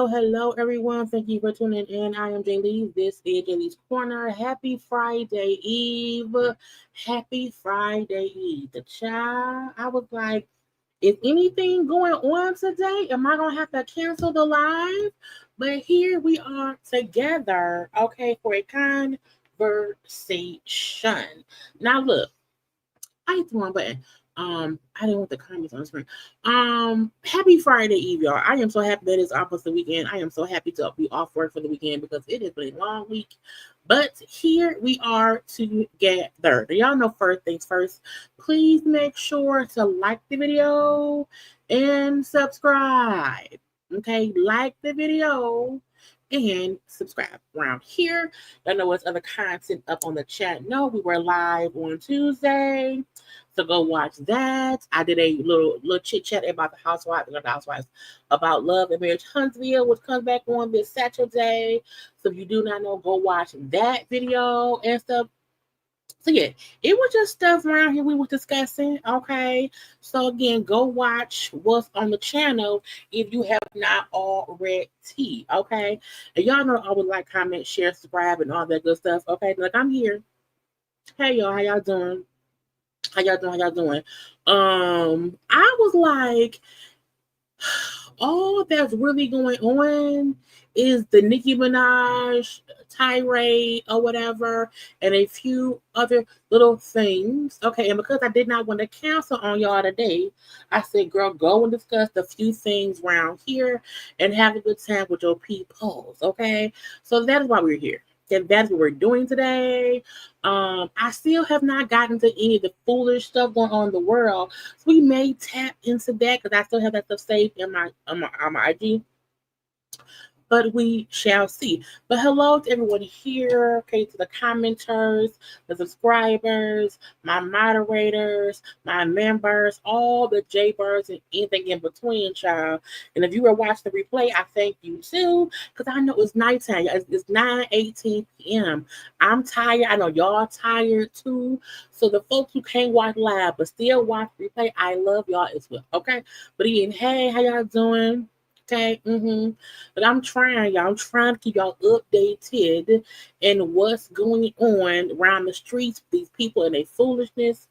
Hello, everyone. Thank you for tuning in. I am Jaylee. This is JayLeesCorner. Happy Friday Eve. Happy Friday Eve. The child, I was like, is anything going on today? Am I going to have to cancel the live? But here we are together, okay, for a conversation. Now, look, I hit the wrong button. I didn't want the comments on the screen. Happy Friday Eve, y'all. I am so happy that it's almost the weekend. I am so happy to be off work for the weekend because it has been a long week. But here we are together. Do y'all know first things first? Please make sure to like the video and subscribe. Okay, like the video and subscribe. Around here, y'all know what's other content up on the chat. No, we were live on Tuesday. So go watch that. I did a little chit chat about the housewives, about Love and Marriage Huntsville, which comes back on this Saturday. So if you do not know, go watch that video and stuff. So yeah, it was just stuff around here we were discussing. Okay. So again, go watch what's on the channel if you have not already. Okay. And y'all know I would like, comment, share, subscribe, and all that good stuff. Okay. Like I'm here. Hey y'all, how y'all doing? How y'all doing? I was like, all that's really going on is the Nicki Minaj tirade or whatever, and a few other little things. Okay, and because I did not want to cancel on y'all today, I said, girl, go and discuss the few things around here and have a good time with your peoples. Okay, so that is why we're here. And that's what we're doing today. I still have not gotten to any of the foolish stuff going on in the world. So we may tap into that because I still have that stuff saved in my IG. But we shall see. But hello to everyone here, okay, to the commenters, the subscribers, my moderators, my members, all the JayBirds and anything in between, child. And if you were watching the replay, I thank you too, because I know it's nighttime. It's 9:18 p.m. I'm tired. I know y'all tired too. So the folks who can't watch live but still watch the replay, I love y'all as well, okay? But again, hey, how y'all doing? Okay, But I'm trying, y'all. I'm trying to keep y'all updated in what's going on around the streets, these people and their foolishness,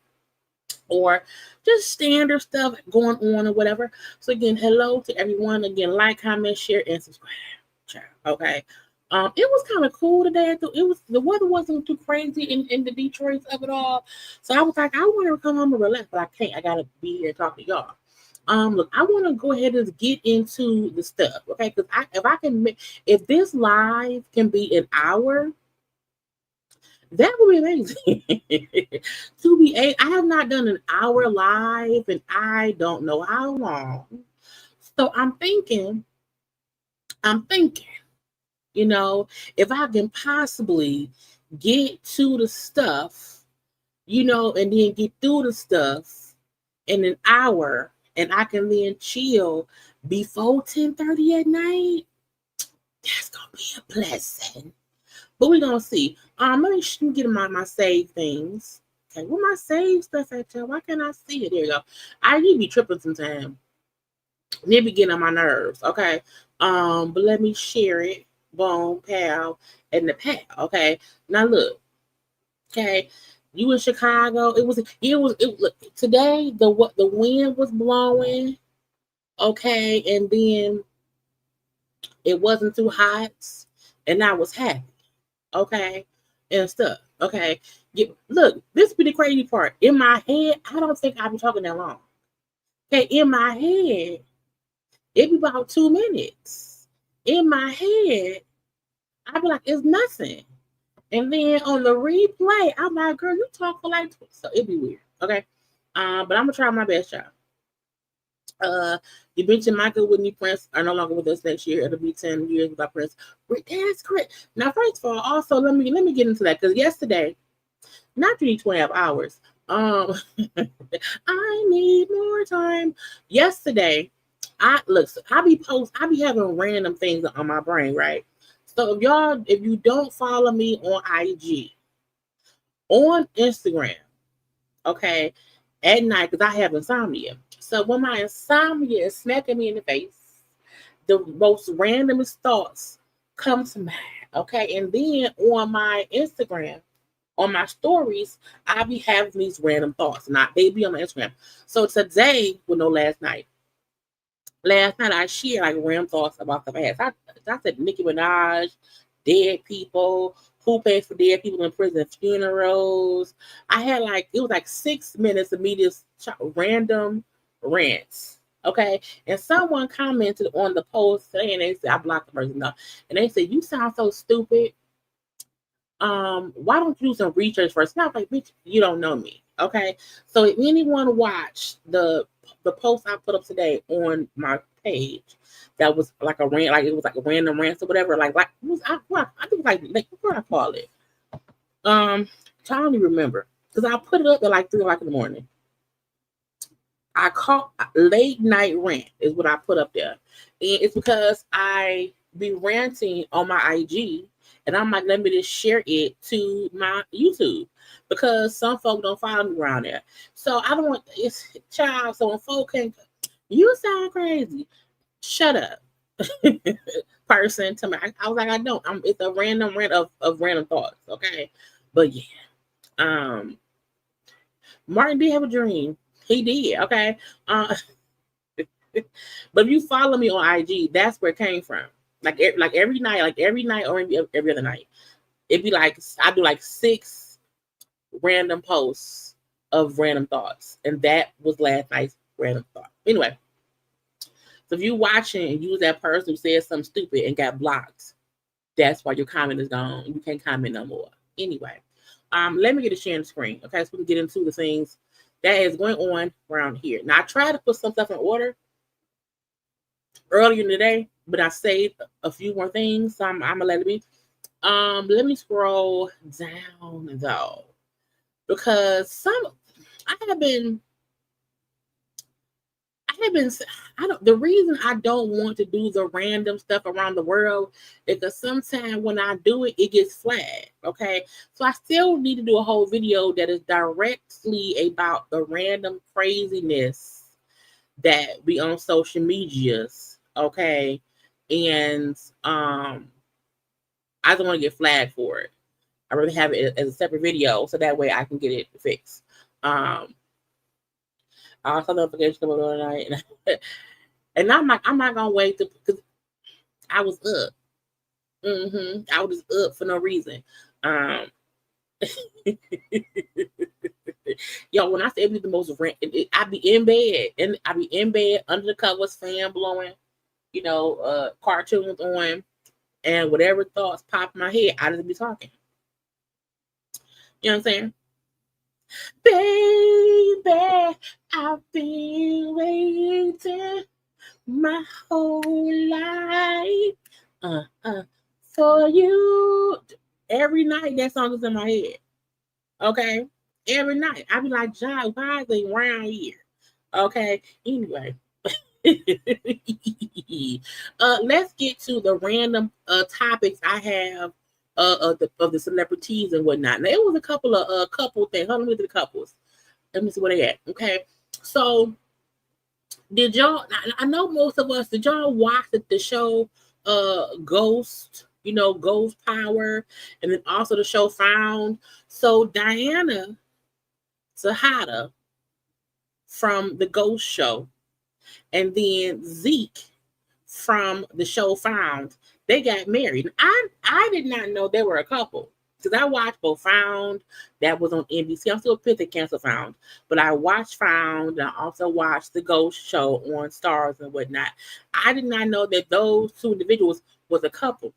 or just standard stuff going on or whatever. So again, hello to everyone. Again, like, comment, share, and subscribe. Okay. It was kind of cool today. The weather wasn't too crazy in the Detroit of it all. So I was like, I want to come home and relax, but I can't. I gotta be here and talk to y'all. Look, I want to go ahead and get into the stuff, okay? Because if this live can be an hour, That would be amazing. I have not done an hour live and I don't know how long. So I'm thinking, you know, if I can possibly get to the stuff, and then get through the stuff in an hour and I can then chill before 10:30 at night, that's gonna be a blessing. But we're gonna see. Let me get my save things. Okay, where my save stuff at, y'all? Why can't I see it? There you go. I need to be tripping sometimes. Need to be getting on my nerves. Okay. But let me share it. Boom, pal, and the pal. Okay. Now look. Okay. You in Chicago? Look, today the wind was blowing. Okay, and then it wasn't too hot, and I was happy. Okay, and stuff. Okay, look, this be the crazy part. In my head, I don't think I've been talking that long. Okay, in my head, it be about 2 minutes. In my head, I be like, it's nothing. And then on the replay, I'm like, girl, you talk for like, so it'd be weird. Okay, but I'm gonna try my best, y'all. You mentioned Michael Whitney Prince are no longer with us next year. It'll be 10 years without Prince. That's correct. Now, first of all, also let me get into that because yesterday, not you need 12 hours. I need more time. Yesterday, I be having random things on my brain, right? So if you don't follow me on IG, on Instagram, okay, at night, because I have insomnia. So when my insomnia is smacking me in the face, the most randomest thoughts come to mind. Okay. And then on my Instagram, on my stories, I be having these random thoughts. They be on my Instagram. So today, last night. Last night I shared like random thoughts about the past. I said Nicki Minaj, dead people, who pays for dead people in prison funerals. I had it was like 6 minutes of me just random rants. Okay. And someone commented on the post today and they said, I blocked the person though. And they said, you sound so stupid. Why don't you do some research first? Not like, bitch, you don't know me. Okay. So if anyone watched the post I put up today on my page, that was like a rant, like it was like a random rant or whatever. I think it was like what I call it. I don't even remember because I put it up at like 3 o'clock in the morning. I call late night rant is what I put up there, and it's because I be ranting on my IG, and I'm like, let me just share it to my YouTube because some folk don't follow me around there. So I don't want it's child. So when folk can, you sound crazy. Shut up, person. To me, I was like, I don't. It's a random rant of random thoughts. Okay, but yeah, Martin did have a dream. He did. Okay. But if you follow me on IG, that's where it came from. Like every night or every other night. It'd be like I do like 6 random posts of random thoughts. And that was last night's random thought. Anyway. So if you watching and use that person who said something stupid and got blocked, that's why your comment is gone. You can't comment no more. Anyway. Let me get a share the screen. Okay, so we can get into the things that is going on around here. Now I tried to put some stuff in order earlier in the day, but I saved a few more things, so I'm gonna let it be. Let me scroll down though, because the reason I don't want to do the random stuff around the world is because sometimes when I do it, it gets flagged. Okay. So I still need to do a whole video that is directly about the random craziness that be on social medias. Okay. And I don't want to get flagged for it. I really have it as a separate video so that way I can get it fixed. I saw notifications come up tonight, and I'm not gonna wait because I was up. I was up for no reason. Yo, when I say it be the most rant, I be in bed and I be in bed under the covers, fan blowing, cartoons on, and whatever thoughts pop in my head, I just be talking. You know what I'm saying? Baby, I've been waiting my whole life for you. Every night that song is in my head. Okay? Every night. I be like, John, why is they around here? Okay? Anyway. Let's get to the random topics I have of the celebrities and whatnot. Now, it was a couple of couple things. Hold on, look at the couples. Let me see where they at. Okay, so did y'all? I know most of us. Did y'all watch the show Ghost? You know, Ghost Power, and then also the show Found. So Diana Zahada from the Ghost show, and then Zeke from the show Found, they got married. I did not know they were a couple because I watched both Found, that was on NBC. I'm still pissed they canceled Found, but I watched Found and I also watched the Ghost show on Stars and whatnot. I did not know that those two individuals was a couple.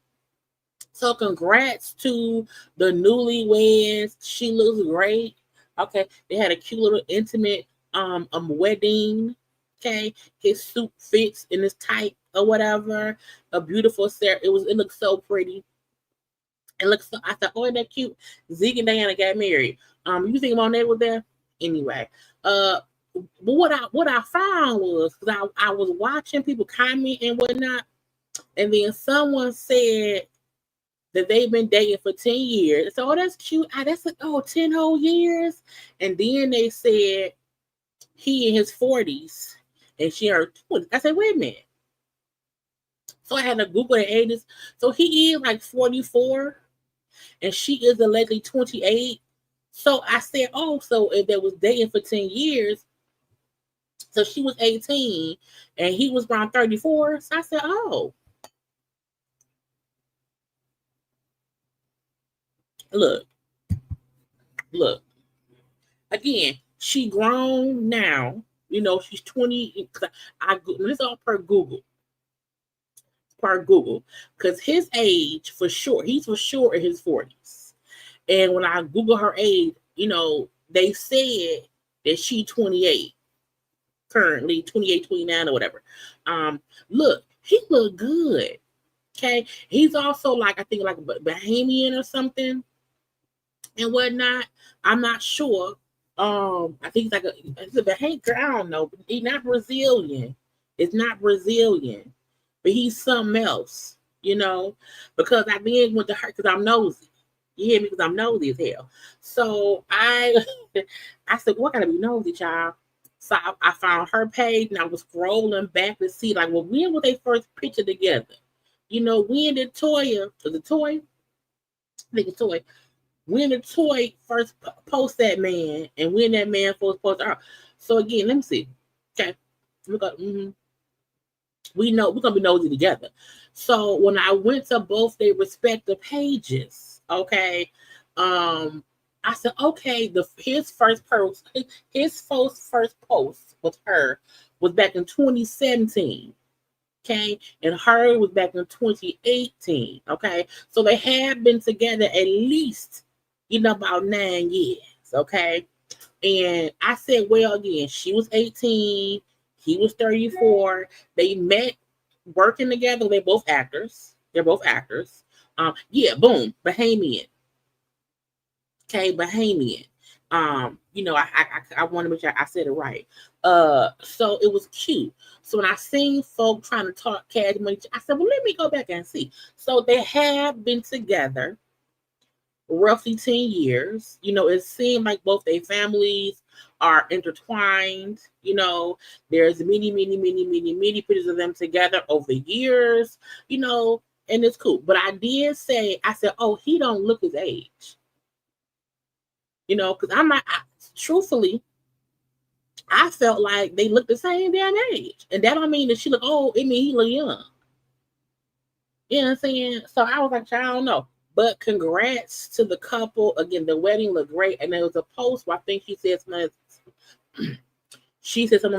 So congrats to the newlyweds. She looks great. Okay, they had a cute little intimate wedding. Okay, his suit fits in his tight or whatever. A beautiful set. It looks so pretty. It looks so. I thought, oh, that cute. Zeke and Diana got married. You think Monet was there? Anyway, but what I found was because I was watching people comment and whatnot, and then someone said that they've been dating for 10 years. So, oh, that's cute. That's like, 10 whole years. And then they said he in his 40s and she in her 20s. I said, wait a minute. So I had to Google the ages. So he is like 44 and she is allegedly 28. So I said, so if they was dating for 10 years, so she was 18 and he was around 34. So I said, look. Again, she grown now. You know, she's 20. This is all per Google. Because his age, for sure, he's for sure in his 40s. And when I Google her age, you know, they said that she 28. Currently, 28, 29 or whatever. Look, he look good. Okay. He's also like, I think like a Bahamian or something and whatnot. I'm not sure. I think it's a Bahamian. I don't know. He's not Brazilian. It's not Brazilian, but he's something else, you know, because I then went to her because I'm nosy. You hear me? Because I'm nosy as hell. So I said, well, I gotta be nosy, child. So I found her page and I was scrolling back to see, like, well, when was they first picture together? You know, when did Toya, the Toy, I think it's Toy, when did Toy first post that man and when that man first posted her? So again, let me see. Okay. We know we're gonna be nosy together. So when I went to both their respective pages, okay, I said, okay, his first post with her was back in 2017. Okay, and her was back in 2018. Okay, so they have been together at least, about 9 years. Okay, and I said, well, again, she was 18, he was 34. They met working together. They're both actors. Yeah, boom, Bahamian. Okay, Bahamian. I want to make sure I said it right. So it was cute. So when I seen folk trying to talk cash money, I said, well, let me go back and see. So they have been together roughly 10 years. It seemed like both their families are intertwined. There's many pictures of them together over the years, and it's cool. But I said, oh, he don't look his age. Because truthfully, I felt like they looked the same damn age. And that don't mean that she look old. It mean he look young. You know what I'm saying? So I was like, I don't know. But congrats to the couple. Again, the wedding looked great. And there was a post where I think she said something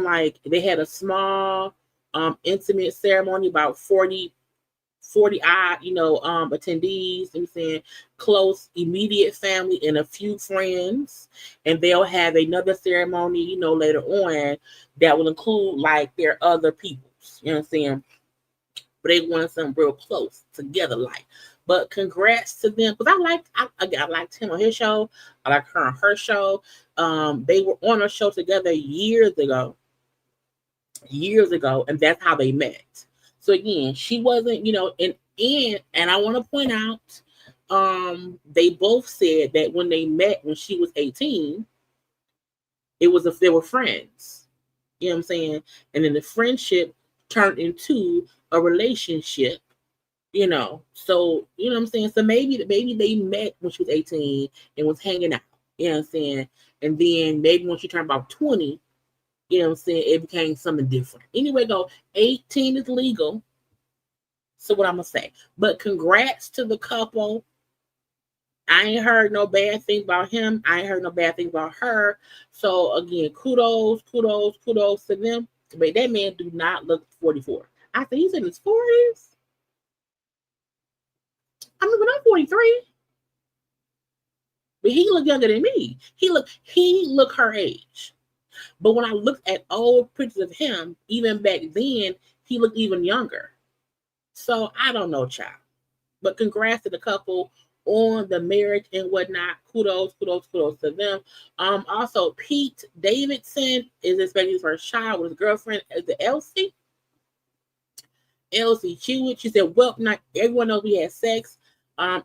like they had a small, intimate ceremony, about 40 40 odd, attendees, I'm saying close, immediate family and a few friends. And they'll have another ceremony, later on that will include like their other peoples. You know what I'm saying? But they wanted something real close together, like. But congrats to them, because I liked him on his show. I like her on her show. They were on a show together years ago, and that's how they met. So again, she wasn't, and I want to point out, they both said that when they met when she was 18, they were friends. You know what I'm saying? And then the friendship turned into a relationship. So you know what I'm saying. So maybe they met when she was 18 and was hanging out. You know what I'm saying. And then maybe when she turned about 20, you know what I'm saying, it became something different. Anyway, 18 is legal. So what I'm gonna say. But congrats to the couple. I ain't heard no bad thing about him. I ain't heard no bad thing about her. So again, kudos to them. But that man do not look 44. I think he's in his 40s. I mean, when I'm 43, but he look younger than me. He look her age. But when I looked at old pictures of him, even back then, he looked even younger. So I don't know, child. But congrats to the couple on the marriage and whatnot. Kudos to them. Also, Pete Davidson is expecting his first child with his girlfriend, Elsie Hewitt. She said, well, not everyone knows we had sex.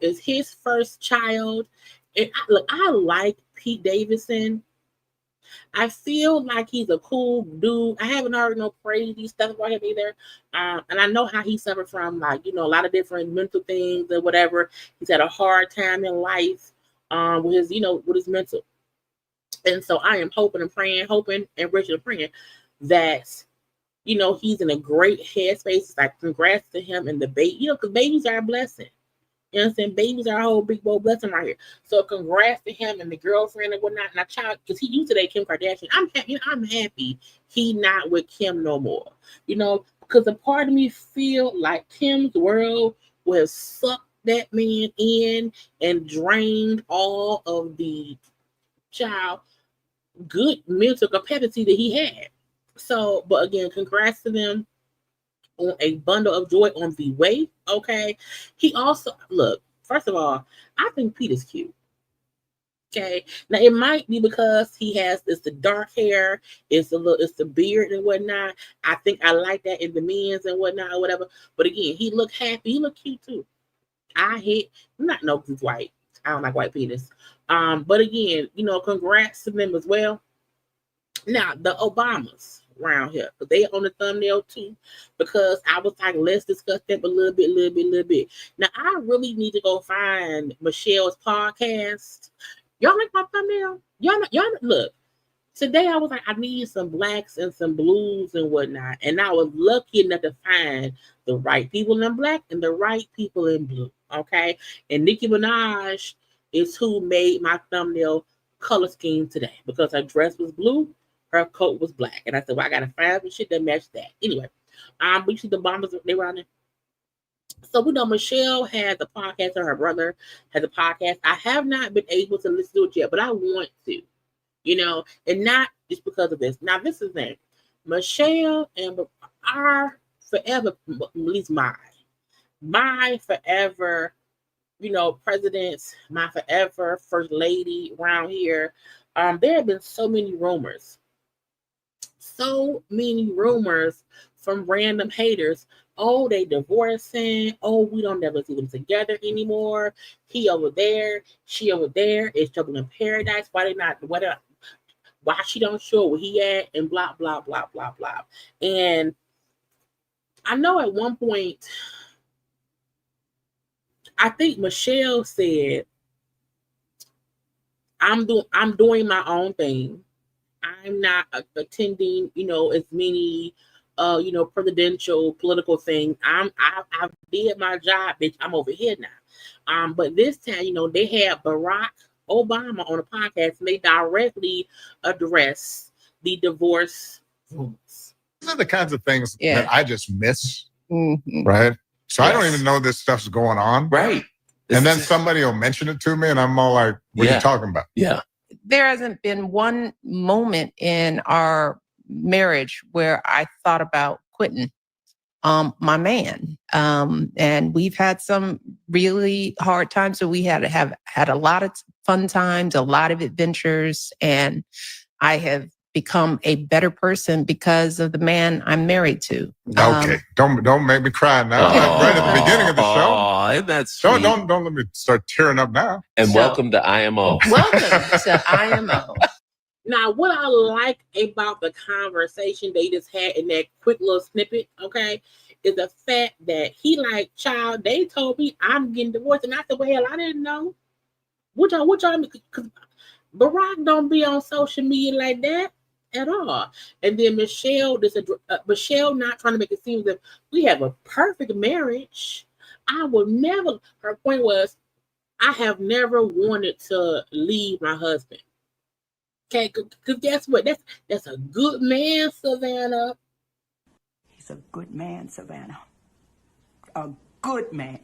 Is his first child. And I like Pete Davidson. I feel like he's a cool dude. I haven't heard no crazy stuff about him either. And I know how he suffered from, like, a lot of different mental things or whatever. He's had a hard time in life with his mental. And so I am hoping and wishing and praying that, he's in a great headspace. It's like, congrats to him and the baby, because babies are a blessing. You know what I'm saying? Babies are a whole big boy blessing right here. So congrats to him and the girlfriend and whatnot. And child, because he used to date Kim Kardashian. I'm happy he not with Kim no more. Because a part of me feel like Kim's world will suck that man in and drained all of the good mental capacity that he had. So, but again, congrats to them on a bundle of joy on the way. Okay. He also, look, first of all, I think Pete is cute. Okay. Now it might be because it's the dark hair, it's the beard and whatnot. I think I like that in the men's and whatnot or whatever. But again, he looked happy, he looked cute too. I'm not no he's white. I don't like white penis. But again, congrats to them as well. Now the Obamas around here, because they on the thumbnail too, because I was like, let's discuss that a little bit. Now I really need to go find Michelle's podcast. Y'all like my thumbnail? Y'all look. Today I was like, I need some blacks and some blues and whatnot, and I was lucky enough to find the right people in black and the right people in blue. Okay, and Nicki Minaj is who made my thumbnail color scheme today, because her dress was blue, her coat was black. And I said, well, I gotta find some shit that matched that. Anyway, we see the bombers, they were on there. So we know Michelle has a podcast, or her brother has a podcast. I have not been able to listen to it yet, but I want to, and not just because of this. Now, this is the thing. Michelle and our forever, at least my forever, presidents, my forever first lady around here. There have been so many rumors from random haters. Oh, they divorcing. Oh, we don't never see them together anymore. He over there, she over there. It's trouble in paradise. Why she don't show where he at, and blah blah blah blah blah. And I know at one point, I think Michelle said, I'm doing my own thing. I'm not attending, as many, presidential political things. I did my job, bitch. I'm over here now. But this time, they had Barack Obama on a podcast, and they directly address the divorce rumors. These are the kinds of things that I just miss, right? So I don't even know this stuff's going on. Right. And then somebody will mention it to me and I'm all like, what are you talking about? Yeah. There hasn't been one moment in our marriage where I thought about quitting my man. And we've had some really hard times. So we have had a lot of fun times, a lot of adventures, and I have become a better person because of the man I'm married to. Okay, don't make me cry now. Right at the beginning of the show. Oh, that's sweet. Don't let me start tearing up now. And welcome to IMO. Welcome to IMO. Now, what I like about the conversation they just had in that quick little snippet, okay, is the fact that he like, child, they told me I'm getting divorced. And I said, well, hell, I didn't know. What y'all, because Barack don't be on social media like that at all. And then Michelle not trying to make it seem that we have a perfect marriage. I will never, her point was, I have never wanted to leave my husband. Okay, because guess what? That's a good man, Savannah. He's a good man, Savannah. A good man.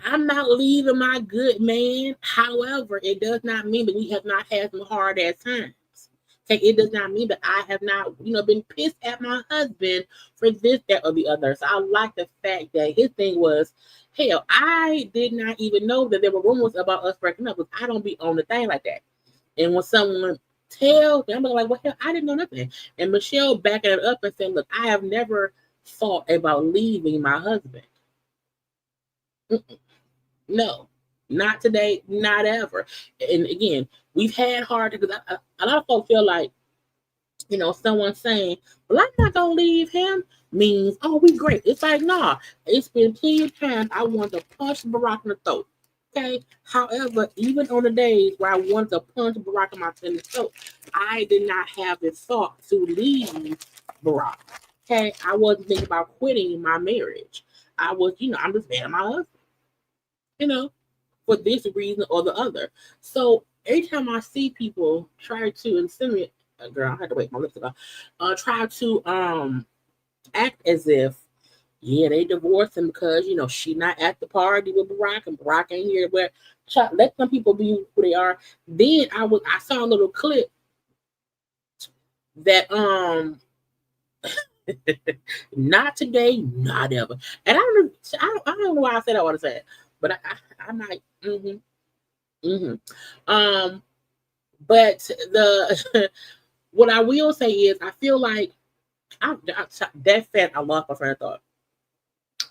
I'm not leaving my good man. However, it does not mean that we have not had some hard ass times. Okay, it does not mean that I have not, been pissed at my husband for this, that, or the other. So I like the fact that his thing was, hell, I did not even know that there were rumors about us breaking up because I don't be on the thing like that. And when someone tells me, I'm like, well, hell, I didn't know nothing. And Michelle backing it up and saying, look, I have never thought about leaving my husband. No, not today, not ever. And again, we've had hard, because a lot of folks feel like, someone saying, well, I'm not going to leave him means, oh, we great. It's like, nah, it's been plenty of times I wanted to punch Barack in the throat. Okay. However, even on the days where I wanted to punch Barack in the throat, I did not have the thought to leave Barack. Okay. I wasn't thinking about quitting my marriage. I was, I'm just mad at my husband, for this reason or the other. So every time I see people try to insinuate, girl, I had to wait my lips to go, try to act as if, yeah, they divorced him because, she not at the party with Barack and Barack ain't here. Where let some people be who they are. Then I saw a little clip that not today, not ever. And I don't know why I said I want to say it, but I'm like, but the what I will say is I feel like that fact I lost my friend of thought.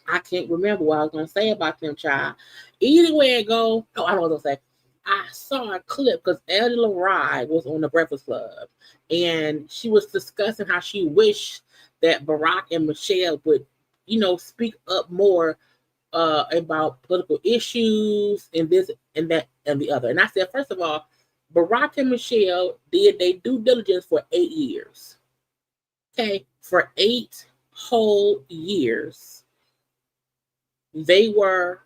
I can't remember what I was going to say about them, child. Either way it go, I don't know what I was going to say. I saw a clip because Ellie LaRye was on the Breakfast Club, and she was discussing how she wished that Barack and Michelle would, speak up more about political issues and this and that and the other. And I said, first of all, Barack and Michelle did their due diligence for 8 years. Okay, for 8 whole years. They were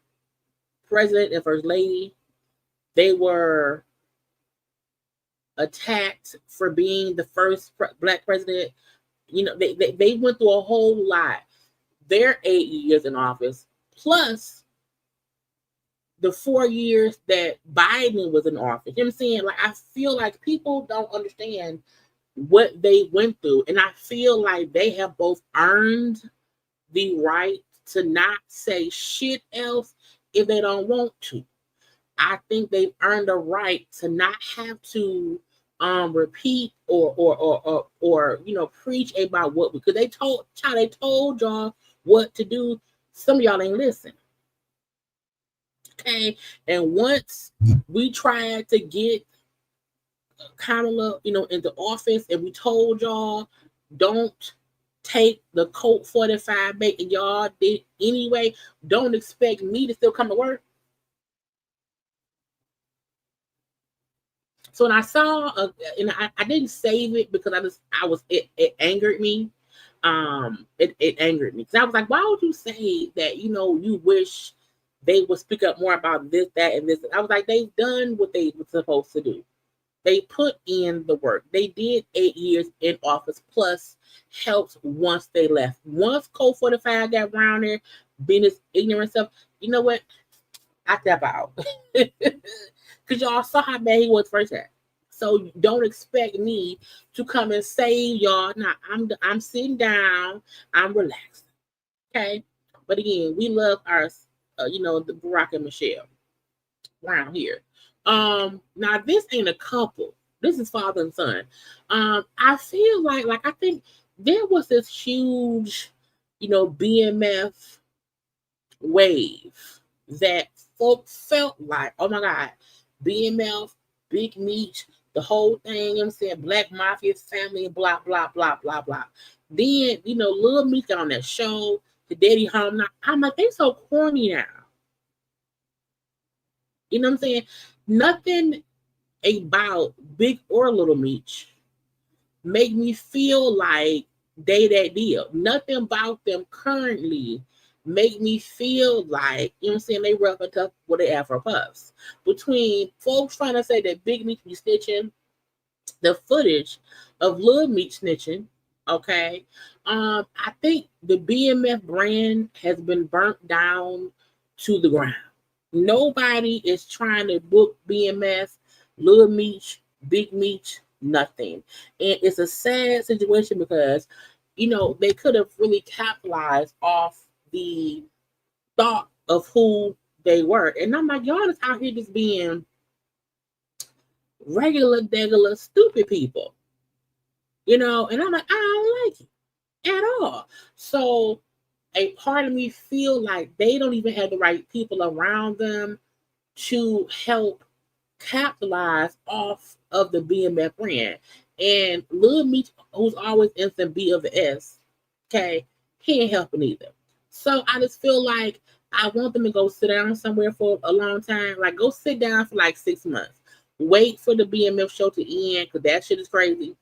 president and first lady. They were attacked for being the first black president. They went through a whole lot. Their 8 years in office, plus the 4 years that Biden was in office. You know what I'm saying? Like, I feel like people don't understand what they went through. And I feel like they have both earned the right to not say shit else if they don't want to. I think they've earned a right to not have to repeat or preach about what, because they told y'all what to do. Some of y'all ain't listen. Okay, and once we tried to get Kamala, into office, and we told y'all don't take the Colt 45 bait, and y'all did anyway, don't expect me to still come to work. So when I saw, I didn't save it because it angered me. It angered me because I was like, why would you say that? You wish they would speak up more about this, that, and this. I was like, they've done what they were supposed to do. They put in the work. They did 8 years in office, plus helped once they left. Once Code 45 got around there, being this ignorant stuff, you know what? I step out. Because y'all saw how bad he was first time. So don't expect me to come and save y'all. Now I'm sitting down, I'm relaxed. Okay. But again, we love our the Barack and Michelle around here. Now this ain't a couple. This is father and son. I feel like I think there was this huge, BMF wave that folks felt like, oh my God, BMF, Big Meech, the whole thing, I'm saying Black Mafia family, blah, blah, blah, blah, blah. Then, Lil Meech on that show, the Daddy Home. Now, I'm like, they so corny now. You know what I'm saying? Nothing about Big or Little Meech make me feel like they that deal. Nothing about them currently make me feel like, they rough and tough with the Afro Puffs. Between folks trying to say that Big Meech be snitching, the footage of Lil Meech snitching, okay? I think the BMF brand has been burnt down to the ground. Nobody is trying to book BMF, Lil Meech, Big Meech, nothing. And it's a sad situation because, they could have really capitalized off the thought of who they were. And I'm like, y'all just out here just being regular, stupid people. And I'm like, I don't like it at all. So a part of me feel like they don't even have the right people around them to help capitalize off of the BMF brand. And Lil Meech, who's always instant B of the S, okay, he ain't helping either. So I just feel like I want them to go sit down somewhere for a long time. Like, go sit down for like 6 months. Wait for the BMF show to end, because that shit is crazy.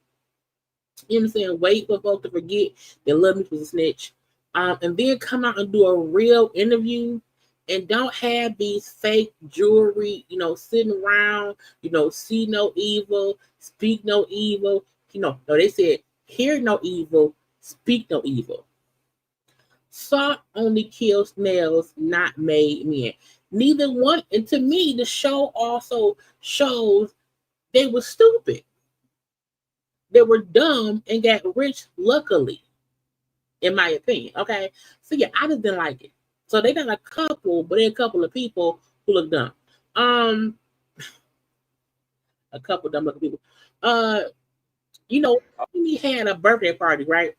You know what I'm saying? Wait for folks to forget that Lil Meech was a snitch. And then come out and do a real interview, and don't have these fake jewelry, sitting around, see no evil, speak no evil. No, they said, hear no evil, speak no evil. Salt only kills snails, not made men. Neither one, and to me, the show also shows they were stupid. They were dumb and got rich luckily, in my opinion. Okay. So yeah, I just didn't like it. So they got a couple, but they're a couple of people who look dumb. A couple dumb looking people. We had a birthday party, right?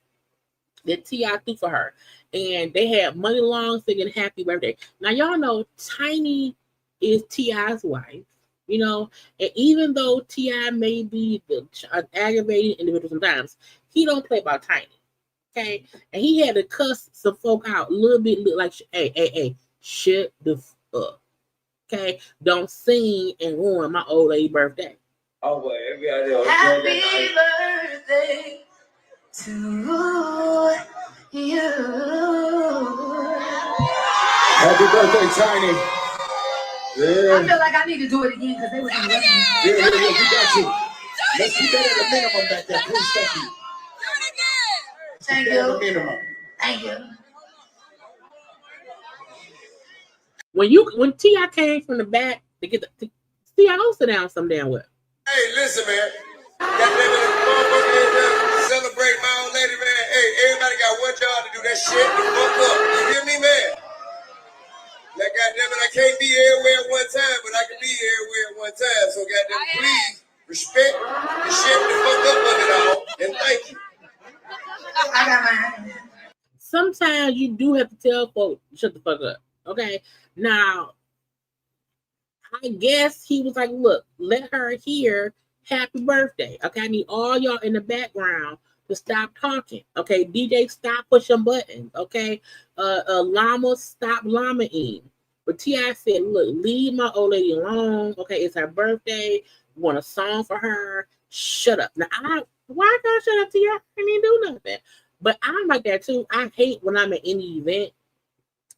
That T.I. threw for her. And they had Money Long singing Happy Birthday. Now, y'all know Tiny is T.I.'s wife, and even though T.I. may be an aggravating individual sometimes, he don't play about Tiny, okay? And he had to cuss some folk out a little bit, like, hey, shut the up, okay? Don't sing and ruin my old lady birthday. Oh, boy, everybody else. Happy birthday to you. Happy birthday, Tiny. Yeah. I feel like I need to do it again because they were interrupting me. Yeah, we got you. Let's keep that at a minimum back there, please. Thank you. Thank you. When T.I. came from the back to get the T.I. go sit down some damn well. Hey, listen, man. Goddamn, celebrate my old lady, man. Hey, everybody got one job to do that shit to fuck up. You hear me, man? Like, goddamn it, I can't be everywhere at one time, but I can be everywhere at one time. So, goddamn, please respect the shit the fuck up of it all, and thank you. I got mine. Sometimes you do have to tell folks, shut the fuck up. Okay? Now, I guess he was like, look, let her hear happy birthday. Okay? I need all y'all in the background to stop talking. Okay? DJ, stop pushing buttons. Okay? Llama, stop llama-ing. But T.I. said, look, leave my old lady alone. Okay? It's her birthday. We want a song for her. Shut up. Now, why can't I shut up, T.I.? I didn't do nothing. But I'm like that too. I hate when I'm at any event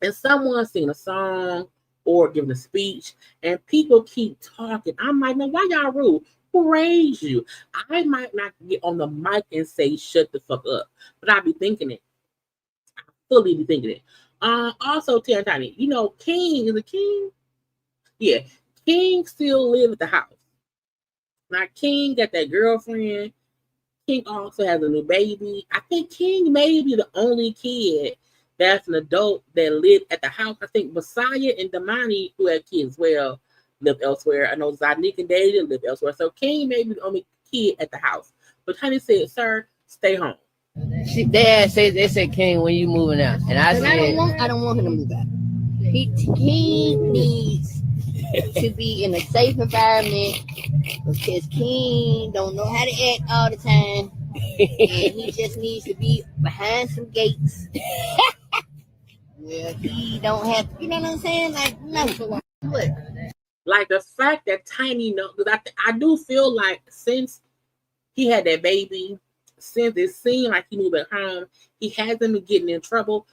and someone singing a song or giving a speech and people keep talking. I'm like, man, why y'all rude? praise you. I might not get on the mic and say shut the fuck up, but I be thinking it. I fully be thinking it. Also, Tiny, you know, King is a King. Yeah, King still live at the house. Now, King got that girlfriend. King also has a new baby. I think King may be the only kid that's an adult that lived at the house. I think Messiah and Damani, who had kids as well, live elsewhere. I know Zanik and David live elsewhere. So King may be the only kid at the house. But Honey said, sir, stay home. They said, King, when you moving out? And I said, I don't want him to move out. King needs to be in a safe environment because King don't know how to act all the time. And he just needs to be behind some gates. Well, he don't have, you know what I'm saying? Like, no. What? Like the fact that Tiny knows, because I do feel like since he had that baby, since it seemed like he moved back home, he hasn't been getting in trouble.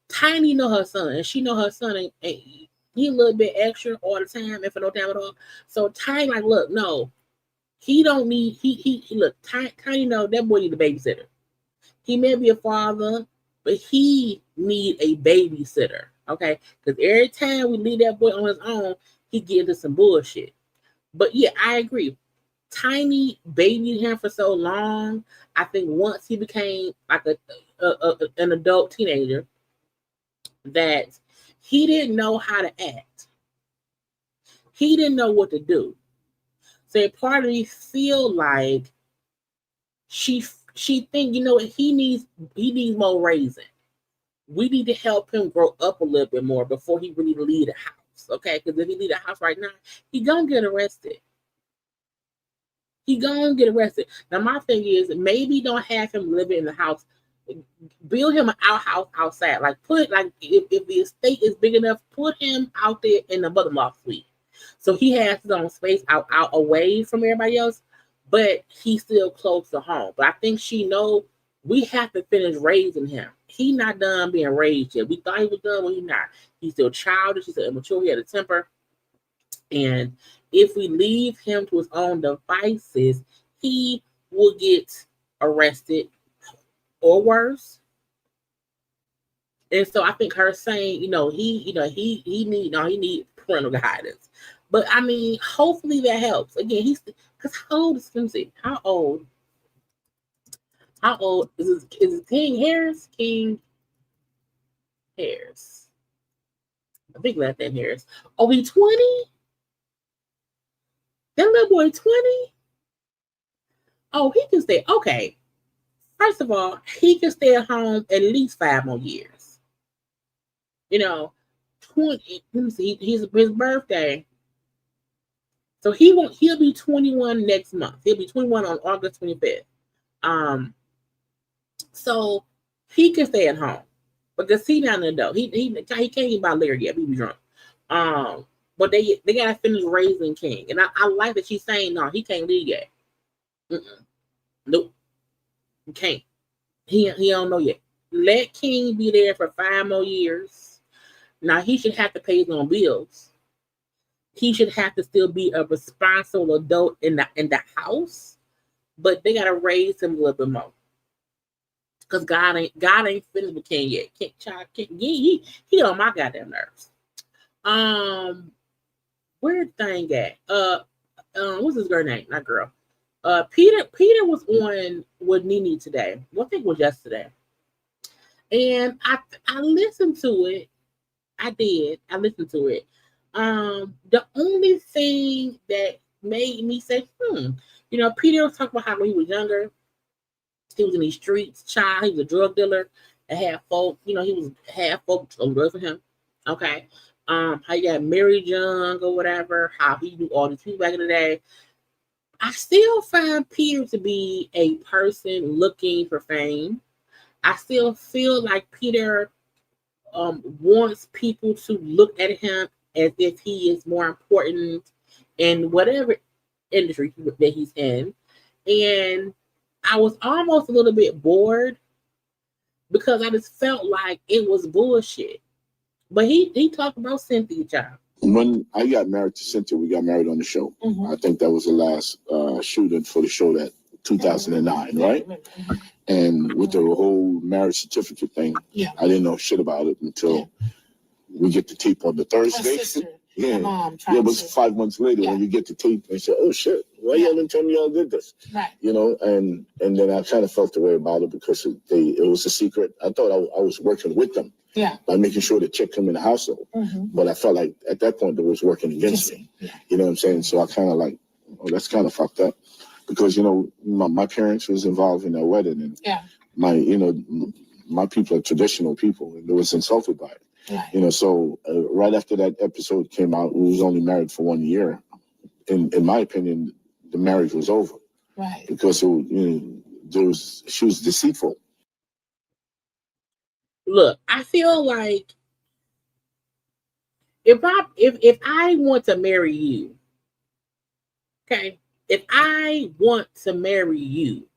Tiny know her son, and she know her son ain't he a little bit extra all the time, and for no time at all. So Tiny like, look, no, he don't need he look, Tiny know that boy need a babysitter. He may be a father, but he need a babysitter, okay? Because every time we leave that boy on his own, he get into some bullshit. But yeah, I agree. Tiny babied him for so long. I think once he became like an adult teenager, that he didn't know how to act. He didn't know what to do. So part of me feel like she think, you know what, he needs more raising. We need to help him grow up a little bit more before he really leave the house. Okay? Because if he leave the house right now, he gonna get arrested. He gonna get arrested. Now my thing is, maybe don't have him living in the house. Build him an outhouse outside. Like if the estate is big enough, put him out there in the mother-in-law suite. So he has his own space out away from everybody else, but he's still close to home. But I think she know we have to finish raising him. He's not done being raised yet. We thought he was done, when he's not. He's still childish. He's still immature. He had a temper. And if we leave him to his own devices, he will get arrested or worse. And so I think her saying, he need parental guidance. But I mean, hopefully that helps. Again, because how old is Cynthia? How old is it King Harris? King Harris. I think last name Harris. Oh, he's 20? That little boy 20? Oh, he can stay. Okay. First of all, he can stay at home at least 5 more years. 20. Let me see. His birthday. So he'll be 21 next month. He'll be 21 on August 25th. So he can stay at home because he's not an adult. He can't even buy liquor yet. He be drunk. But they gotta finish raising King, and I like that she's saying no, he can't leave yet. Nope, he can't. He don't know yet. Let King be there for 5 more years. Now he should have to pay his own bills. He should have to still be a responsible adult in the house, but they gotta raise him a little bit more. Because God ain't finished with King yet. He on my goddamn nerves. Where's the thing at? What's his girl name? Not girl. Peter was on with Nene today. Well, I think it was yesterday. And I listened to it. I did. I listened to it. The only thing that made me say, Peter was talking about how when he was younger, he was in these streets, he was a drug dealer, and had folk, he was half folk on drugs for him. Okay. How he got married young or whatever, how he knew all these people back in the day. I still find Peter to be a person looking for fame. I still feel like Peter wants people to look at him as if he is more important in whatever industry that he's in. And I was almost a little bit bored because I just felt like it was bullshit. But he talked about Cynthia, child. When I got married to Cynthia, we got married on the show. I think that was the last shooting for the show, that 2009, right? And with the whole marriage certificate thing, I didn't know shit about it until we get the tape on the Thursday. It was 5 months later when you get the tape and say, "Oh shit, why y'all didn't tell me y'all did this?" Right. You know, and then I kind of felt the way about it because it was a secret. I thought I was working with them. By making sure the chick come in the household. But I felt like at that point it was working against me. You know what I'm saying? So I kind of like, oh, that's kind of fucked up. Because, you know, my parents was involved in that wedding. And my people are traditional people. And they was insulted by it. You know, so right after that episode came out, we was only married for 1 year. In my opinion, the marriage was over. Right. Because she was deceitful. Look, I feel like if I want to marry you, okay, if I want to marry you,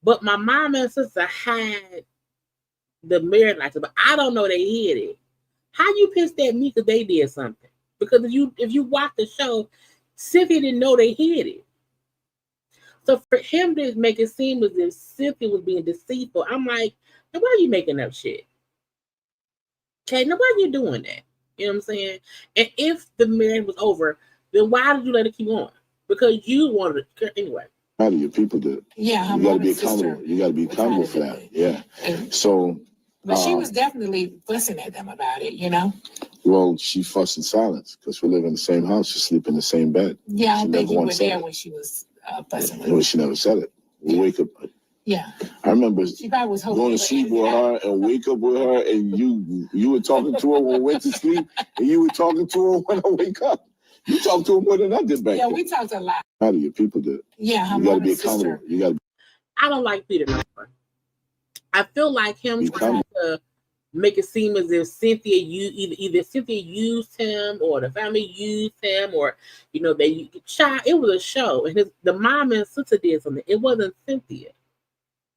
but my mom and sister had the marriage license, but I don't know they hid it. How you pissed at me because they did something? Because if you watch the show, Cynthia didn't know they hid it. So for him to make it seem as if Cynthia was being deceitful, I'm like, now why are you making up shit? Okay, now why are you doing that? You know what I'm saying? And if the marriage was over, then why did you let it keep on? Because you wanted to anyway. Proud of your people did it. Yeah, you got to be accountable. You got to be accountable for that. Yeah. So. But she was definitely fussing at them about it, you know? Well, she fussed in silence because we live in the same house. She sleep in the same bed. Yeah, I don't think you were there when she was fussing with her. She never said it. We wake up. Yeah. I remember going to sleep with her and wake up with her, and you were talking to her when I went to sleep, and you were talking to her when I wake up. You talked to her more than I did back then. Yeah, we talked a lot. How do your people do it? Yeah, you got to be accountable. You got to. I don't like Peter no more. I feel like him trying to make it seem as if Cynthia either Cynthia used him or the family used him, or they child. It was a show, and the mom and sister did something. It wasn't Cynthia.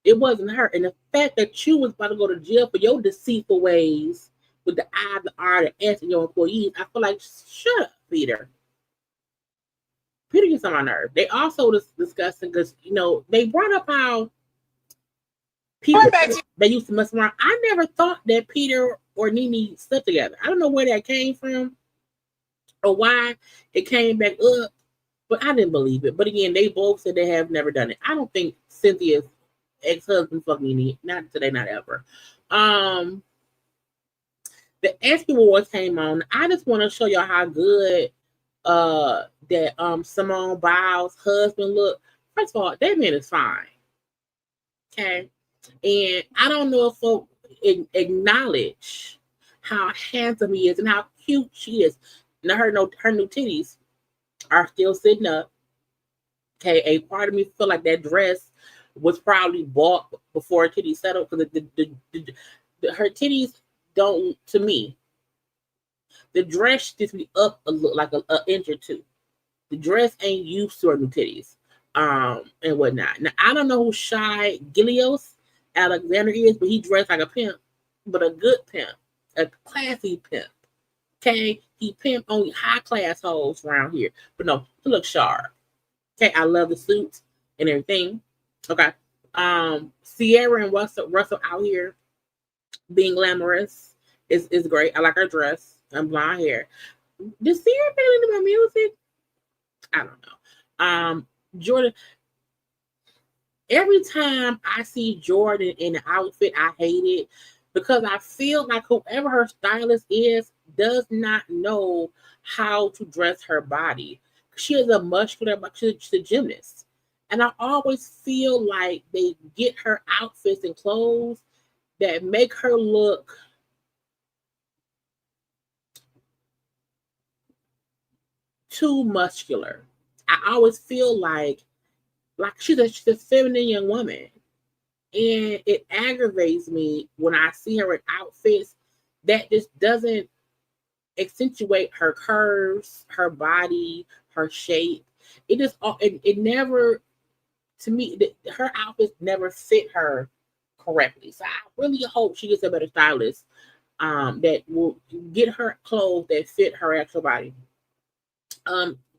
It wasn't her. And the fact that you was about to go to jail for your deceitful ways with the I, the R, the S, and your employees, I feel like, shut up, Peter. Peter gets on my nerve. They also discussing, because, they brought up how people, they used to mess around. I never thought that Peter or Nene slept together. I don't know where that came from or why it came back up, but I didn't believe it. But again, they both said they have never done it. I don't think Cynthia's ex-husband fucked Nene, not today, not ever. The ESPYS Awards came on. I just want to show y'all how good that Simone Biles' husband looked. First of all, that man is fine. Okay. And I don't know if folks acknowledge how handsome he is and how cute she is. Now her new titties are still sitting up. Okay, a part of me feel like that dress was probably bought before her titties settled, because her titties don't, to me, the dress just be up like an inch or two. The dress ain't used to her new titties, and whatnot. Now I don't know who Shy Gilios Alexander is, but he dressed like a pimp, but a good pimp, a classy pimp. Okay, he pimp only high class hoes around here, but no, he looks sharp. Okay, I love the suits and everything. Okay, Sierra and Russell out here being glamorous is great. I like her dress and blonde hair. Does Sierra fit into my music? I don't know. Jordan. Every time I see Jordan in an outfit, I hate it, because I feel like whoever her stylist is does not know how to dress her body. She is a muscular, she's a gymnast. And I always feel like they get her outfits and clothes that make her look too muscular. I always feel like she's a feminine young woman. And it aggravates me when I see her in outfits that just doesn't accentuate her curves, her body, her shape. It just, it never, to me, her outfits never fit her correctly. So I really hope she gets a better stylist that will get her clothes that fit her actual body.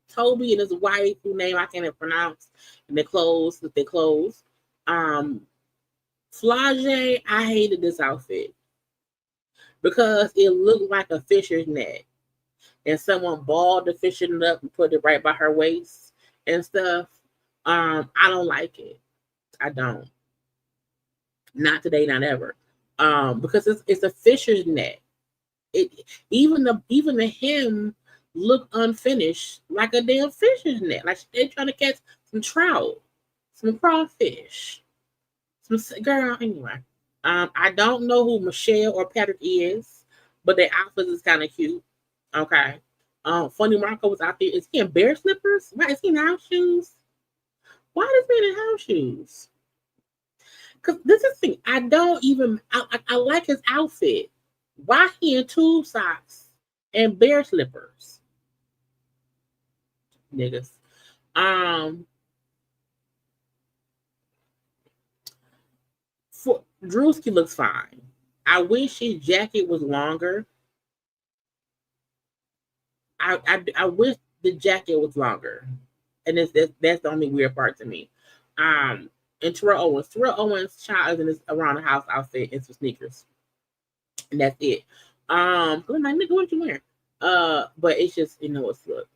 Toby and his wife, whose name I can't pronounce, and their clothes. Flage, I hated this outfit because it looked like a fisher's net, and someone balled the fishing net up and put it right by her waist and stuff. I don't like it. I don't. Not today, not ever. Because it's a fisher's net. Even the hem look unfinished, like a damn fisher's net. Like they're trying to catch some trout, some crawfish, some girl. Anyway, I don't know who Michelle or Patrick is, but their outfits is kind of cute. Okay. Funny Marco was out there. Is he in bear slippers? Why is he in house shoes? Why is he in house shoes? Because this is the thing. I like his outfit. Why he in tube socks and bear slippers? Niggas. Drewski looks fine. I wish his jacket was longer. I wish the jacket was longer. And that's the only weird part to me. And Terrell Owens' child is in his around the house outfit and some sneakers. And that's it. I'm like, nigga, what you wearing? But it's just, it's look.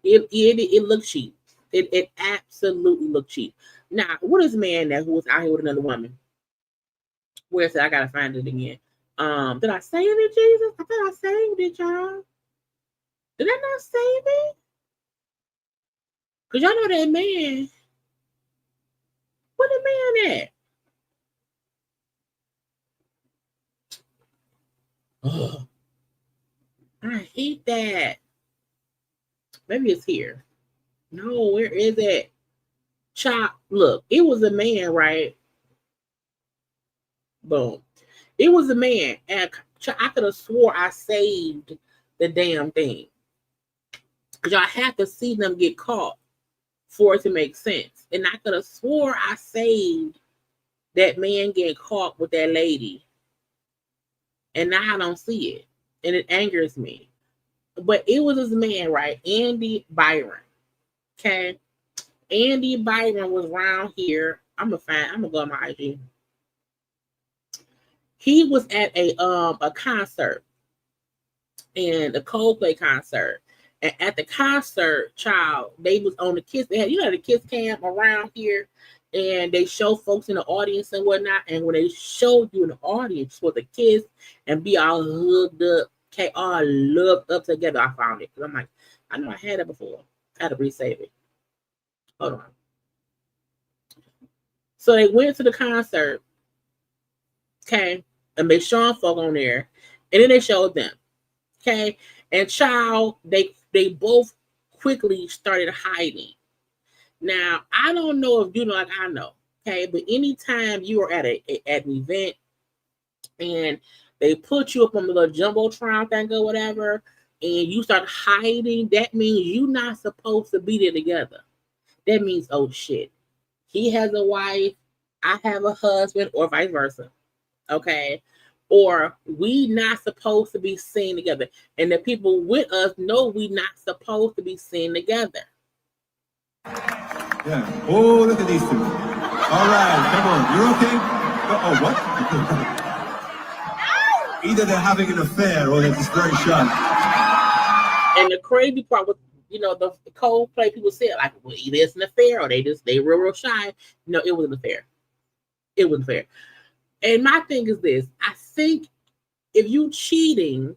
It looked cheap. It absolutely looked cheap. Now, what is a man that who was out here with another woman? Where is it? I gotta find it again. Did I save it, Jesus? I thought I saved it, y'all. Did I not save it? Cause y'all know that man. Where the man at? Oh, I hate that. Maybe it's here. No, where is it? Chop. Look, it was a man, right? Boom. It was a man, and I could have swore I saved the damn thing. Because y'all have to see them get caught for it to make sense. And I could have swore I saved that man getting caught with that lady. And now I don't see it. And it angers me. But it was this man, right? Andy Byron. Okay. Andy Byron was around here. I'm gonna go on my IG. He was at a concert, and a Coldplay concert. And at the concert, child, they was on the kiss. They had, the kiss cam around here, and they show folks in the audience and whatnot. And when they showed you in the audience for the kiss and be all hooked up, okay, all loved up together, I found it. Because I'm like, I know I had it before. I had to resave it. Hold on. So they went to the concert, okay, and they showing folk on there, and then they showed them, okay, and child, they both quickly started hiding. Now, I don't know if you know like I know, okay, but anytime you are at an event and they put you up on the little jumbotron thing or whatever, and you start hiding, that means you're not supposed to be there together. That means, oh shit, he has a wife, I have a husband, or vice versa, okay? Or we not supposed to be seen together. And the people with us know we not supposed to be seen together. Yeah. Oh, look at these two. All right, come on. You're okay? Oh, what? Either they're having an affair or they're just very shy. And the crazy part was, the Coldplay people said, like, well, either it's an affair or they real shy. No, it was an affair. It was fair. And my thing is this. I think if you cheating,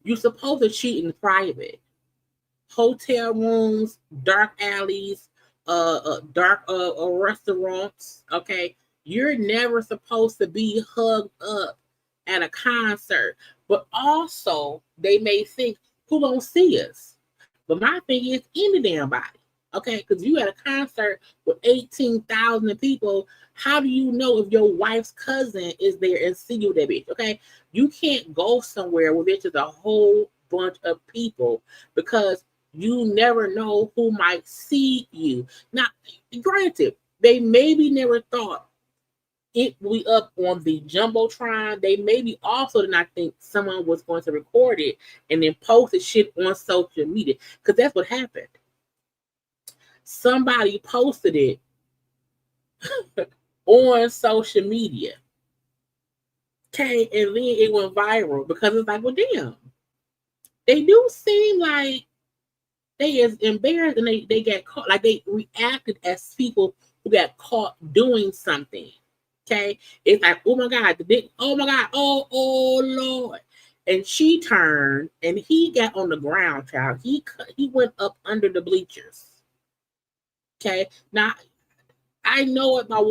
you're supposed to cheat in private. Hotel rooms, dark alleys, dark restaurants, okay? You're never supposed to be hugged up at a concert. But also, they may think, who gonna see us? But my thing is, any damn body. Okay, because you at a concert with 18,000 people, how do you know if your wife's cousin is there and see you that bitch? Okay, you can't go somewhere where there's just a whole bunch of people because you never know who might see you. Now, granted, they maybe never thought, it will be up on the Jumbotron. They maybe also did not think someone was going to record it and then post the shit on social media. Because that's what happened. Somebody posted it on social media. Okay, and then it went viral because it's like, well, damn. They do seem like they is embarrassed and they got caught. Like they reacted as people who got caught doing something. Okay, it's like, oh my God, oh my God, oh Lord. And she turned and he got on the ground, child. He went up under the bleachers. Okay, now I know about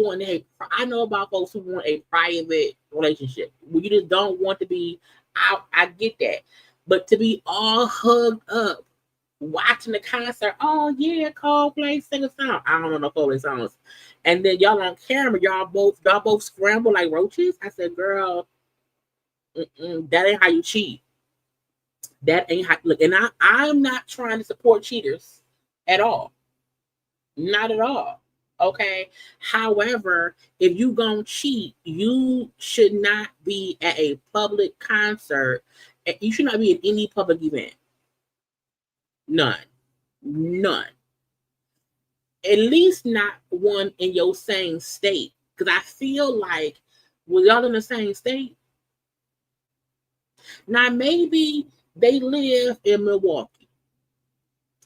I know about folks who want a private relationship. Where you just don't want to be out. I get that, but to be all hugged up, watching the concert. Oh yeah, Coldplay sing a song. I don't know no Coldplay songs. And then y'all on camera, y'all both scramble like roaches. I said, girl, that ain't how you cheat. That ain't how. Look, and I'm not trying to support cheaters at all. Not at all. Okay. However, if you gonna cheat, you should not be at a public concert. You should not be at any public event. None. At least not one in your same state. Because I feel like, were y'all in the same state? Now, maybe they live in Milwaukee.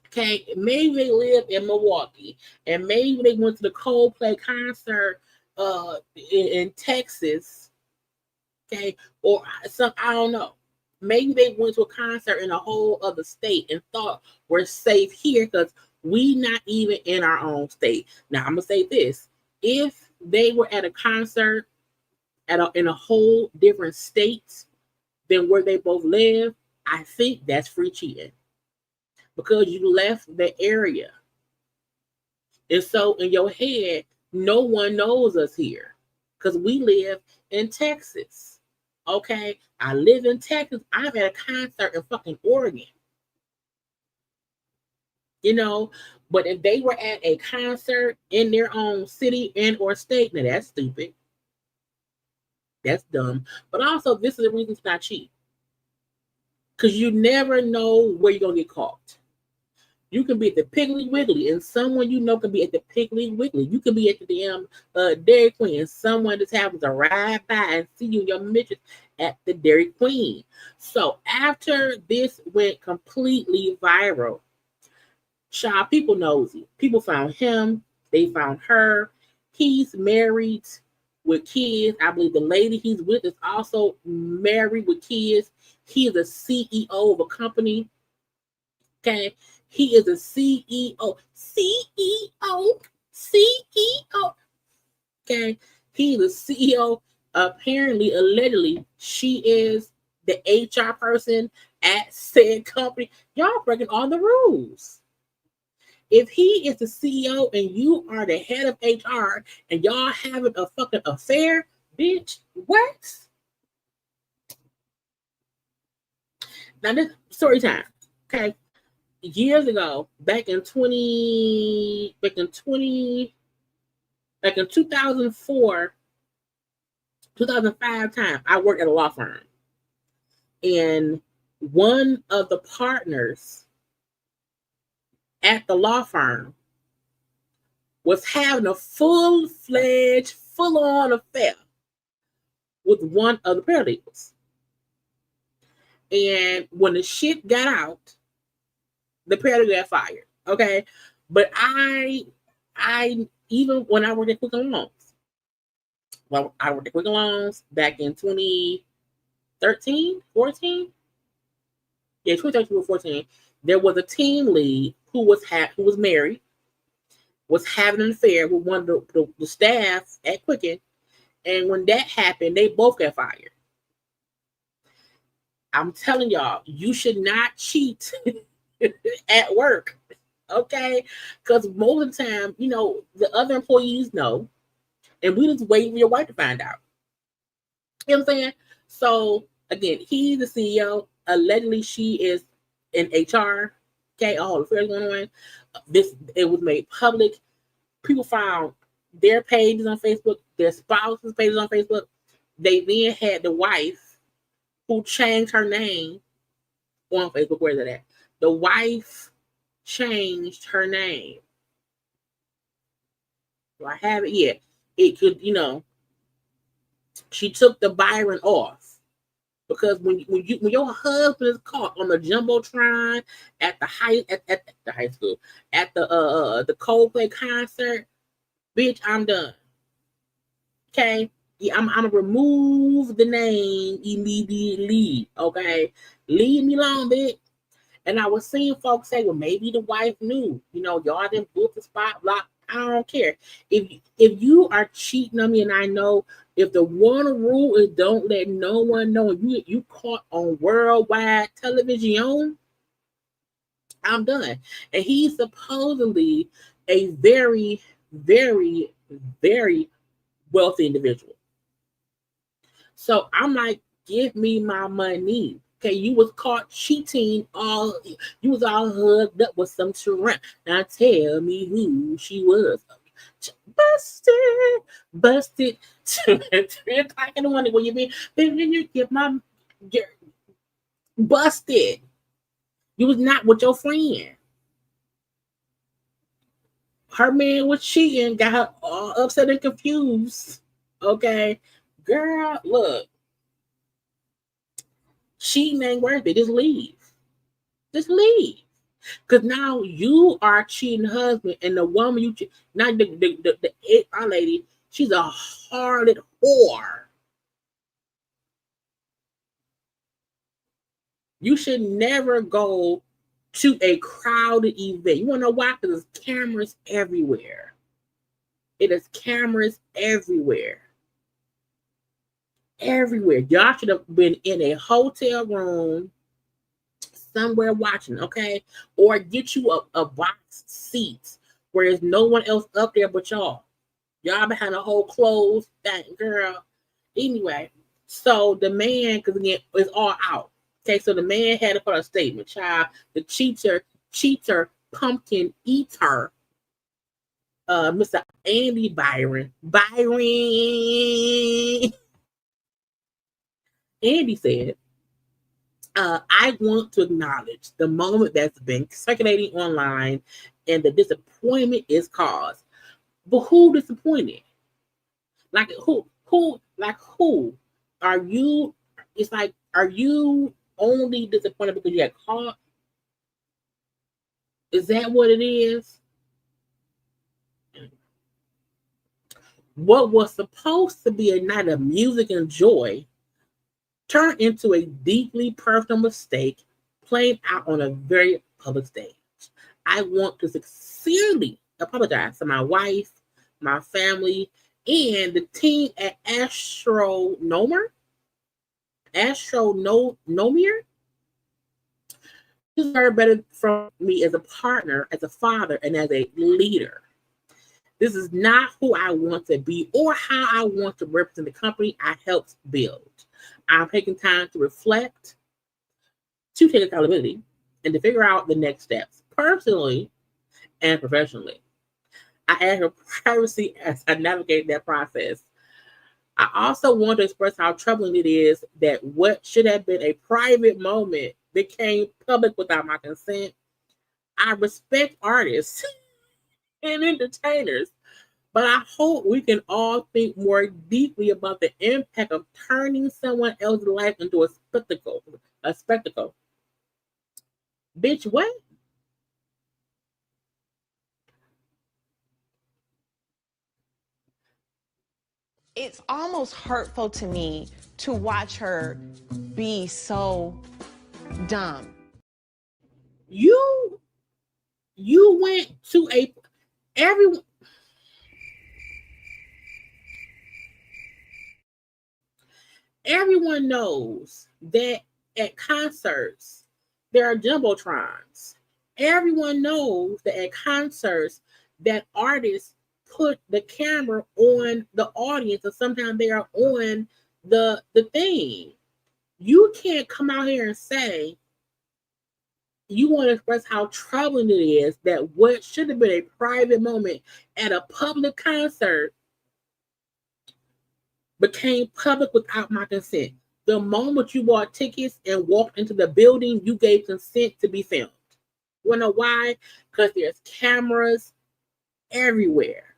Okay, maybe they live in Milwaukee. And maybe they went to the Coldplay concert in Texas. Okay, or some, I don't know. Maybe they went to a concert in a whole other state and thought we're safe here because we not even in our own state. Now, I'm going to say this. If they were at a concert in a whole different state than where they both live, I think that's free cheating because you left the area. And so in your head, no one knows us here because we live in Texas. Okay, I live in Texas. I'm at a concert in fucking Oregon. You know, but if they were at a concert in their own city and or state, now that's stupid. That's dumb. But also, this is the reason to not cheat. Because you never know where you're going to get caught. You can be at the Piggly Wiggly, and someone you know can be at the Piggly Wiggly. You can be at the damn Dairy Queen, and someone just happens to ride by and see you and your midget at the Dairy Queen. So after this went completely viral, child, people nosy. People found him. They found her. He's married with kids. I believe the lady he's with is also married with kids. He is a CEO of a company. Okay. He is a CEO. Okay. He is a CEO. Apparently, allegedly, she is the HR person at said company. Y'all breaking all the rules. If he is the CEO and you are the head of HR and y'all having a fucking affair, bitch, what? Now this story time. Okay. Years ago, back in 2004, 2005 time, I worked at a law firm. And one of the partners at the law firm was having a full-fledged, full-on affair with one of the paralegals. And when the shit got out, the paralegal got fired. Okay. But I even when I worked at Quicken Loans, well, I worked at Quicken Loans back in 2013, 14. Yeah, 2013 or 14. There was a team lead who was married, was having an affair with one of the staff at Quicken. And when that happened, they both got fired. I'm telling y'all, you should not cheat at work, okay? Because most of the time, you know, the other employees know, and we just waiting for your wife to find out. You know what I'm saying? So, again, he's the CEO. Allegedly, she is in HR. Okay, all the affairs going on. It was made public. People found their pages on Facebook, their spouses' pages on Facebook. They then had the wife who changed her name on Facebook. Where's it at? The wife changed her name. Do I have it? Yeah. It could, she took the Byron off. Because when your husband is caught on the jumbotron at the high school, at the Coldplay concert, bitch, I'm done. Okay, yeah, I'm gonna remove the name immediately. Okay, leave me alone, bitch. And I was seeing folks say, well, maybe the wife knew. Y'all didn't book the spot. Block. I don't care. If you are cheating on me, and I know if the one rule is don't let no one know, you caught on worldwide television, I'm done. And he's supposedly a very, very, very wealthy individual. So I'm like, give me my money. Okay, you was caught cheating. You was all hugged up with some tyrann. Now tell me who she was. Busted. 3 o'clock in the morning when you be, you get busted. You was not with your friend. Her man was cheating, got her all upset and confused. Okay, girl, look. Cheating ain't worth it. Just leave. Just leave. Because now you are a cheating husband, and the woman you cheat, not our lady, she's a harlot whore. You should never go to a crowded event. You want to know why? Because there's cameras everywhere. It is cameras everywhere. Everywhere. Y'all should have been in a hotel room somewhere watching, okay? Or get you a box seat where there's no one else up there but y'all. Y'all behind a whole closed thing, girl. Anyway, so the man, because again, it's all out. Okay, so the man had to put a statement, child. The cheater, pumpkin eater, Mr. Andy Byron. Andy said, I want to acknowledge the moment that's been circulating online and the disappointment is caused. But who disappointed? Like who? Are you? It's like, are you only disappointed because you got caught? Is that what it is? What was supposed to be a night of music and joy turned into a deeply personal mistake played out on a very public stage. I want to sincerely apologize to my wife, my family, and the team at Astronomer. You deserve better from me as a partner, as a father, and as a leader. This is not who I want to be or how I want to represent the company I helped build. I'm taking time to reflect, to take accountability, and to figure out the next steps, personally and professionally. I ask for privacy as I navigate that process. I also want to express how troubling it is that what should have been a private moment became public without my consent. I respect artists and entertainers, but I hope we can all think more deeply about the impact of turning someone else's life into a spectacle. Bitch, what? It's almost hurtful to me to watch her be so dumb. You went to everyone knows that at concerts there are jumbotrons. Everyone knows that at concerts that artists put the camera on the audience, and sometimes they are on the thing. You can't come out here and say you want to express how troubling it is that what should have been a private moment at a public concert became public without my consent. The moment you bought tickets and walked into the building, you gave consent to be filmed. You know why? Because there's cameras everywhere.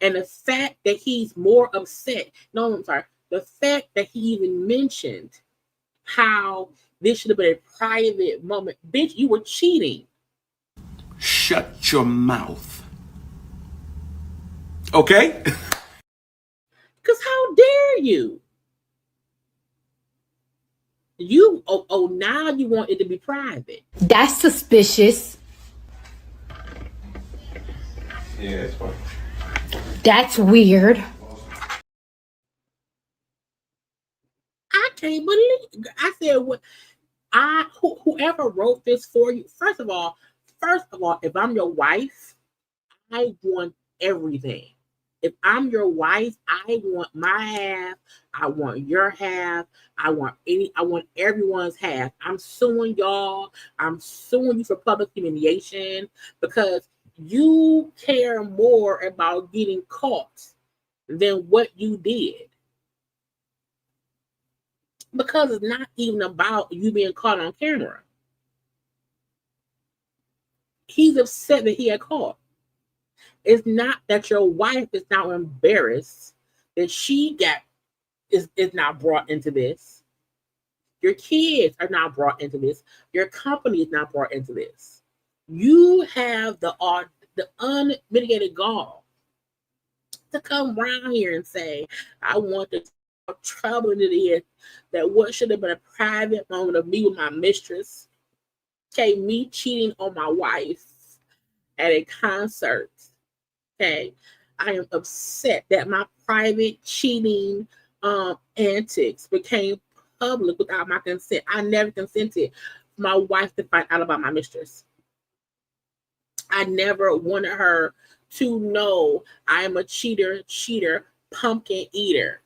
And the fact that he's more upset, the fact that he even mentioned how this should have been a private moment. Bitch, you were cheating. Shut your mouth. Okay? Because how dare you? Now you want it to be private. That's suspicious. Yeah, it's fine. That's weird. I can't believe. I said, what? Whoever wrote this for you. First of all, if I'm your wife, I want everything. If I'm your wife, I want my half. I want your half. I want everyone's half. I'm suing y'all. I'm suing you for public humiliation because you care more about getting caught than what you did. Because it's not even about you being caught on camera. He's upset that he got caught. It's not that your wife is now embarrassed that she is not brought into this. Your kids are not brought into this. Your company is not brought into this. You have the unmitigated gall to come around here and say, I want to how troubling it is that what should have been a private moment of me with my mistress, okay, me cheating on my wife at a concert, okay, I am upset that my private cheating antics became public without my consent. I never consented for my wife to find out about my mistress. I never wanted her to know I am a cheater, pumpkin eater.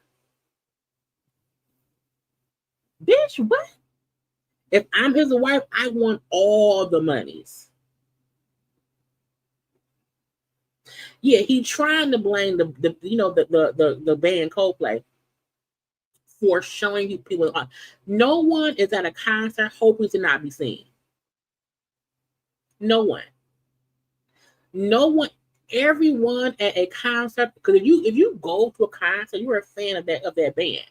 Bitch, what? If I'm his wife, I want all the monies. Yeah, he's trying to blame the band Coldplay for showing you people. No one is at a concert hoping to not be seen. No one. Everyone at a concert, because if you go to a concert, you're a fan of that band.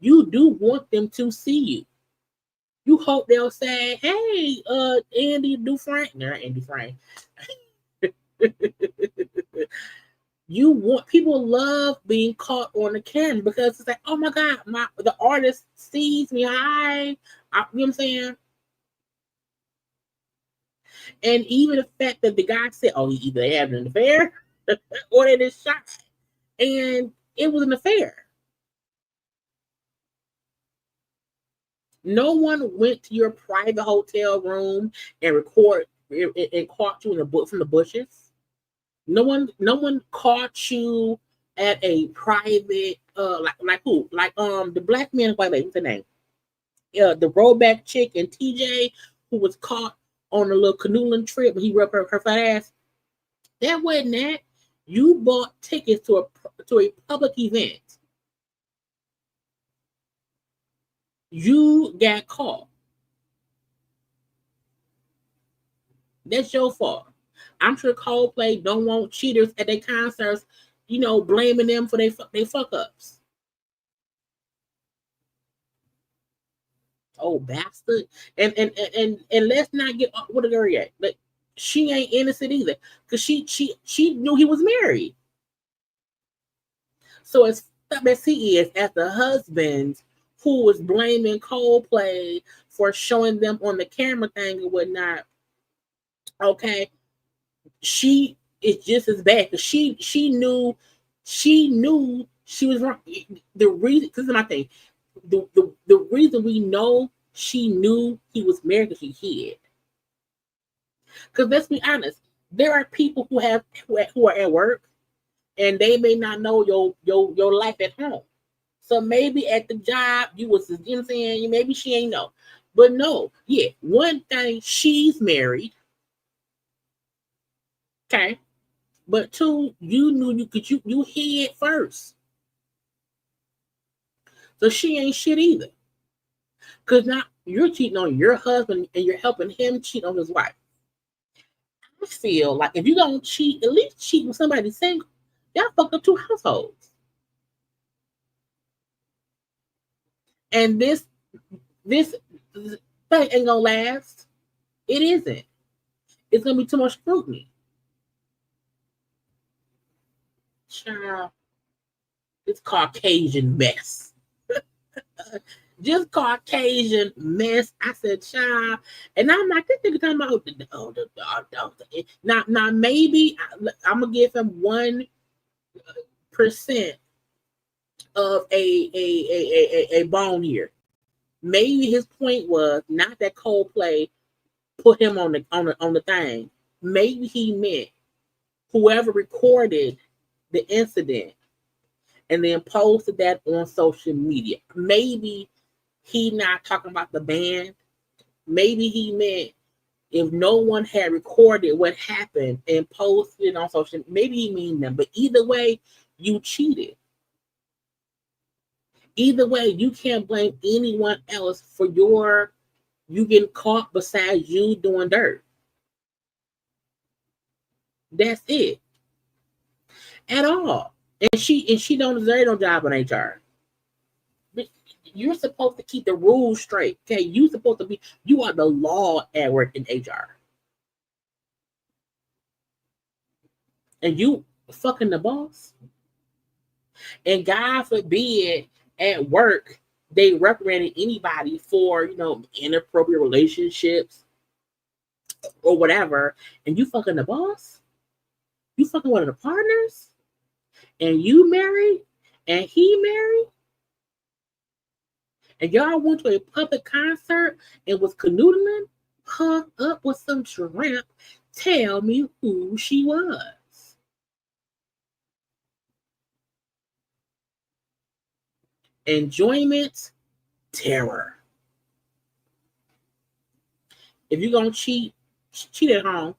You do want them to see you. You hope they'll say, "Hey, Andy Dufresne." No, Andy Dufresne. You want people love being caught on the camera because it's like, oh my God, the artist sees me. Hi, you know what I'm saying? And even the fact that the guy said, "Oh, he either had an affair or they just shot," and it was an affair. No one went to your private hotel room and caught you from the bushes. No one caught you at a private like who? Like the black man, white lady, what's her name? The rollback chick and TJ who was caught on a little canoeing trip when he rubbed her fat ass. That wasn't that. You bought tickets to a public event. You got caught. That's your fault. I'm sure Coldplay don't want cheaters at their concerts, blaming them for their fuck ups. Oh, bastard! And let's not get what a girl yet. But she ain't innocent either, because she knew he was married. So as fucked as he is, as the husband who was blaming Coldplay for showing them on the camera thing and whatnot, okay, she is just as bad because she knew she was wrong. The reason, because my thing, the reason we know she knew he was married because she hid. Because let's be honest, there are people who are at work and they may not know your life at home. So maybe at the job you was, you know what I'm saying, maybe she ain't know. But no, yeah, one thing, she's married. Okay. But two, you knew you hid first. So she ain't shit either. Because now you're cheating on your husband and you're helping him cheat on his wife. I feel like if you're going to cheat, at least cheat with somebody single. Y'all fucked up two households. And this thing ain't going to last. It isn't. It's going to be too much scrutiny. Child, it's Caucasian mess. Just Caucasian mess. I said, child, and I'm like, this nigga talking about now maybe I'm gonna give him 1% of a bone here. Maybe his point was not that Coldplay put him on the thing. Maybe he meant whoever recorded the incident and then posted that on social media. Maybe he not talking about the band. Maybe he meant if no one had recorded what happened and posted it on social, maybe he mean them. But either way, you cheated. Either way, you can't blame anyone else for you getting caught besides you doing dirt. That's it. At all. And she don't deserve no job in HR. You're supposed to keep the rules straight. Okay, you are the law at work in HR. And you fucking the boss. And God forbid at work they reprimanded anybody for, inappropriate relationships or whatever, and you fucking the boss? You fucking one of the partners? And you married? And he married? And y'all went to a public concert and was canoodling, hooked up with some tramp. Tell me who she was. Enjoyment, terror. If you're gonna cheat at home.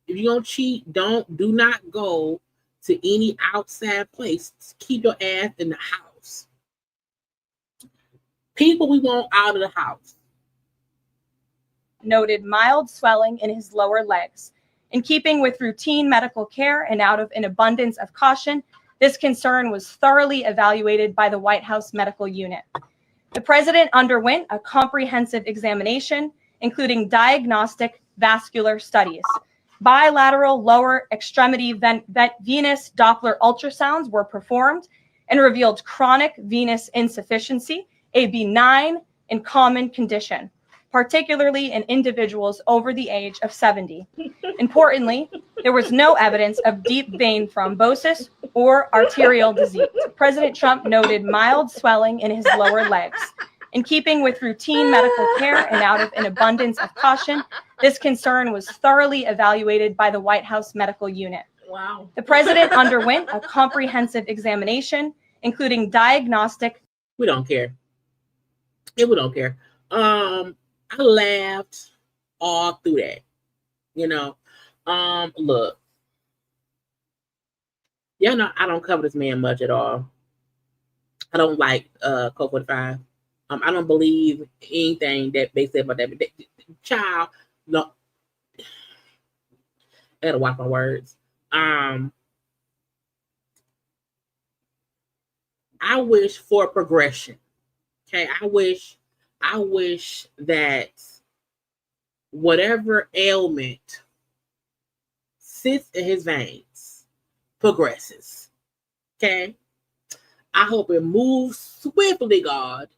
If you're gonna cheat, do not go to any outside place. Keep your ass in the house. People we want out of the house. Noted mild swelling in his lower legs. In keeping with routine medical care and out of an abundance of caution, this concern was thoroughly evaluated by the White House Medical Unit. The president underwent a comprehensive examination, including diagnostic vascular studies. Bilateral lower extremity venous Doppler ultrasounds were performed and revealed chronic venous insufficiency, a benign and common condition, particularly in individuals over the age of 70. Importantly, there was no evidence of deep vein thrombosis or arterial disease. President Trump noted mild swelling in his lower legs. In keeping with routine medical care and out of an abundance of caution, this concern was thoroughly evaluated by the White House Medical Unit. Wow. The president underwent a comprehensive examination, including diagnostic. We don't care. Yeah, we don't care. I laughed all through that. Look. Y'all know I don't cover this man much at all. I don't like Code 45. I don't believe anything that they say about that. But child, no. I gotta watch my words. I wish for progression. Okay, I wish that whatever ailment sits in his veins progresses. Okay, I hope it moves swiftly, God.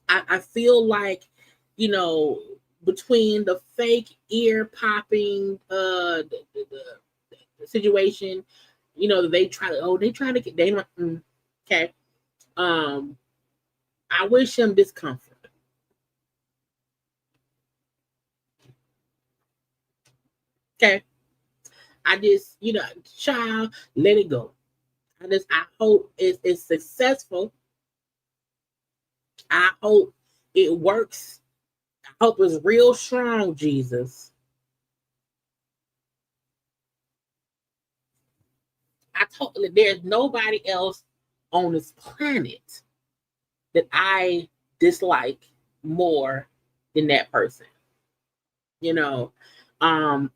I feel like, between the fake ear popping the situation, they try to get okay. I wish him discomfort. Okay. I just, child, let it go. I hope it's successful. I hope it works. I hope it's real strong, Jesus. I told you, there's nobody else on this planet that I dislike more than that person. You know, I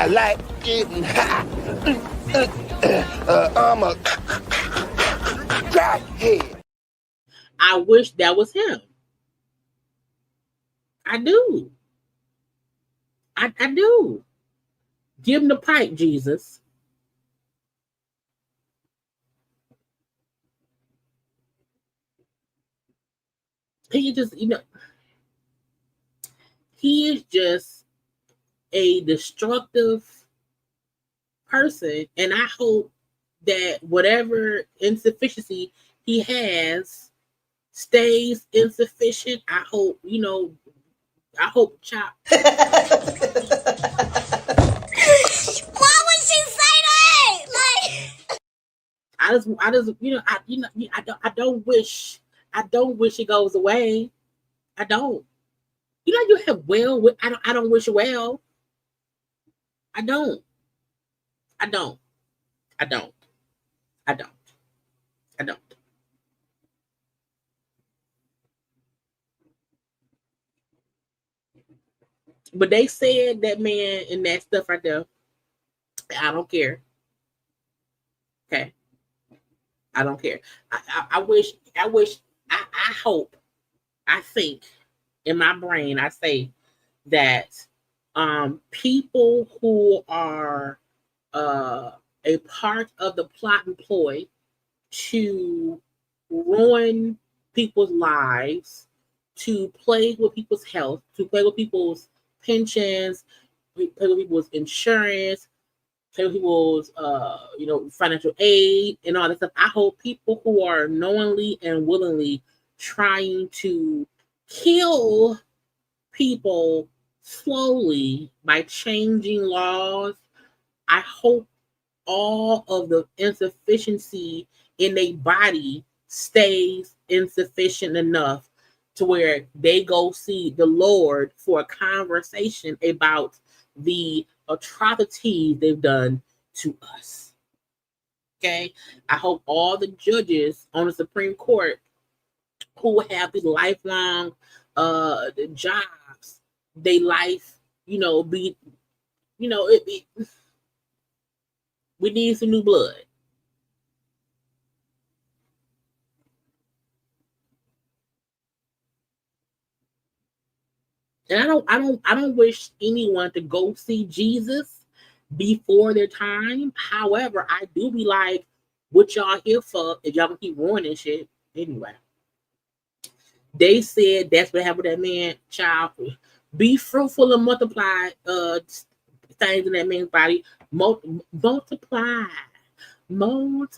like getting high. I'm a crackhead. I wish that was him. I do. I do. Give him the pipe, Jesus. He just, he is just a destructive person, and I hope that whatever insufficiency he has stays insufficient. I hope, I hope Chop. Why would she say that? Like, I just, I don't wish it goes away. I don't. You have well. I don't wish well. I don't. But they said that man and that stuff right there. I don't care. Okay. I don't care. I hope, I think in my brain, I say that people who are a part of the plot and ploy to ruin people's lives, to play with people's health, to play with people's pensions, play with people's insurance, play with people's financial aid and all that stuff. I hope people who are knowingly and willingly trying to kill people slowly by changing laws, I hope all of the insufficiency in their body stays insufficient enough to where they go see the Lord for a conversation about the atrocities they've done to us. Okay? I hope all the judges on the Supreme Court who have these lifelong jobs, they life, be, we need some new blood. And I don't wish anyone to go see Jesus before their time. However, I do be like, what y'all here for if y'all gonna keep ruining shit? Anyway. They said that's what happened to that man, child. Be fruitful and multiply things in that man's body. Multiply. Nick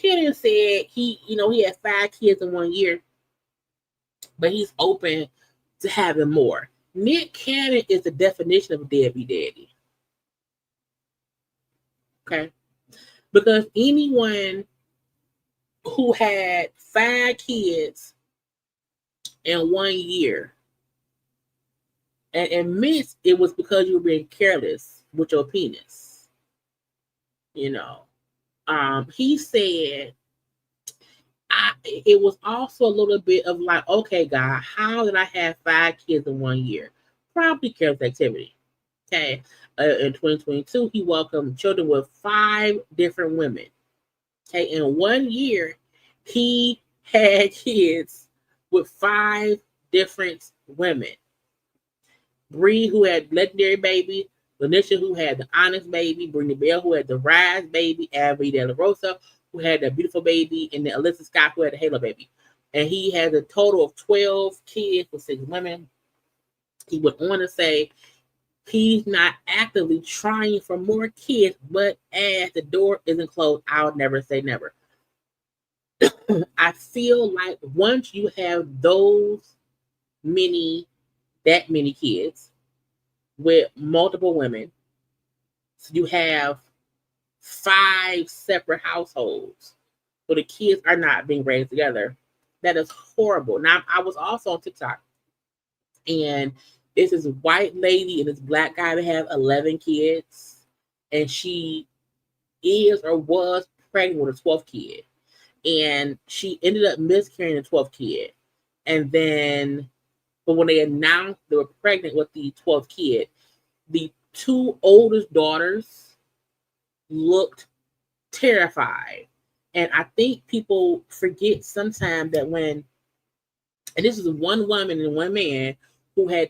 Cannon said he had 5 kids in 1 year, but he's open to having more. Nick Cannon is the definition of a deadbeat daddy. Okay? Because anyone who had 5 kids in 1 year and admits it was because you were being careless with your penis. He said it was also a little bit of like, okay, God, how did I have 5 kids in 1 year? Probably careless activity. Okay. In 2022, he welcomed children with 5 different women. Okay. In 1 year, he had kids with 5 different women. Bree, who had legendary baby, Lanisha, who had the honest baby, Brittany Bell, who had the rise baby, Abby De La Rosa, who had the beautiful baby, and then Alyssa Scott, who had the Halo baby. And he has a total of 12 kids with 6 women. He went on to say he's not actively trying for more kids, but as the door isn't closed, I'll never say never. I feel like once you have that many kids with multiple women, so you have 5 separate households. So the kids are not being raised together. That is horrible. Now, I was also on TikTok, and it's this white lady and this black guy that have 11 kids, and she is or was pregnant with a 12th kid. And she ended up miscarrying the 12th kid. And then, but when they announced they were pregnant with the 12th kid, the two oldest daughters looked terrified. And I think people forget sometimes that when, and this is one woman and one man who had,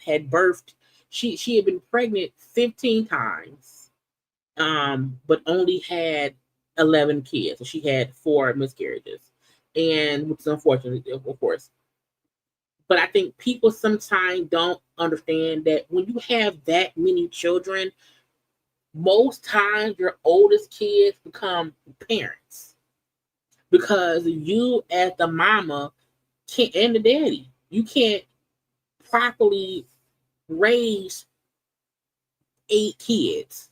had birthed, she had been pregnant 15 times, but only had 11 kids. So she had 4 miscarriages, and which is unfortunate, of course. But I think people sometimes don't understand that when you have that many children, most times your oldest kids become parents, because you as the mama can't, and the daddy, you can't properly raise 8 kids.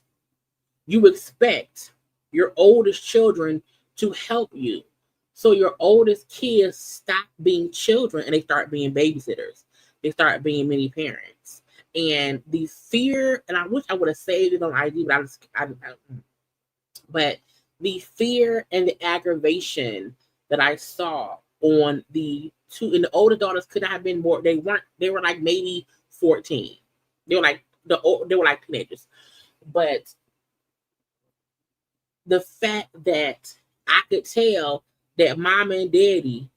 You expect your oldest children to help you. So your oldest kids stop being children and they start being babysitters. They start being mini parents. And the fear, and I wish I would have saved it on IG, but the fear and the aggravation that I saw on the two, and the older daughters could not have been more. They were like maybe 14. They were like teenagers. But the fact that I could tell that mama and daddy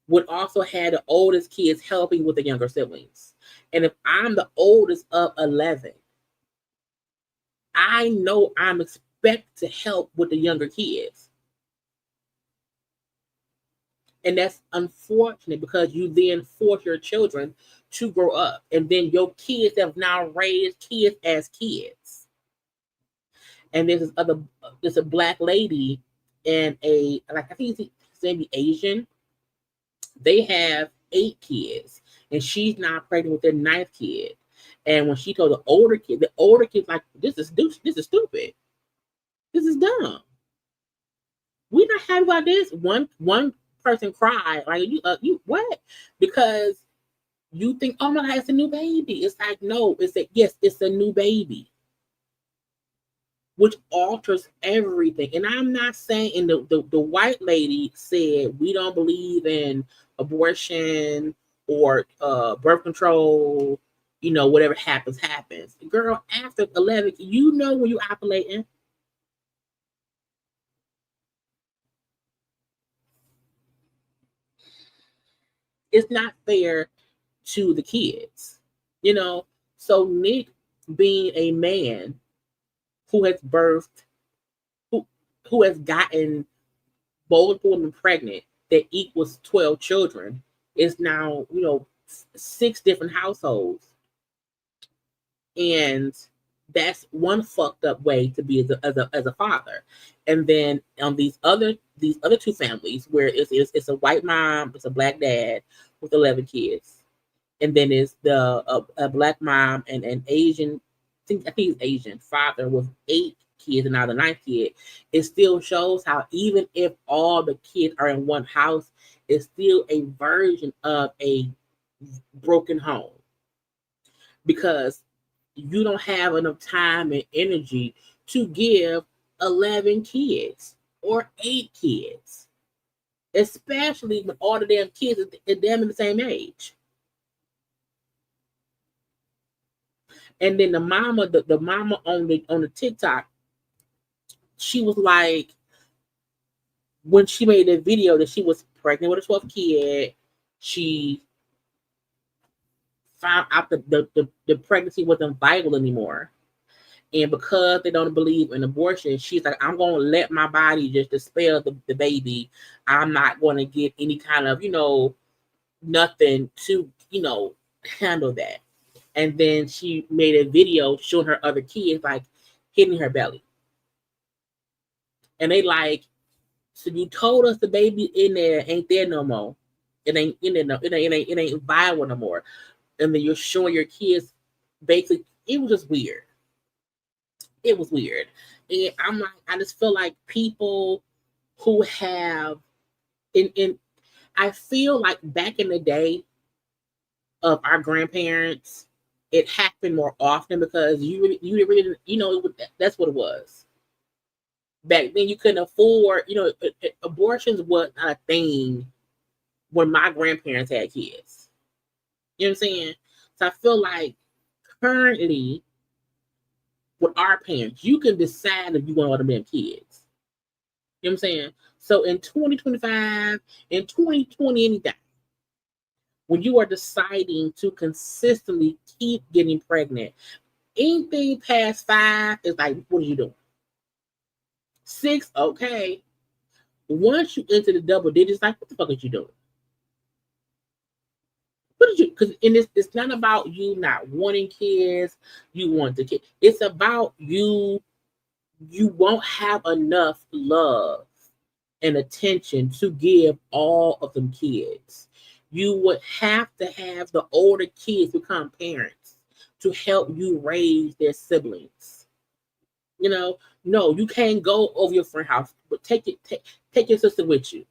would also have the oldest kids helping with the younger siblings. And if I'm the oldest of 11, I know I'm expected to help with the younger kids. And that's unfortunate, because you then force your children to grow up. And then your kids have now raised kids as kids. And there's a black lady and I think he's maybe Asian. They have 8 kids, and she's now pregnant with their 9th kid. And when she told the older kid's like, this is stupid. This is dumb. We're not happy about this. One person cried, like, you what? Because you think, oh my God, it's a new baby. It's like, no, yes, it's a new baby, which alters everything. And I'm not saying, and the white lady said, we don't believe in abortion or birth control, whatever happens. Girl, after 11, when you ovulating. It's not fair to the kids, So Nick, being a man who has birthed, who has gotten multiple women pregnant that equals 12 children, is now, 6 different households. And that's one fucked up way to be as a father. And then on these other 2 families where it's a white mom, it's a black dad with 11 kids, and then it's a black mom and an Asian, I think he's Asian father with 8 kids and now the 9th kid. It still shows how even if all the kids are in one house, it's still a version of a broken home, because you don't have enough time and energy to give 11 kids or 8 kids, especially when all the damn kids are damn in the same age. And then the mama on the TikTok, she was like, when she made the video that she was pregnant with a 12th kid, she found out the pregnancy wasn't viable anymore. And because they don't believe in abortion, she's like, I'm going to let my body just dispel the baby. I'm not going to get any kind of, nothing to, handle that. And then she made a video showing her other kids, like, hitting her belly. And they like, so you told us the baby in there ain't there no more. It ain't in there, it ain't viable no more. And then you're showing your kids, basically, it was just weird. It was weird. And I'm like, I just feel like people who have in I feel like back in the day of our grandparents, it happened more often because you really that's what it was. Back then you couldn't afford, abortions was not a thing when my grandparents had kids. You know what I'm saying? So I feel like currently with our parents, you can decide if you want all them damn kids. You know what I'm saying? So in 2025, in 2020, anything, when you are deciding to consistently keep getting pregnant, anything past 5 is like, what are you doing? 6, okay. Once you enter the double digits, like, what the fuck are you doing? What did you? Because in this, it's not about you not wanting kids. You want the kid. It's about you. You won't have enough love and attention to give all of them kids. You would have to have the older kids become parents to help you raise their siblings. No, you can't go over your friend's house, but take your sister with you.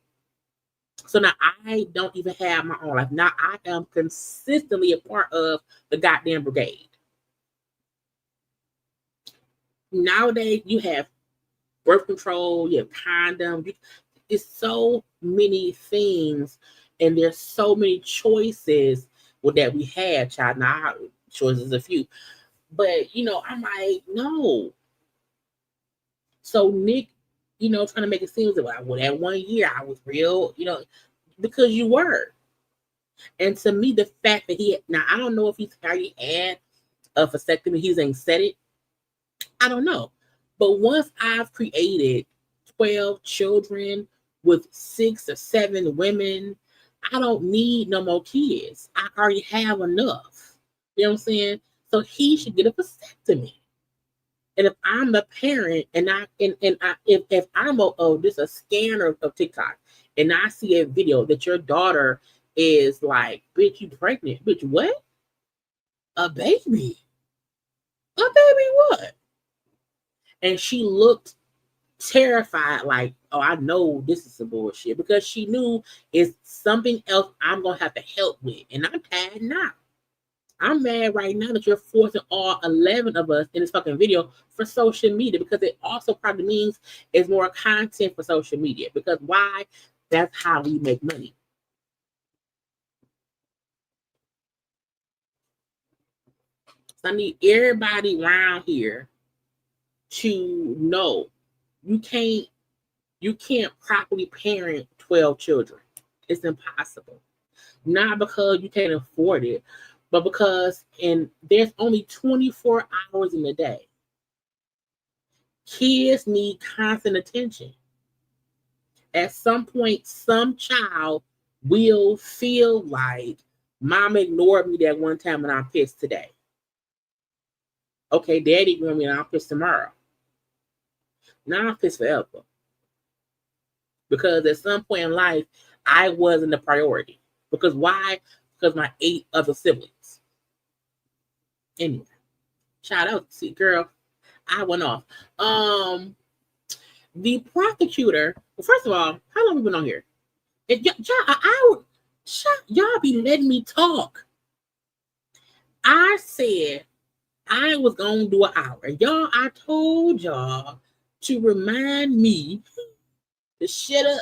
So now I don't even have my own life. Now I am consistently a part of the goddamn brigade. Nowadays you have birth control, you have condoms. It's so many things, and there's so many choices that we have, child. Now choices a few, but I'm like, no. So Nick, trying to make it seem like, well, that 1 year I was real, because you were. And to me, the fact that now I don't know if he's already had a vasectomy, he's ain't said it. I don't know. But once I've created 12 children with 6 or 7 women, I don't need no more kids. I already have enough. You know what I'm saying? So he should get a vasectomy. And if I'm the parent and if I'm a scanner of TikTok and I see a video that your daughter is like, bitch, you pregnant. Bitch, what? A baby? A baby what? And she looked terrified, like, oh, I know this is some bullshit, because she knew it's something else I'm going to have to help with. And I'm tired now. I'm mad right now that you're forcing all 11 of us in this fucking video for social media, because it also probably means it's more content for social media. Because why? That's how we make money. So I need everybody around here to know you can't properly parent 12 children. It's impossible. Not because you can't afford it, but because there's only 24 hours in a day. Kids need constant attention. At some point, some child will feel like, mom ignored me that one time and I'm pissed today. Okay, daddy ignored me and I'm pissed tomorrow. Now I'm pissed forever. Because at some point in life, I wasn't the priority. Because why? Because my 8 other siblings. Anyway, shout out, see, girl, I went off. The prosecutor, well, first of all, how long have we been on here? Y'all be letting me talk. I said I was going to do an hour. Y'all, I told y'all to remind me to shut up.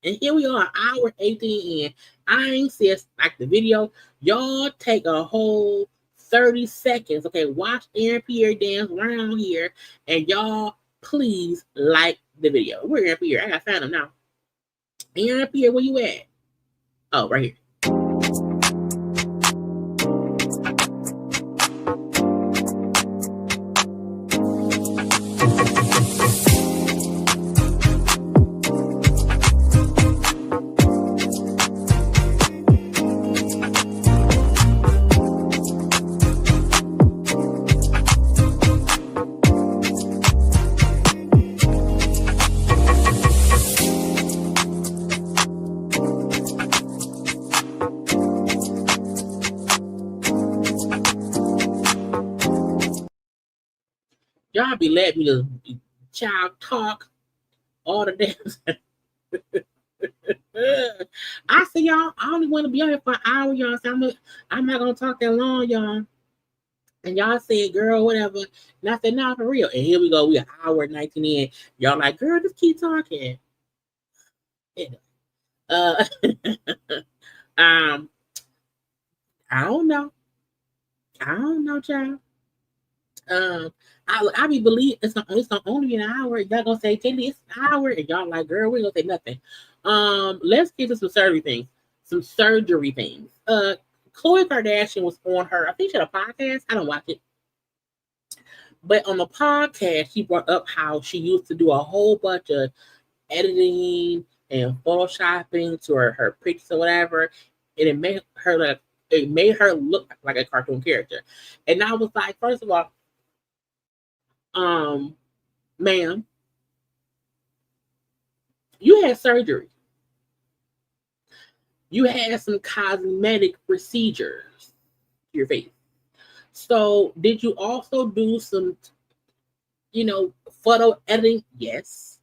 And here we are, an hour 18 in. I ain't said like the video. Y'all take a whole 30 seconds. Okay, watch Aaron Pierre dance around here. And y'all, please like the video. Where Aaron Pierre? I gotta find him now. Aaron Pierre, where you at? Oh, right here. Y'all be letting me the child talk all the damn. I said, y'all, I only want to be on here for an hour, y'all. So I'm not gonna talk that long, y'all. And y'all said, girl, whatever. And I said, nah, for real. And here we go. We an hour and 19 in. Y'all like, girl, just keep talking. I don't know. Child. I be believe it's gonna only be an hour. Y'all gonna say, Kandi, it's an hour, and y'all like, girl, we ain't gonna say nothing. Let's get to some surgery things. Khloe Kardashian was on her, I think she had a podcast. I don't watch it. But on the podcast, she brought up how she used to do a whole bunch of editing and photoshopping to her pictures or whatever, and it made her look like a cartoon character. And I was like, first of all, ma'am, you had surgery. You had some cosmetic procedures to your face. So did you also do some, photo editing? Yes.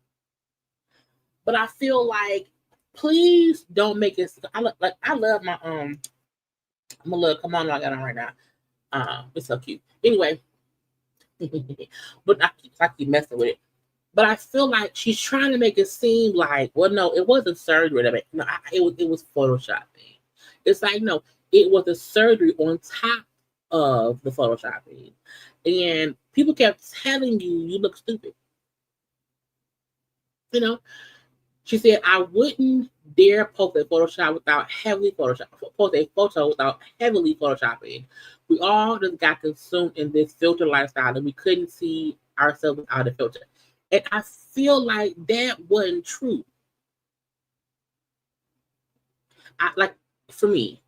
But I feel like, please don't make it. I love my I'm a little come on, I got on right now. It's so cute. Anyway, but I keep messing with it. But I feel like she's trying to make it seem like, well, no, it wasn't surgery. No, it was photoshopping. It's like, no, it was a surgery on top of the photoshopping, and people kept telling you look stupid. She said, I wouldn't dare post a Photoshop without heavily Photoshop. Post a photo without heavily Photoshopping. We all just got consumed in this filter lifestyle, and we couldn't see ourselves without a filter. And I feel like that wasn't true. For me,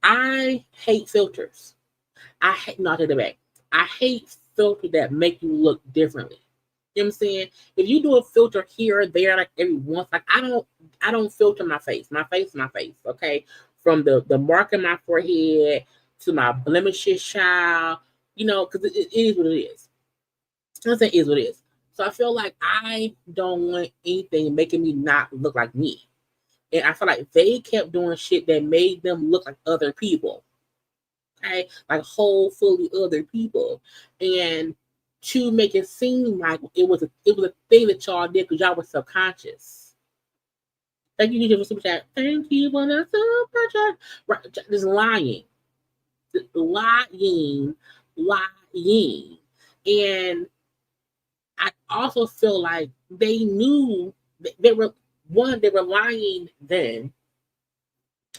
I hate filters. I hate filters that make you look differently. You know what I'm saying? If you do a filter here or there, like every once, like I don't filter my face. My face is my face, okay? From the mark in my forehead to my blemishes, child, because it is what it is. I'm saying it is what it is. So I feel like I don't want anything making me not look like me. And I feel like they kept doing shit that made them look like other people. Okay? Like whole, fully other people. And to make it seem like it was a thing that y'all did because y'all were subconscious. Thank you, DJ, for super chat. Thank you for the super chat. Right, just lying. And I also feel like they knew they were lying then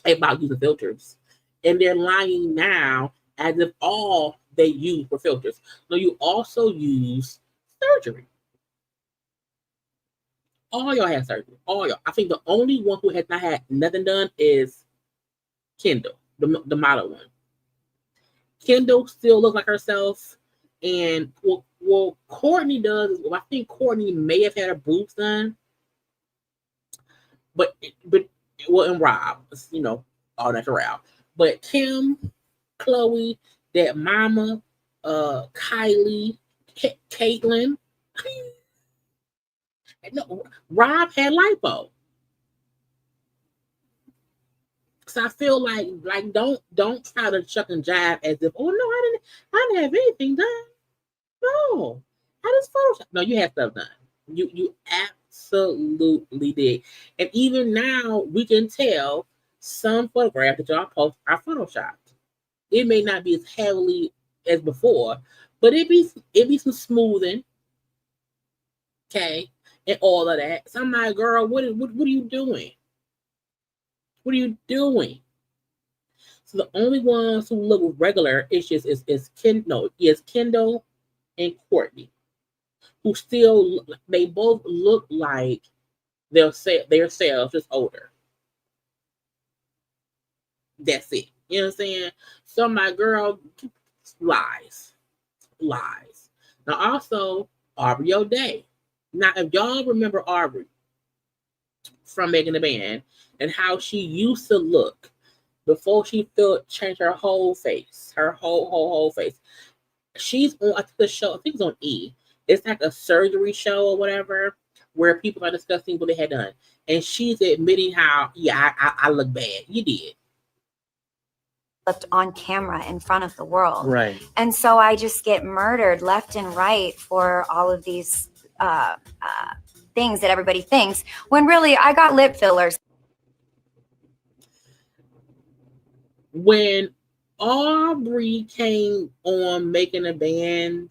about using filters, and they're lying now as if all they use were filters. No, you also use surgery. All y'all had surgery. All y'all. I think the only one who has not had nothing done is Kendall, the model one. Kendall still looks like herself, and well, Courtney does. I think Courtney may have had her boobs done, but and Rob, all natural. But Kim, Khloe, that mama, Kylie, Caitlyn. No, Rob had lipo. So I feel like don't try to chuck and jive as if, oh no, I didn't have anything done. No, I just Photoshop. No, you had stuff done. You absolutely did. And even now we can tell some photographs that y'all post are photoshopped. It may not be as heavily as before, but it be some smoothing, okay, and all of that. So I'm like, girl, what are you doing? What are you doing? So the only ones who look regular is Kendall and Courtney, who still they both look like their selves, just older. That's it. You know what I'm saying? So my girl, lies. Now also Aubrey O'Day. Now if y'all remember Aubrey from Megan the Band and how she used to look before she changed her whole face, her whole face. She's on the show, I think it's on E. It's like a surgery show or whatever, where people are discussing what they had done. And she's admitting how, yeah, I look bad. You did. On camera in front of the world. Right. And so I just get murdered left and right for all of these things that everybody thinks, when really I got lip fillers. When Aubrey came on making a band,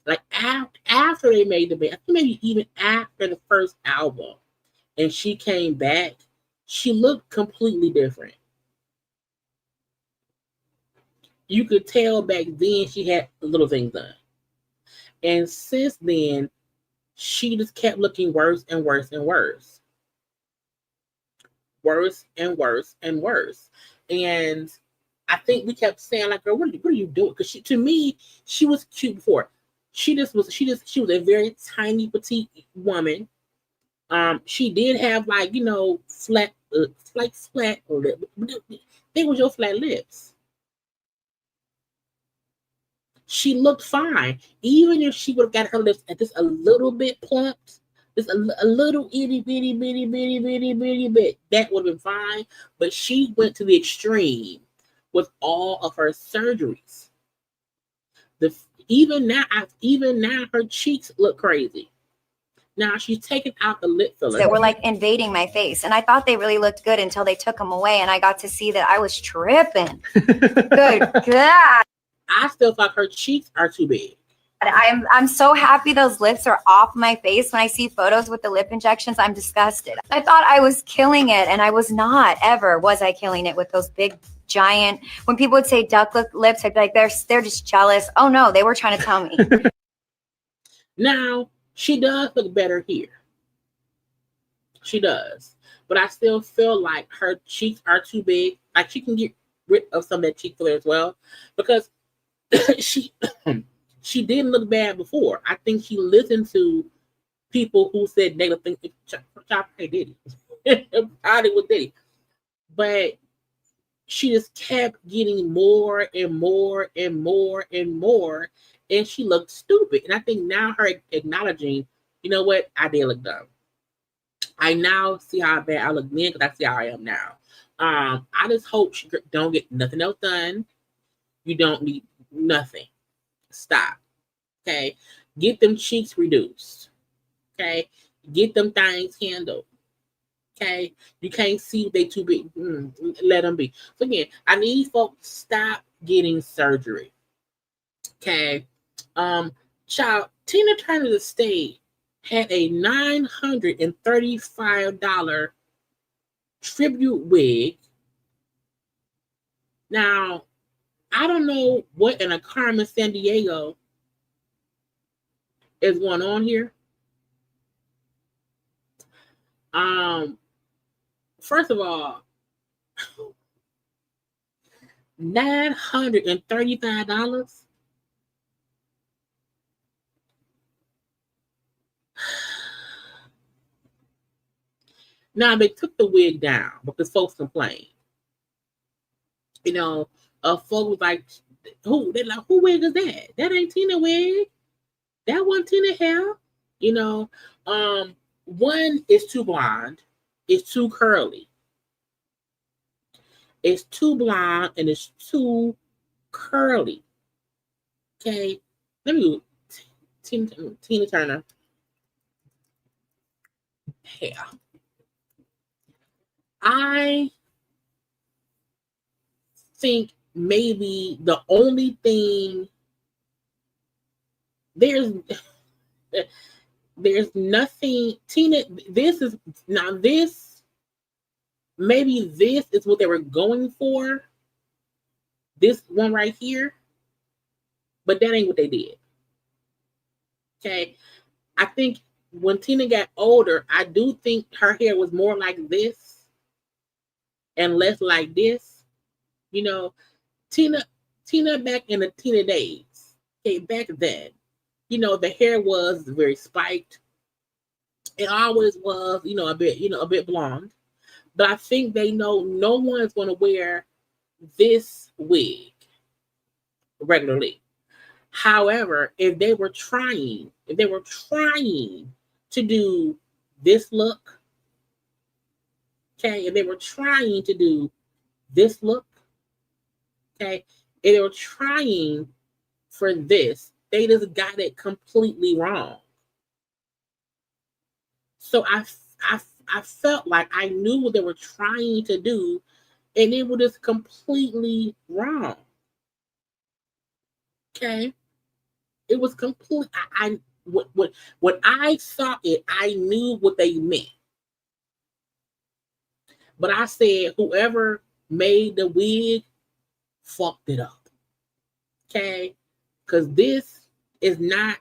like after they made the band, I think maybe even after the first album, and she came back, she looked completely different. You could tell back then she had little things done. And since then, she just kept looking worse and worse and worse. Worse and worse and worse. And I think we kept saying, like, girl, what are you doing? Because to me, she was cute before. She was a very tiny, petite woman. She did have, like, you know, flat lips. They were your flat lips. She looked fine, even if she would have got her lips at just a little bit plumped, just a little itty bitty bit. That would have been fine. But she went to the extreme with all of her surgeries. Even now, her cheeks look crazy. Now she's taking out the lip fillers That were like invading my face, and I thought they really looked good until they took them away, and I got to see that I was tripping. Good God. I still thought her cheeks are too big. I'm so happy those lips are off my face. When I see photos with the lip injections, I'm disgusted. I thought I was killing it, and I was not ever. Was I killing it with those big, giant? When people would say duck lips, I'd be like, they're just jealous. Oh no, they were trying to tell me. Now she does look better here. She does, but I still feel like her cheeks are too big. Like she can get rid of some of that cheek filler as well, because she didn't look bad before. I think she listened to people who said they would think Diddy. Probably with Diddy. But she just kept getting more and more and more and more, and she looked stupid. And I think now her acknowledging, you know what, I did look dumb. I now see how bad I look then, because I see how I am now. I just hope she don't get nothing else done. You don't need nothing. Stop. Okay. Get them cheeks reduced. Okay. Get them things handled. Okay. You can't see they too big. Let them be. So again, I need folks to stop getting surgery. Okay. Child, Tina Turner's estate had a $935 tribute wig. Now, I don't know what in a Carmen San Diego is going on here. First of all, $935. Now they took the wig down because folks complained. You know, folks was like, who wig is that? That ain't Tina wig. That wasn't Tina hair. You know, one is too blonde, it's too curly. It's too blonde and it's too curly. Okay, let me Tina Turner hair. I think maybe the only thing there's nothing Tina, maybe this is what they were going for, this one right here, but that ain't what they did. Okay, I think when Tina got older, I do think her hair was more like this and less like this. You know, Tina back in the Tina days, okay, back then, you know, the hair was very spiked. It always was, you know, a bit blonde. But I think they know no one's going to wear this wig regularly. However, if they were trying to do this look, okay, and they were trying to do this look, okay, and they were trying for this, they just got it completely wrong. So I felt like I knew what they were trying to do, and it was just completely wrong. Okay, it was complete. When I saw it, I knew what they meant. But I said, whoever made the wig fucked it up. Okay, because this is not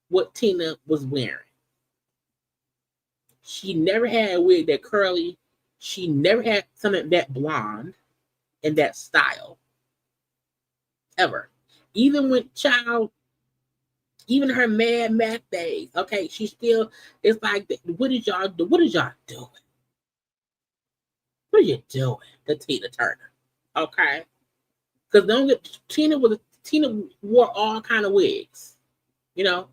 what Tina was wearing. She never had a wig that curly. She never had something that blonde and that style. Ever. Even when even her Mad Max days, okay, she still, it's like, what did y'all do? What is y'all doing? What are you doing to Tina Turner? Okay? Because Tina wore all kind of wigs, you know,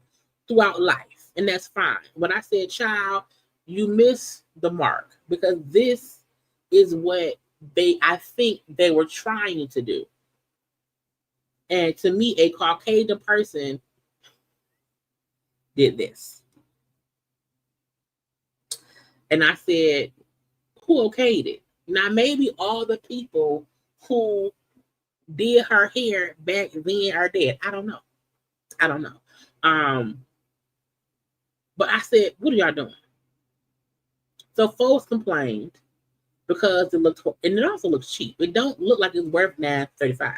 throughout life. And that's fine. But I said, child, you miss the mark, because this is what I think they were trying to do. And to me, a Caucasian person did this. And I said, who okayed it? Now, maybe all the people who did her hair back then are dead. I don't know. But I said, what are y'all doing? So folks complained because it looked, and it also looks cheap. It don't look like it's worth $9.35.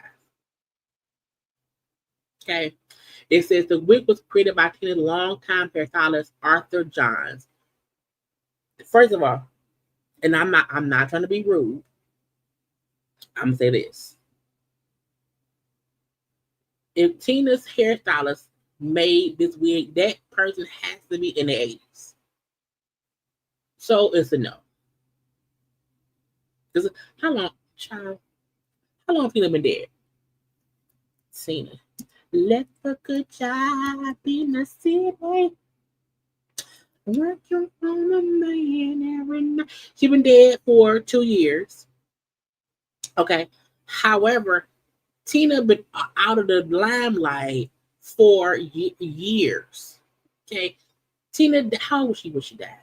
Okay. It says the wig was created by Tina's longtime hairstylist Arthur Johns. First of all, and I'm not trying to be rude, I'm gonna say this. If Tina's hairstylist made this wig, that person has to be in the 80s. So it's a no. How long, child? How long have Tina been dead? Tina. Left a good job in the city. Working on a man every night. She's been dead for 2 years. Okay. However, Tina been out of the limelight for years. Okay. Tina, how old was she when she died?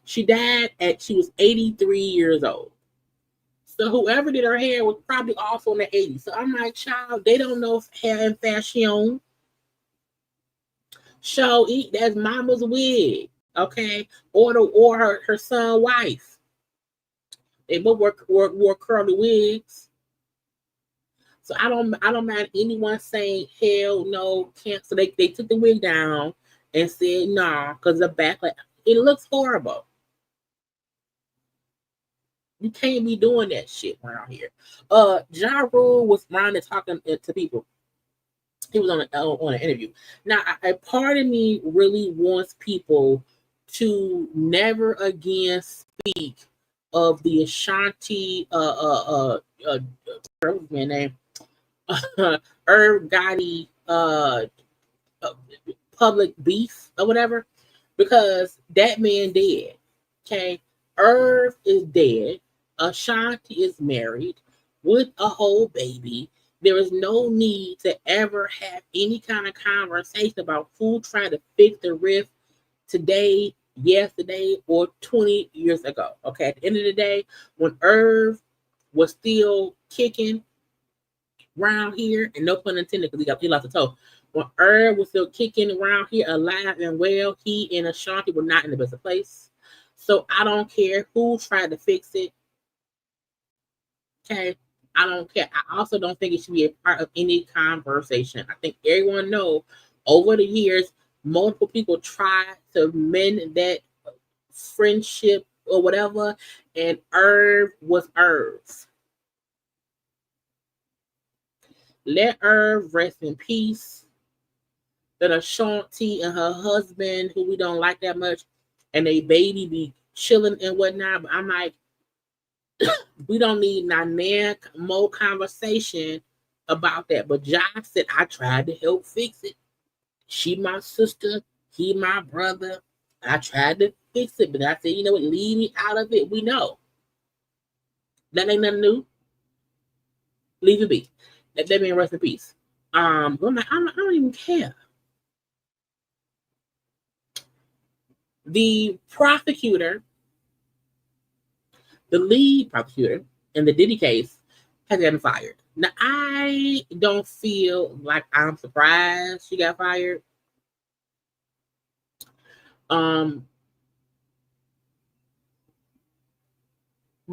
She died she was 83 years old. So whoever did her hair was probably also in the 80s. So I'm like, child, they don't know hair and fashion. So that's mama's wig, okay? Or her son's wife. They both wore curly wigs. So I don't mind anyone saying hell no, can't. So they took the wig down and said nah, because the back, like, it looks horrible. You can't be doing that shit around here. Ja Rule was around and talking to people. He was on an interview. Now, a part of me really wants people to never again speak of the Ashanti what's his name? Irv Gotti public beef or whatever, because that man dead. Okay, Irv is dead. Ashanti is married with a whole baby. There is no need to ever have any kind of conversation about who tried to fix the rift today, yesterday, or 20 years ago. Okay, at the end of the day, when Irv was still kicking around here, and no pun intended because he lost a toe. When Irv was still kicking around here alive and well, he and Ashanti were not in the best of place. So I don't care who tried to fix it. Okay, I don't care. I also don't think it should be a part of any conversation. I think everyone knows over the years, multiple people tried to mend that friendship or whatever, and Irv was Irv. Let Irv rest in peace. Let Ashanti and her husband, who we don't like that much, and they baby be chilling and whatnot. But I'm like, we don't need more conversation about that. But Josh said, I tried to help fix it. She my sister. He my brother. I tried to fix it, but I said, you know what? Leave me out of it. We know that ain't nothing new. Leave it be. Let that man rest in peace. But I'm like, I don't even care. The prosecutor, the lead prosecutor in the Diddy case, has gotten fired. Now, I don't feel like I'm surprised she got fired. But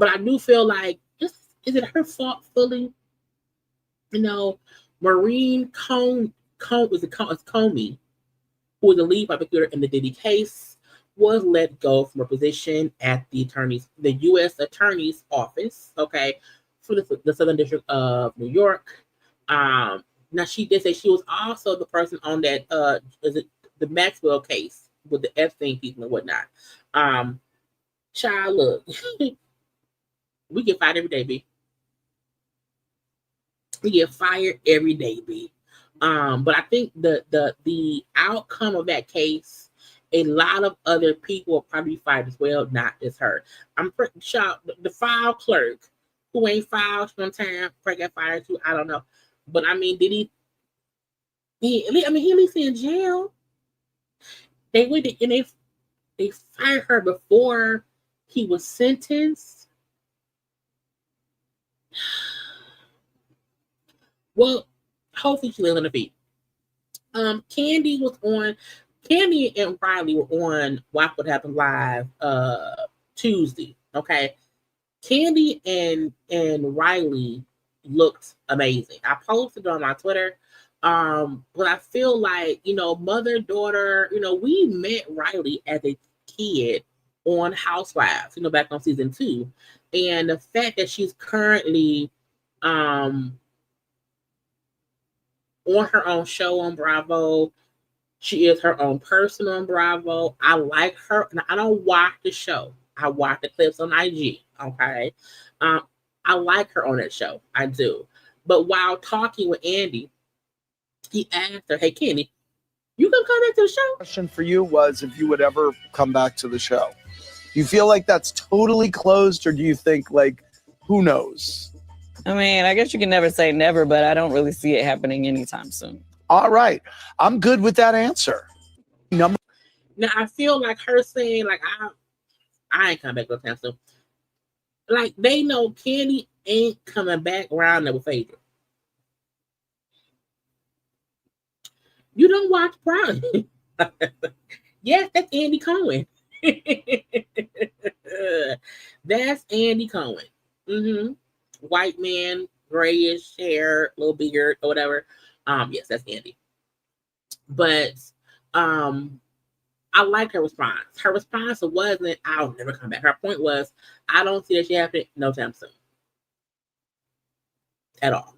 I do feel like, is it her fault fully? You know, Maureen Comey, who was the lead prosecutor in the Diddy case, was let go from her position at the U.S. Attorney's Office, okay, for the Southern District of New York. Now, she did say she was also the person on that, the Maxwell case with the Epstein people and whatnot. Child, look, we get fired every day, B. We get fired every day, B. But I think the outcome of that case, a lot of other people will probably be fired as well, not just her. I'm pretty sure the file clerk who ain't filed on time probably got fired too. I don't know. But I mean, did he at least in jail. They went and they fired her before he was sentenced. Well, hopefully she lives on the feet. Kandi and Riley were on Watch What Happened Live Tuesday. Okay. Kandi and Riley looked amazing. I posted on my Twitter. But I feel like, mother, daughter, we met Riley as a kid on Housewives, back on season 2. And the fact that she's currently on her own show on Bravo. She is her own person on Bravo. I like her. And I don't watch the show. I watch the clips on IG. Okay. I like her on that show. I do. But while talking with Andy, he asked her, hey, Kenny, you gonna come back to the show? Question for you was if you would ever come back to the show. Do you feel like that's totally closed, or do you think, who knows? I mean, I guess you can never say never, but I don't really see it happening anytime soon. All right. I'm good with that answer. Now, I feel like her saying, I ain't coming back no time soon. Like, they know Kandi ain't coming back around there with Phaedra. You don't watch Prime. Yes, that's Andy Cohen. That's Andy Cohen. Mm-hmm. White man, grayish hair, little beard, or whatever. Yes, that's Andy. But I like her response. Her response wasn't, I'll never come back. Her point was, I don't see that she happening no time soon. At all.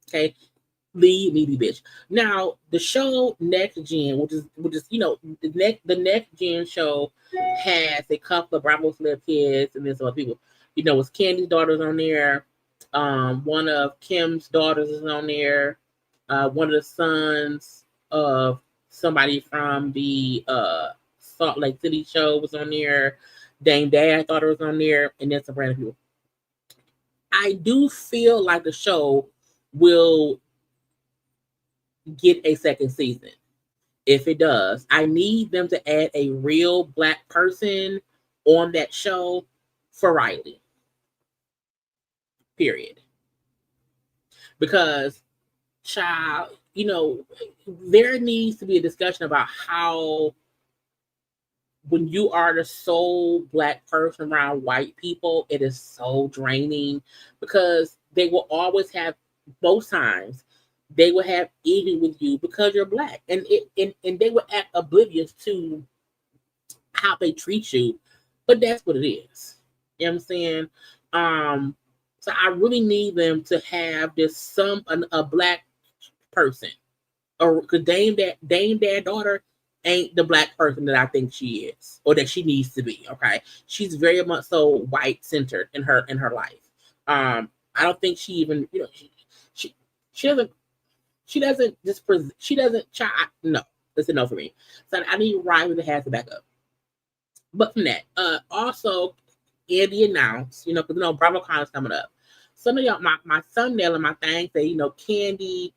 Okay. Leave me be bitch. Now, the show Next Gen, which is the Next Gen show has a couple of Bravo Celeb kids and then some other people. It's Candy's daughters on there. One of Kim's daughters is on there. One of the sons of somebody from the Salt Lake City show was on there. Dame Dad daughter was on there, and then some random people. I do feel like the show will get a second season. If it does, I need them to add a real Black person on that show for Riley. Period. Because, child, there needs to be a discussion about how when you are the sole Black person around white people, it is so draining because they will always have, both times, they will have issue with you because you're Black. And they will act oblivious to how they treat you. But that's what it is. You know what I'm saying? So I really need them to have a Black person. Or because Dame Dad daughter ain't the Black person that I think she is, or that she needs to be. Okay. She's very much so white centered in her life. I don't think she even, she doesn't try. No, it's a no for me. So I need Riley to have to back up. But from that, also Kandi announced, because BravoCon is coming up. Some of y'all, my thumbnail and my thing say, Kandi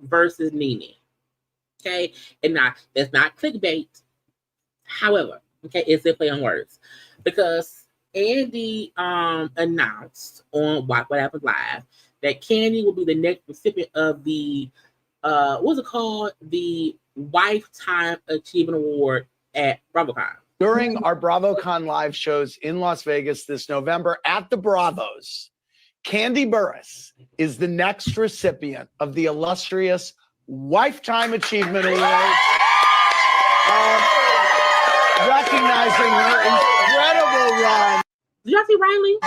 versus Nene. Okay, and now that's not clickbait. However, okay, it's a play on words because Kandi announced on What Happens Live that Kandi will be the next recipient of the what's it called? The Lifetime Achievement Award at BravoCon. During our BravoCon live shows in Las Vegas this November at the Bravos, Kandi Burruss is the next recipient of the illustrious Lifetime Achievement Award, recognizing her incredible run. Did y'all see Riley?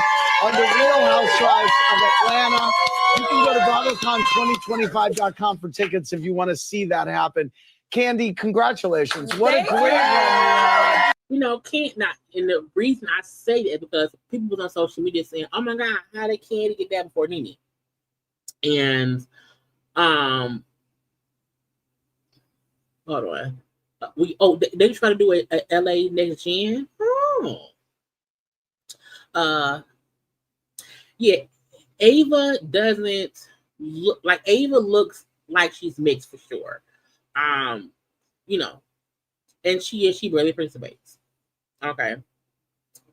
On the Real Housewives of Atlanta. You can go to BravoCon2025.com for tickets if you want to see that happen. Kandi, congratulations. What a great run. Can't not, and the reason I say that is because people was on social media saying, "Oh my God, how did Kandi get that before Nene?" And hold on, they trying to do a LA Next Gen. Yeah, Ava doesn't look like Ava looks like she's mixed for sure. And she barely participates. Okay.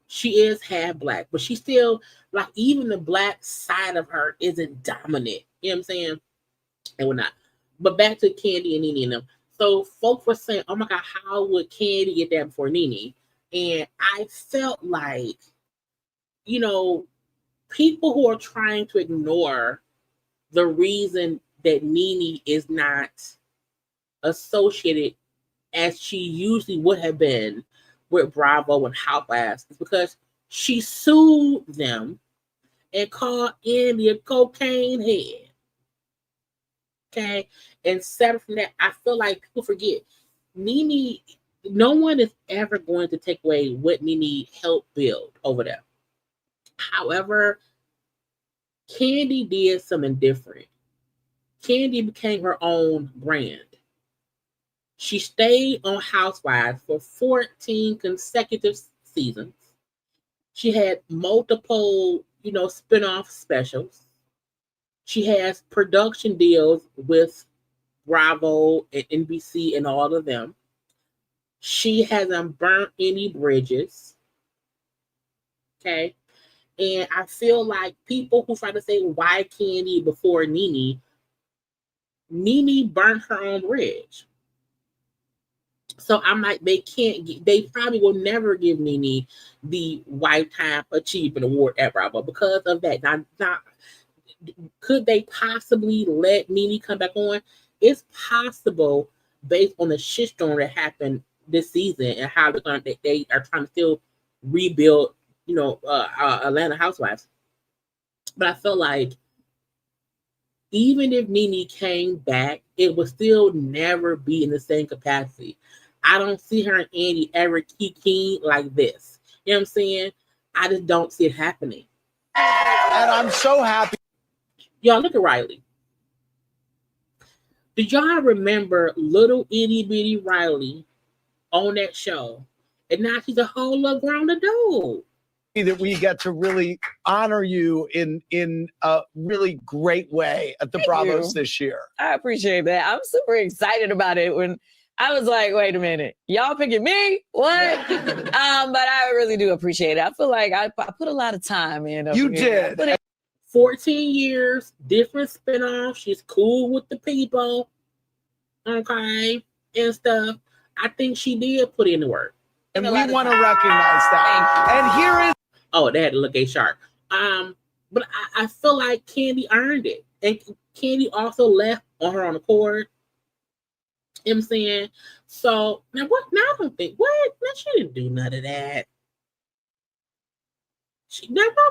She is half black, but she still, like, even the black side of her isn't dominant. You know what I'm saying? And whatnot. But back to Kandi and Nene and them. So folks were saying, "Oh my God, how would Kandi get that before Nene?" And I felt like, people who are trying to ignore the reason that Nene is not associated as she usually would have been with Bravo and Housewives is because she sued them and called Andy a cocaine head. Okay? And separate from that, I feel like people forget Nene, no one is ever going to take away what Nene helped build over there. However, Kandi did something different. Kandi became her own brand. She stayed on Housewives for 14 consecutive seasons. She had multiple, spin-off specials. She has production deals with Bravo and NBC and all of them. She hasn't burnt any bridges. Okay. And I feel like people who try to say why Kandi before Nene burnt her own bridge. So I'm like, they probably will never give Nene the Lifetime Achievement Award at Bravo because of that. Now, could they possibly let Nene come back on? It's possible based on the shitstorm that happened this season and how they are trying to still rebuild, Atlanta Housewives. But I feel like even if Nene came back, it would still never be in the same capacity. I don't see her and Andy ever kicking like this. You know what I'm saying? I just don't see it happening. And I'm so happy. Y'all, look at Riley. Do y'all remember little itty bitty Riley on that show? And now she's a whole little grown adult. That we get to really honor you in a really great way at the Bravos this year. I appreciate that. I'm super excited about it when I was like, wait a minute, y'all picking me? What? But I really do appreciate it. I feel like I put a lot of time in. You did. 14 years, different spinoffs. She's cool with the people. Okay. And stuff. I think she did put in the work. And we want to recognize that. And here is. Oh, they had to look a shark. But I feel like Kandi earned it. And Kandi also left on her own accord. You know what I'm saying? So now what? Now I don't think what? Now she didn't do none of that. Now why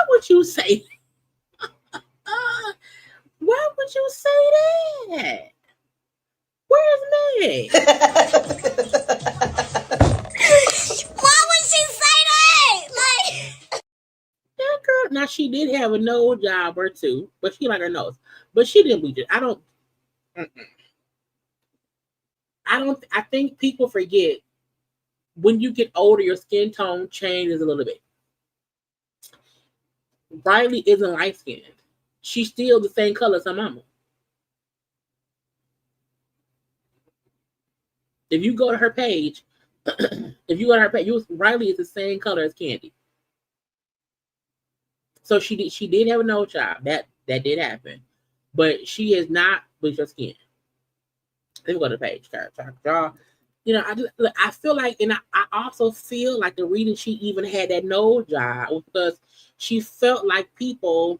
would you say? Why would you say that? Where's Meg? Why would she say that? Like that girl. Now she did have a nose job or two, but she like her nose. But she didn't bleach it. I don't. I think people forget when you get older, your skin tone changes a little bit. Riley isn't light skinned. She's still the same color as her mama. If you go to her page, Riley is the same color as Kandi. So she did have a nose job. That did happen. But she is not bleached her skin. Let me go to the page. Draw. You know, I feel like, and I also feel like the reason she even had that nose job was because she felt like people,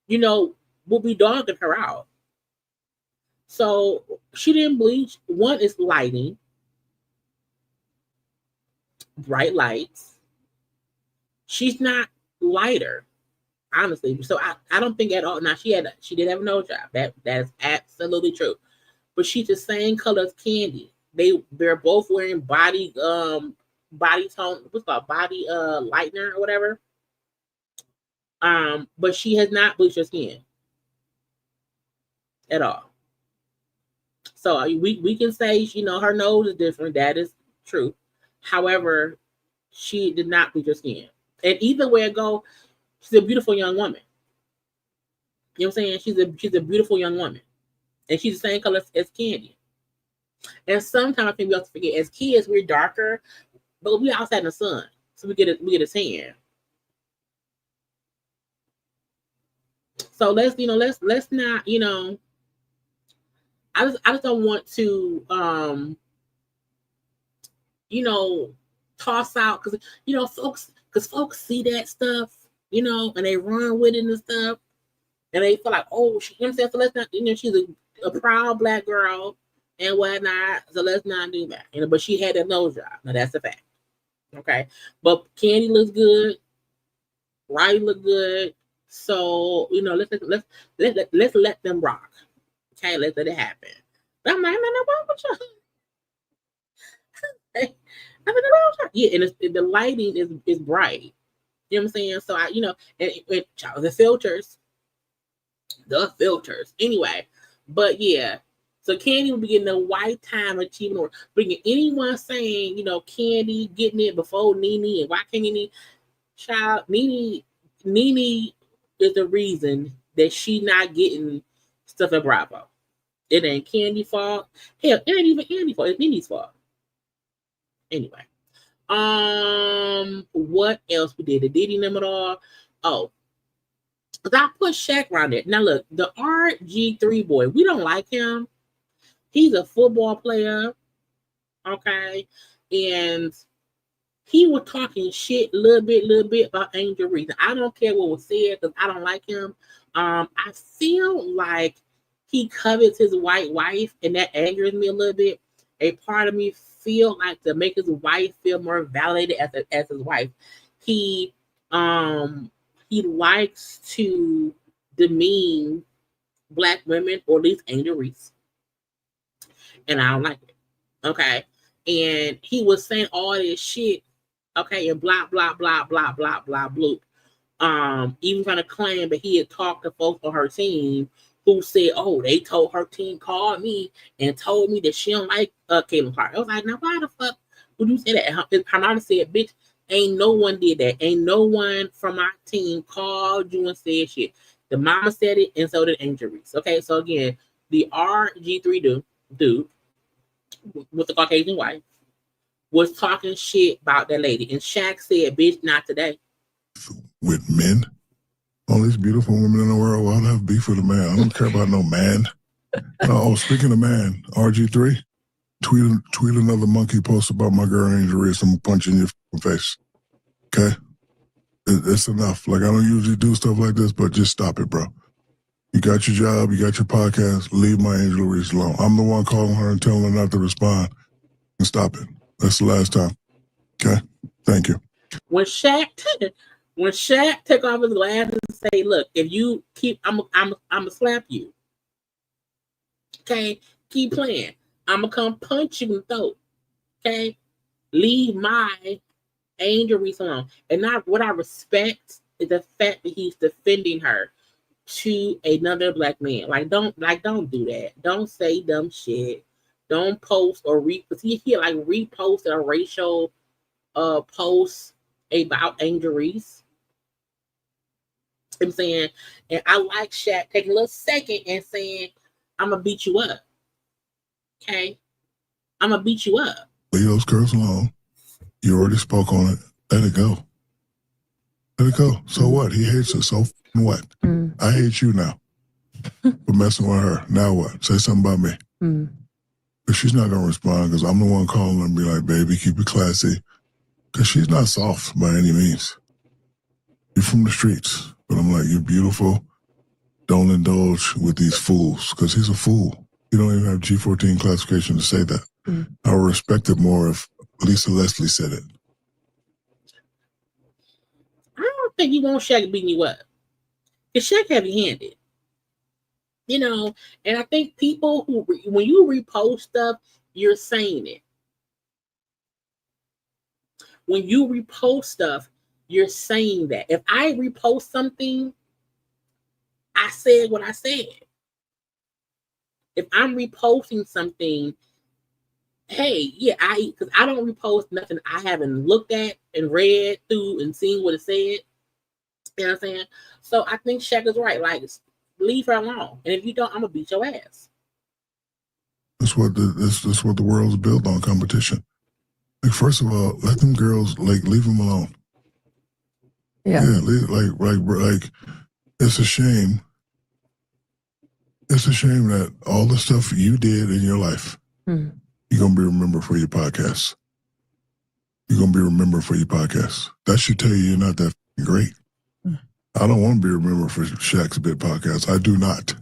you know, would be dogging her out. So she didn't bleach. One is lighting, bright lights. She's not lighter, honestly. So I don't think at all. Now she did have a nose job. That is absolutely true. But she's the same color as Kandi. They're both wearing body tone, what's called body lightener or whatever. But she has not bleached her skin at all. So we can say, you know, her nose is different. That is true. However, she did not bleach her skin. And either way it go, she's a beautiful young woman. You know what I'm saying? She's a beautiful young woman. And she's the same color as Kandi. And sometimes I think we also forget, as kids, we're darker, but we outside in the sun. So we get a tan. So let's not, you know, I just don't want to you know, toss out, because, you know, folks see that stuff, you know, and they run with it and stuff, and they feel like, oh, you know what I'm saying? So let's not, you know, she's a proud black girl and whatnot, so let's not do that, you know. But she had a nose job. Now that's a fact, okay. But Kandi looks good, Riley look good, so, you know, let's let them rock, okay. Let's let it happen. But I'm like, no, wrong with you. Yeah, and the lighting is bright. You know what I'm saying? So you know, and the filters. Anyway, but yeah. So Kandi will be getting a Lifetime Achievement Award. Bringing anyone saying, you know, Kandi getting it before Nene, and why can't Nene? Child, Nene is the reason that she not getting stuff at Bravo. It ain't Kandi's fault. Hell, it ain't even Kandi's fault. It's Nene's fault. Anyway, what else we did? The Diddy number all. Oh, because I put Shaq around it. Now look, the RG3 boy, we don't like him. He's a football player, okay, and he was talking shit a little bit about Angel Reese. I don't care what was said because I don't like him. I feel like he covets his white wife, and that angers me a little bit. A part of me feel like to make his wife feel more validated as his wife, he likes to demean black women, or at least Angel Reese, and I don't like it. Okay, and he was saying all this shit, okay, and blah blah blah blah blah blah bloop. Even trying to claim that he had talked to folks on her team who said, oh, they told her team, called me and told me that she don't like Caitlin Clark. I was like, now why the fuck would you say that? Her mom said, bitch, ain't no one did that. Ain't no one from our team called you and said shit. The mama said it, and so did Angel Reese. Okay, so again, the RG3 dude with the Caucasian wife was talking shit about that lady. And Shaq said, bitch, not today. With men? All these beautiful women in the world, why do I have beef with a man? I don't care about no man. No, speaking of man, RG3, tweet another monkey post about my girl Angel Reese. I'm punching your face. Okay? It's enough. Like, I don't usually do stuff like this, but just stop it, bro. You got your job, you got your podcast, leave my Angel Reese alone. I'm the one calling her and telling her not to respond. And stop it. That's the last time. Okay? Thank you. When Shaq took off his glasses and say, look, if you keep, I'm gonna slap you. Okay? Keep playing. I'm gonna come punch you in the throat. Okay? Leave my Angel Reese alone. And what I respect is the fact that he's defending her to another black man. Like, don't do that. Don't say dumb shit. don't post or because he like reposted a racial post about Angel Reese. I'm saying, and I like Shaq taking a little second and saying, I'm gonna beat you up. Okay? I'm gonna beat you up. Leave those girls alone. You already spoke on it. Let it go. Let it go. So what? He hates her. So what? I hate you now for messing with her. Now what? Say something about me. But she's not going to respond because I'm the one calling her and be like, baby, keep it classy. Because she's not soft by any means. You're from the streets. But I'm like, you're beautiful. Don't indulge with these fools because he's a fool. You don't even have G14 classification to say that. I would respect it more if Lisa Leslie said it. I don't think you want Shaq beating you up. Because Shaq heavy-handed. You know, and I think people who, when you repost stuff, you're saying it. When you repost stuff, you're saying that. If I repost something, I said what I said. If I'm reposting something, hey, yeah, because I don't repost nothing I haven't looked at and read through and seen what it said. You know what I'm saying? So I think Shaq is right. Like, leave her alone. And if you don't, I'm gonna beat your ass. That's what the world's built on, competition. Like, first of all, let them girls leave them alone. Yeah, like it's a shame. It's a shame that all the stuff you did in your life, you're gonna be remembered for your podcast. You're gonna be remembered for your podcast. That should tell you you're not that great. I don't want to be remembered for Shaq's Bit podcast. I do not.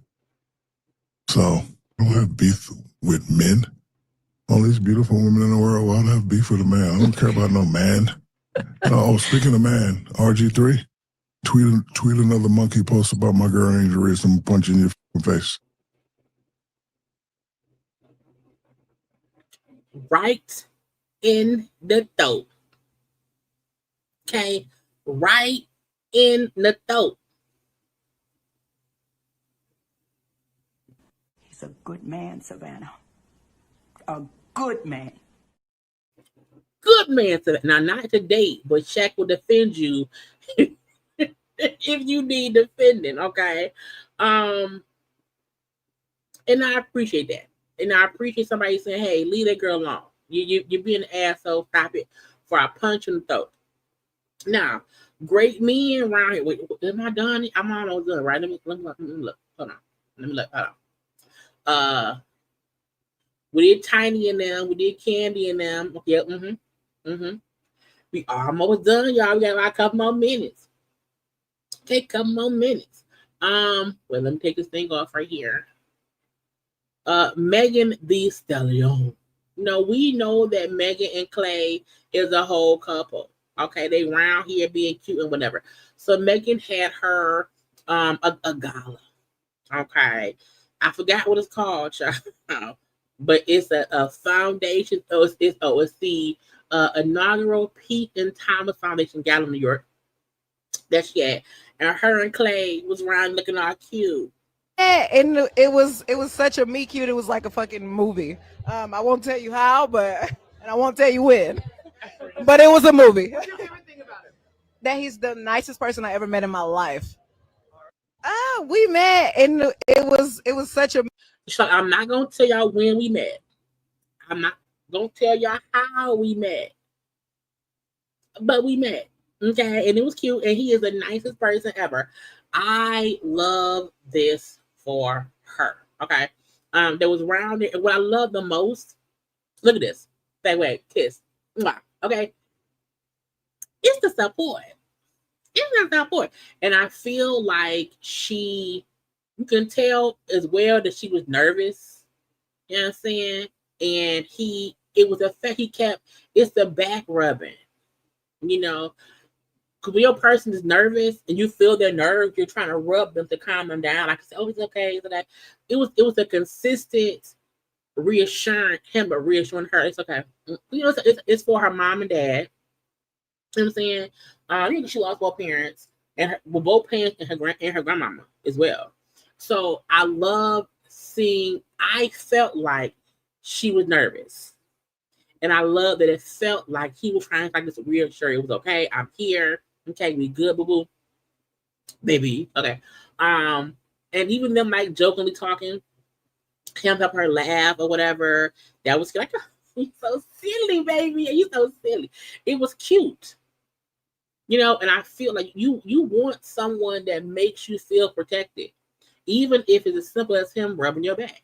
So I don't have beef with men. All these beautiful women in the world, well, I don't have beef with a man. I don't care about no man. Oh, speaking of man, RG3, tweet another monkey post about my girl Angel Reese and punch in your face. Right in the throat. Okay? Right in the throat. He's a good man, Savannah. A good man. Good man. Now, not to date, but Shaq will defend you if you need defending, okay? And I appreciate that. And I appreciate somebody saying, hey, leave that girl alone. You're being an asshole. Stop it. For a punch in the throat. Now, great men around here. Wait, am I done? I'm almost done, right? Let me look. Hold on. Hold on. We did Tiny in them. We did Kandi in them. Yeah, We almost done, y'all. We got like a couple more minutes. Okay, couple more minutes. Well, let me take this thing off right here. Megan Thee Stallion. No, we know that Megan and Clay is a whole couple. Okay, they round here being cute and whatever. So Megan had her a gala. Okay, I forgot what it's called, child. But it's a foundation. It's the inaugural Pete and Thomas Foundation Gala in New York. That she had, and her and Clay was around looking all cute. Yeah, and it was such a meet cute. It was like a fucking movie. I won't tell you how, and I won't tell you when. But it was a movie. What's your favorite thing about him? That he's the nicest person I ever met in my life. We met, and it was such a. So I'm not gonna tell y'all when we met. I'm not gonna tell y'all how we met, but we met. Okay, and it was cute, and he is the nicest person ever. I love this for her. Okay, there was rounded, and what I love the most. Look at this. Say wait, kiss. Okay, it's the support. It's the support, and I feel like you can tell as well that she was nervous. You know what I'm saying? And it was a fact he kept. It's the back rubbing. You know, because when your person is nervous and you feel their nerves, you're trying to rub them to calm them down. Like, oh, it's okay. So that it was a consistent reassuring him, but reassuring her. It's okay. You know, it's for her mom and dad. You know what I'm saying? You know, she lost both parents, and both parents and her grandmama as well. So I love seeing. I felt like she was nervous. And I love that it felt like he was trying to like this reassure it was okay. I'm here. Okay, we good, boo boo. Baby. Okay. And even them like jokingly talking, him help her laugh or whatever. That was like, oh, you so silly, baby. You so silly. It was cute. You know, and I feel like you want someone that makes you feel protected, even if it's as simple as him rubbing your back.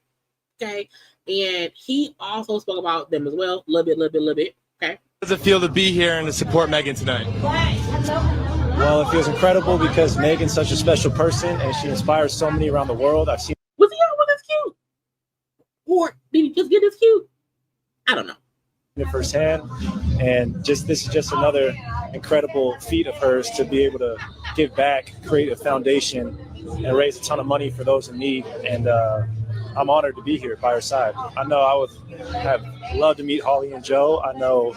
Okay. And he also spoke about them as well. A little bit. Okay. How does it feel to be here and to support Megan tonight? Well, it feels incredible because Megan's such a special person and she inspires so many around the world. I've seen. Was this cute? Or did he just get this cute? I don't know. It firsthand, and this is just another incredible feat of hers to be able to give back, create a foundation, and raise a ton of money for those in need. And I'm honored to be here by her side. I know I would have loved to meet Holly and Joe. I know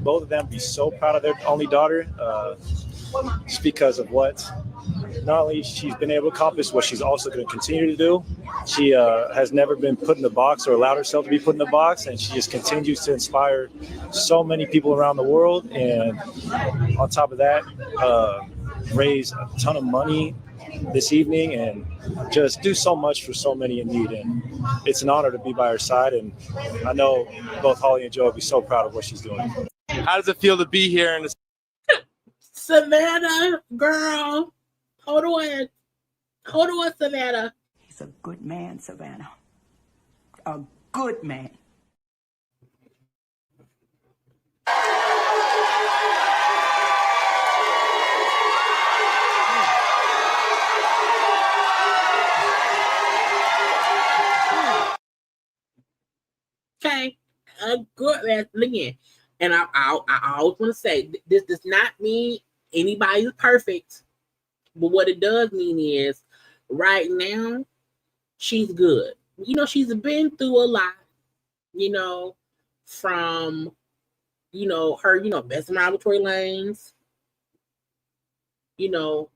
both of them would be so proud of their only daughter, just because of what not only she's been able to accomplish, what she's also going to continue to do. She has never been put in the box or allowed herself to be put in the box, and she just continues to inspire so many people around the world. And on top of that, raise a ton of money this evening and just do so much for so many in need. And it's an honor to be by her side, and I know both Holly and Joe will be so proud of what she's doing. How does it feel to be here in the Savannah, girl, hold on, Savannah. He's a good man, Savannah. A good man. Okay, a good man. Again, and I always want to say this does not mean anybody's perfect, but what it does mean is right now she's good. You know, she's been through a lot. You know, from her messing around with Tory Lanez. You know,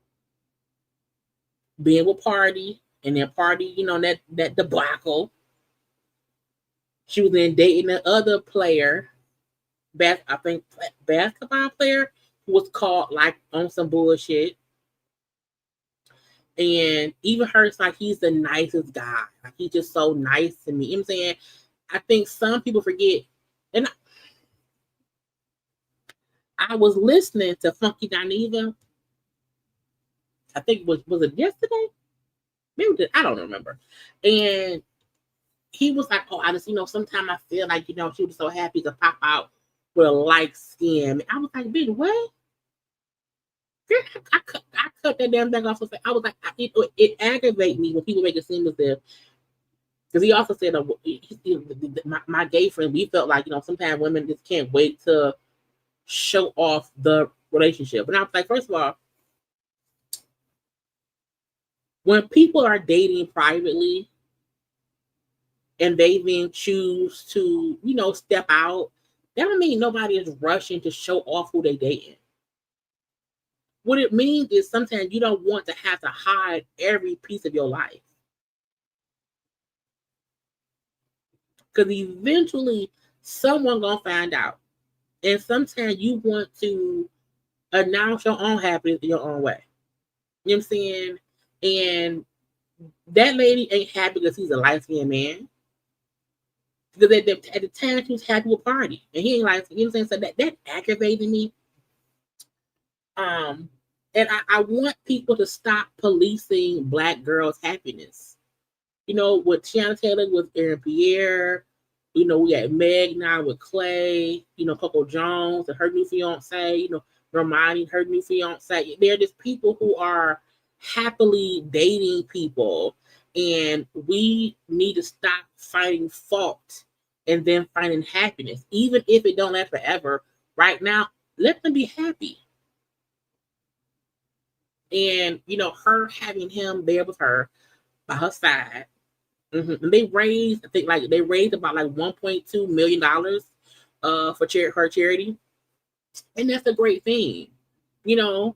being with Party and then Party. You know that debacle. She was then dating the other player, basketball player, who was caught like on some bullshit. And even her, it's like he's the nicest guy. Like he's just so nice to me. You know what I'm saying? I think some people forget. And I was listening to Funky Dineva. I think was it yesterday? Maybe I don't remember. And he was like, oh, I just, sometimes I feel like, she was so happy to pop out with a light skin. I was like, bitch, what? I cut that damn thing off. I was like, it aggravates me when people make it seem as if, because he also said, my gay friend, we felt like, sometimes women just can't wait to show off the relationship. And I was like, first of all, when people are dating privately, and they then choose to, step out, that don't mean nobody is rushing to show off who they dating. What it means is sometimes you don't want to have to hide every piece of your life. Because eventually someone gonna find out. And sometimes you want to announce your own happiness in your own way. You know what I'm saying? And that lady ain't happy because he's a light-skinned man. Because at the time she was happy with Party. And he ain't like, you know what I'm saying? So that aggravated me. And I want people to stop policing Black girls' happiness. With Tiana Taylor, with Aaron Pierre, we had Meg now with Clay, Coco Jones and her new fiance, Romani, her new fiance. They're just people who are happily dating people. And we need to stop finding fault and then finding happiness. Even if it don't last forever, right now, let them be happy. And, her having him there with her by her side. And they raised, about like $1.2 million for her charity. And that's a great thing, And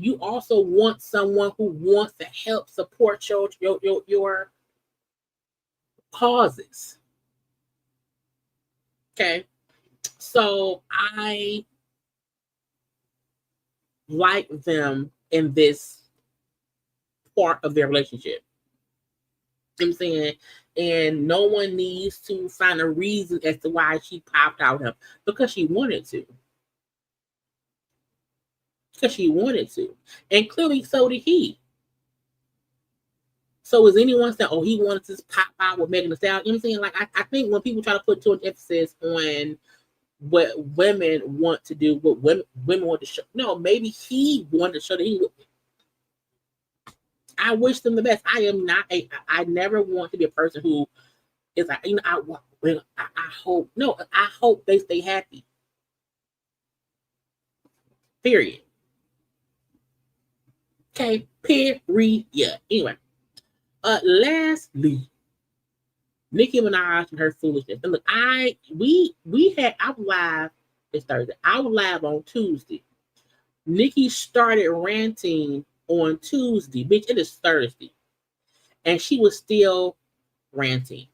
you also want someone who wants to help support your causes. Okay. So I like them in this part of their relationship. You know what I'm saying? And no one needs to find a reason as to why she popped out him because she wanted to. Because she wanted to. And clearly so did he. So is anyone saying, oh, he wanted to just pop out with Megan Thee Stallion? You know what I'm saying? Like, I think when people try to put too much emphasis on what women want to do, what women want to show. No, maybe he wanted to show that he would. I wish them the best. I never want to be a person who is like, you know, I hope, no, I hope they stay happy. Period. Okay, period. Anyway, lastly, Nicki Minaj and her foolishness. And look, I was live this Thursday. I was live on Tuesday. Nicki started ranting on Tuesday. Bitch, it is Thursday. And she was still ranting.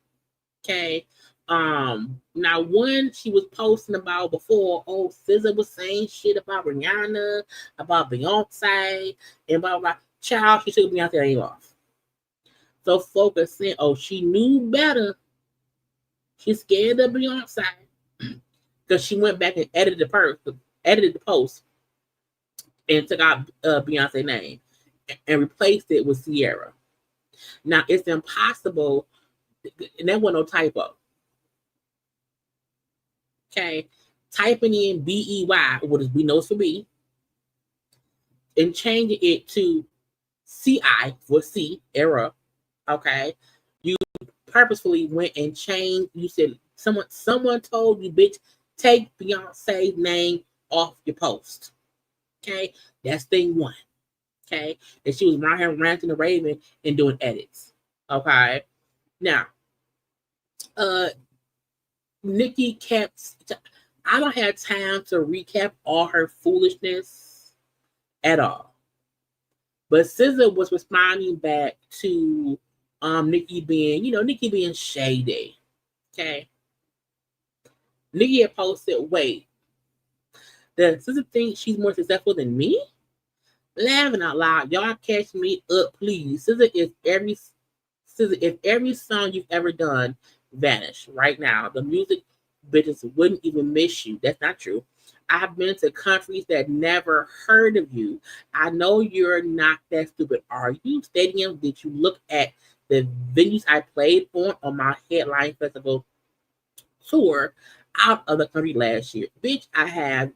Okay. Now one she was posting about before, oh, SZA was saying shit about Rihanna, about Beyonce, and blah blah. Child, she took Beyonce name off. So focus saying, oh, she knew better. She's scared of Beyonce because she went back and edited the post and took out Beyonce's name and replaced it with Sierra. Now it's impossible, and that wasn't no typo. Okay, typing in BEY, what we know for B, and changing it to CI for C era. Okay, you purposefully went and changed. You said someone told you, bitch, take Beyonce's name off your post. Okay, that's thing one. Okay, and she was around here ranting the Raven and doing edits. Okay, now, Nicki kept. I don't have time to recap all her foolishness at all. But SZA was responding back to Nicki being shady. Okay. Nicki had posted, wait, does SZA think she's more successful than me? Laughing out loud. Y'all catch me up, please. SZA, if every song you've ever done vanished right now, the music bitches wouldn't even miss you. That's not true. I've been to countries that never heard of you. I know you're not that stupid. Are you? Stadium, did you look at the venues I played on my headline festival tour out of the country last year? Bitch, I have.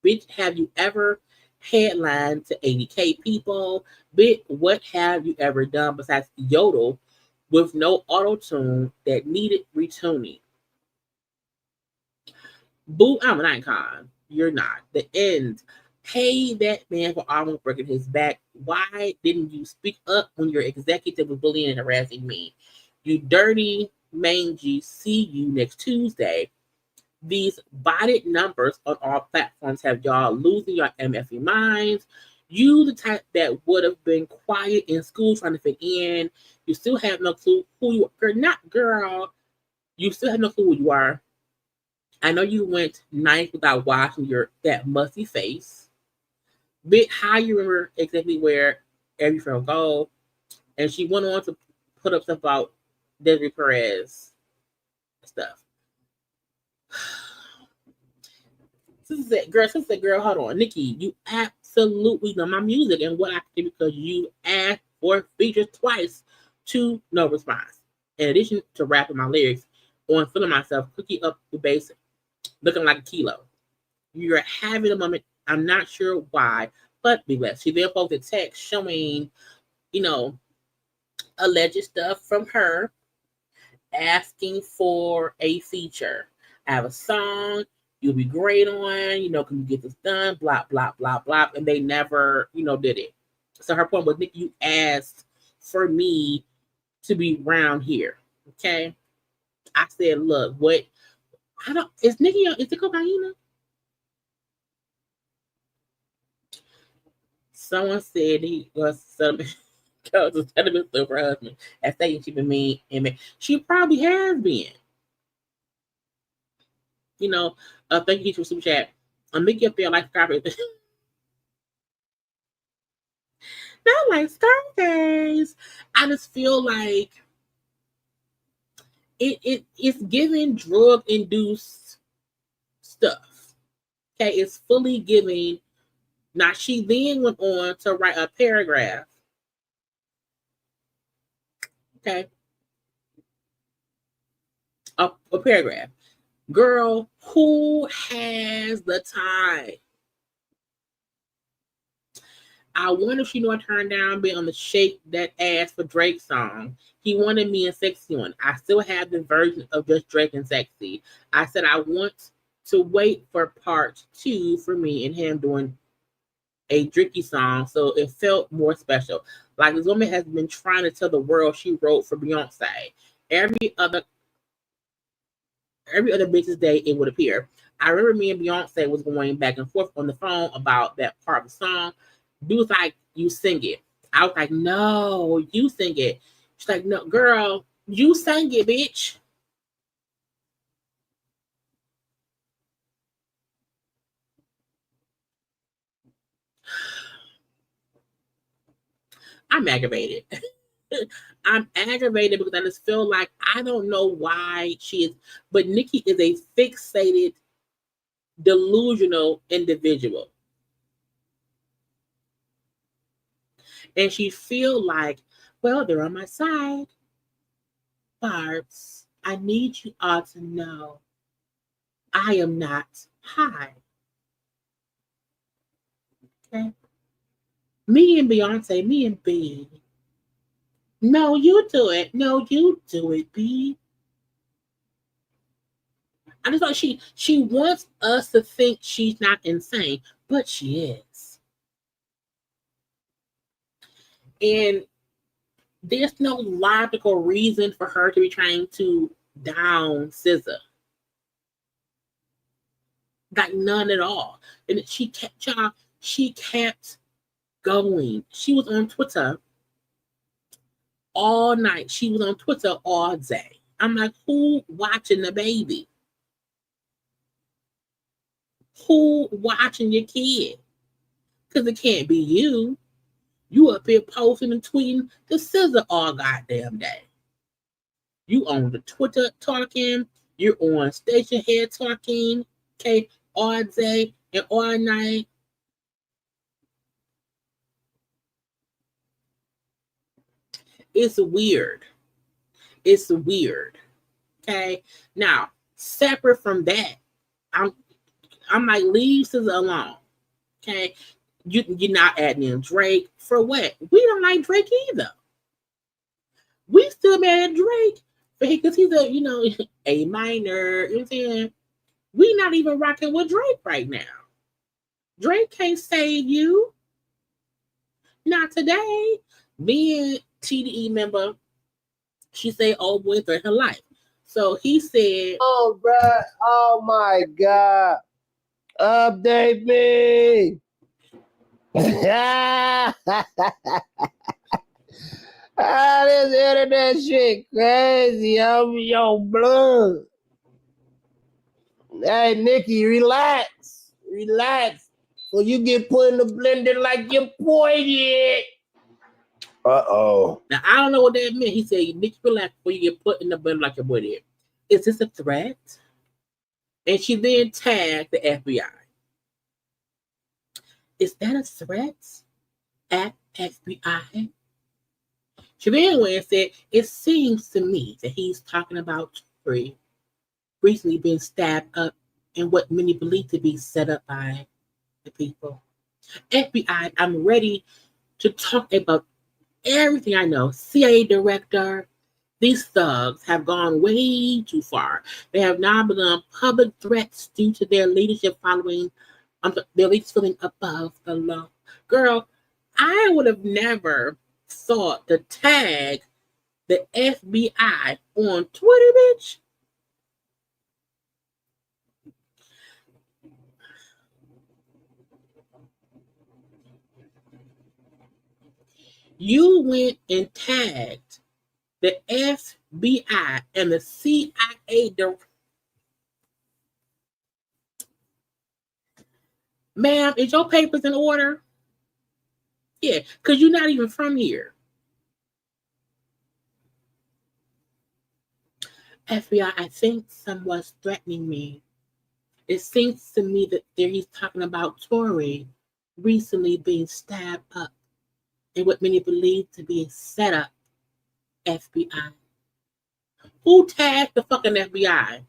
Bitch, have you ever headlined to 80K people? Bitch, what have you ever done besides yodel with no auto-tune that needed retuning? Boo, I'm an icon. You're not. The end. Pay that man for almost breaking his back. Why didn't you speak up when your executive was bullying and harassing me? You dirty, mangy. See you next Tuesday. These botted numbers on all platforms have y'all losing your MFE minds. You the type that would have been quiet in school trying to fit in. You still have no clue who you are. Girl. You still have no clue who you are. I know you went night without washing that musty face. Bit how you remember exactly where every friend go. And she went on to put up stuff about Desiree Perez stuff. Sister said, girl, hold on. Nicki, you absolutely know my music and what I can do because you asked for features twice to no response. In addition to rapping my lyrics on Feeling Myself, cookie up the bass, looking like a kilo. You're having a moment. I'm not sure why, but be blessed. She then posted text showing, alleged stuff from her asking for a feature. I have a song you'll be great on, can you get this done? Blah, blah, blah, blah. And they never, did it. So her point was, Nicki, you asked for me to be around here. Okay. I said, look, is Nicki, is it cocaine? Someone said he was settlement with her husband. That's saying she been mean and she probably has been. Thank you for super chat. Mickey up there like Scarface. Not like Scarface. I just feel like it's giving drug induced stuff. Okay, it's fully giving. Now she then went on to write a paragraph. Okay. A paragraph. Girl, who has the time? I wonder if she knew I turned down being on the Shake That Ass for Drake song. He wanted me and Sexy on. I still have the version of just Drake and Sexy. I said I want to wait for part 2 for me and him doing a Dricky song, so it felt more special. Like this woman has been trying to tell the world she wrote for Beyonce. Every other bitch's day, it would appear. I remember me and Beyonce was going back and forth on the phone about that part of the song. Dude was like, you sing it. I was like, no, you sing it. She's like, no, girl, you sang it, bitch. I'm aggravated. I'm aggravated because I just feel like I don't know why she is, but Nicki is a fixated, delusional individual. And she feel like, well, they're on my side. Barbs, I need you all to know I am not high. Okay? Me and Beyonce, me and B. No, you do it. No, you do it, B. I just thought she wants us to think she's not insane, but she is. And there's no logical reason for her to be trying to down SZA. Like none at all. And she kept going. She was on Twitter all night. She was on Twitter all day. I'm like, who watching the baby? Who watching your kid? Because it can't be you. You up here posting and tweeting the SZA all goddamn day. You on the Twitter talking. You're on Station Head talking. Okay, all day and all night. It's weird. It's weird. Okay. Now, separate from that, I'm like, leave SZA alone. Okay. You're not adding in Drake. For what? We don't like Drake either. We still mad at Drake because he's a, A minor. You know what I'm saying? We not even rocking with Drake right now. Drake can't save you. Not today. Being TDE member, she said, oh boy, threatened her life. So he said, oh, bruh. Oh, my God. Update me. This internet shit crazy. I'm your blood. Hey, Nicki, relax. Relax. Or you get put in the blender like your boy did. Uh-oh. Now, I don't know what that meant. He said, Nicki, relax before you get put in the blender like your boy did. Is this a threat? And she then tagged the FBI. Is that a threat? At FBI? She then went and said, it seems to me that he's talking about Tory recently being stabbed up in what many believe to be set up by the people. FBI, I'm ready to talk about everything I know. CIA director, these thugs have gone way too far. They have now become public threats due to their leadership following their leaders feeling above the law. Girl, I would have never thought to tag the FBI on Twitter, bitch. You went and tagged the FBI and the CIA Ma'am, is your papers in order? Yeah, because you're not even from here. FBI, I think someone's threatening me. It seems to me that he's talking about Tory recently being stabbed up in what many believe to be a setup. FBI. Who tagged the fucking FBI?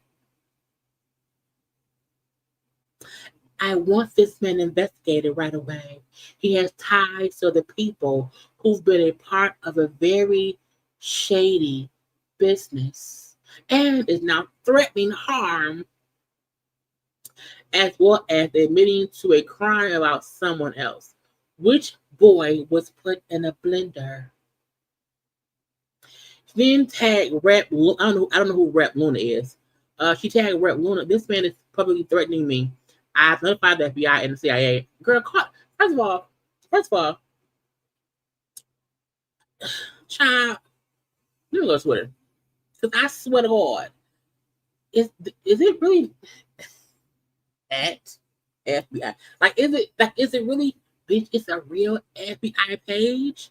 I want this man investigated right away. He has ties to the people who've been a part of a very shady business and is now threatening harm as well as admitting to a crime about someone else. Which boy was put in a blender? Then tagged Rep. I don't know who Rep Luna is. She tagged Rep Luna. This man is publicly threatening me. I've notified the FBI and the CIA. Girl, first of all, child, let me go to Twitter. Because I swear to God, is it really at FBI? Like, is it really, bitch, it's a real FBI page?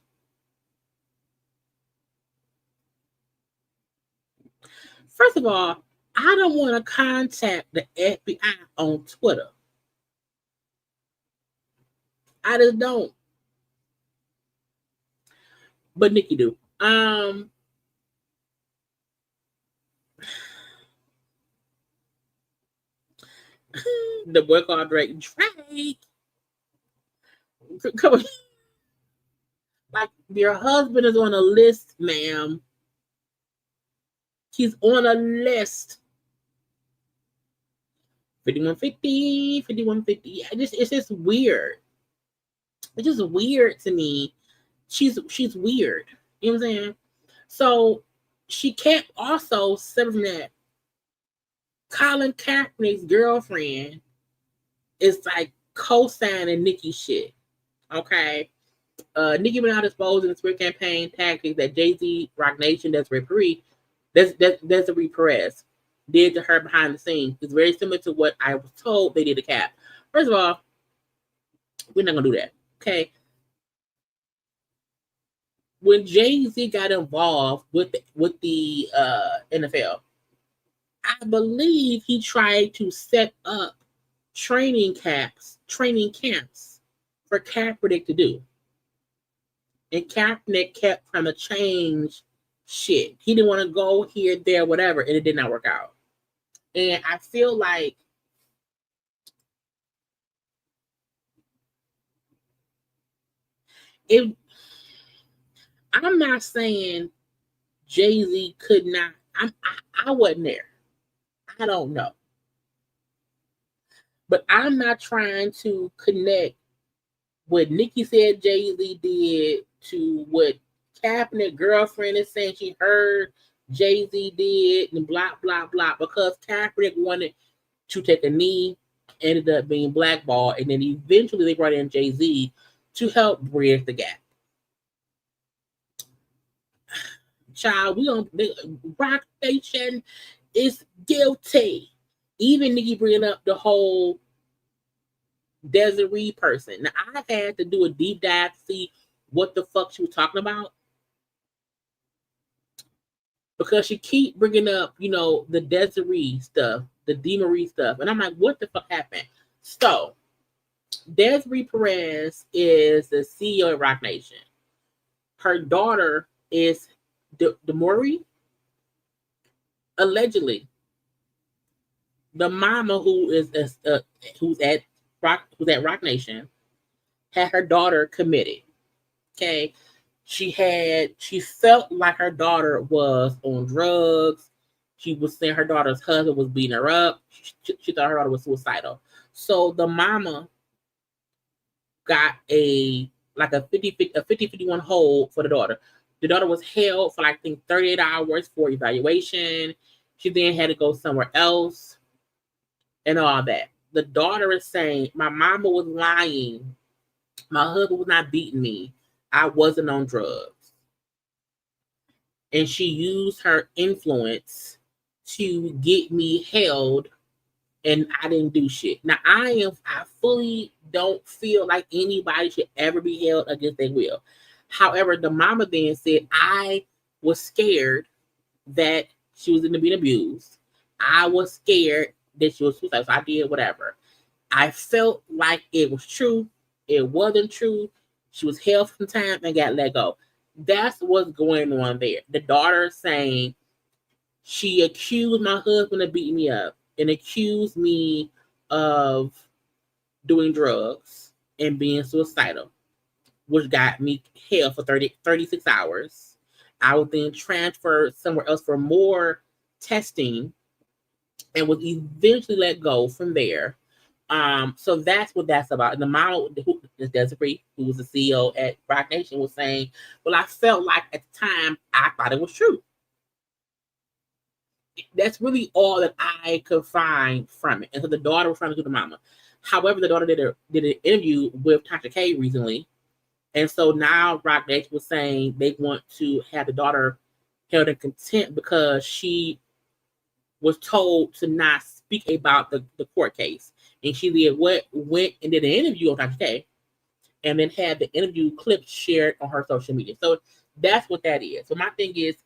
First of all, I don't want to contact the FBI on Twitter. I just don't. But Nicki do. The boy called Drake. Come on. Like, your husband is on a list, ma'am. He's on a list. 5150, 5150. It's just weird. It's just weird to me. She's weird. You know what I'm saying? So she kept also saying that Colin Kaepernick's girlfriend is like co-signing Nicki shit. Okay. Nicki Minaj exposed in the Twitter campaign tactics that Jay-Z, Rock Nation, Desiree Perez did to her behind the scenes. It's very similar to what I was told they did to Cap. First of all, we're not gonna do that. Okay. When Jay-Z got involved with the NFL, I believe he tried to set up training camps for Kaepernick to do. And Kaepernick kept trying to change shit. He didn't want to go here, there, whatever, and it did not work out. And I feel like I'm not saying Jay-Z could not. I wasn't there. I don't know. But I'm not trying to connect what Nicki said Jay-Z did to what Kaepernick's girlfriend is saying she heard Jay-Z did and blah, blah, blah. Because Kaepernick wanted to take a knee, ended up being blackballed, and then eventually they brought in Jay-Z to help bridge the gap. Child, Rock Nation is guilty. Even Nicki bringing up the whole Desiree person. Now, I had to do a deep dive to see what the fuck she was talking about. Because she keep bringing up, the Desiree stuff, the DeMarie stuff. And I'm like, what the fuck happened? So, Desiree Perez is the CEO of Rock Nation. Her daughter is DeMarie. Allegedly, the mama who's at Rock Nation had her daughter committed. Okay, she felt like her daughter was on drugs. She was saying her daughter's husband was beating her up. She thought her daughter was suicidal. So the mama got a 50-51 hold for the daughter. The daughter was held for, I think, 38 hours for evaluation. She then had to go somewhere else and all that. The daughter is saying, my mama was lying. My husband was not beating me. I wasn't on drugs. And she used her influence to get me held and I didn't do shit. Now I fully don't feel like anybody should ever be held against their will. However, the mama then said I was scared that she was going to be abused. I was scared that she was suicidal. So I did whatever. I felt like it was true. It wasn't true. She was held from time and got let go. That's what's going on there. The daughter saying she accused my husband of beating me up and accused me of doing drugs and being suicidal, which got me held for 36 hours. I was then transferred somewhere else for more testing and was eventually let go from there. So that's what that's about. And the mom, Desiree, who was the CEO at Rock Nation, was saying, well, I felt like at the time I thought it was true. That's really all that I could find from it. And so the daughter was trying to do the mama. However, the daughter did an interview with Tasha K recently. And so now Rock Nation was saying they want to have the daughter held in contempt because she was told to not speak about the court case. And she went and did an interview on Tasha K and then had the interview clips shared on her social media. So that's what that is. So my thing is,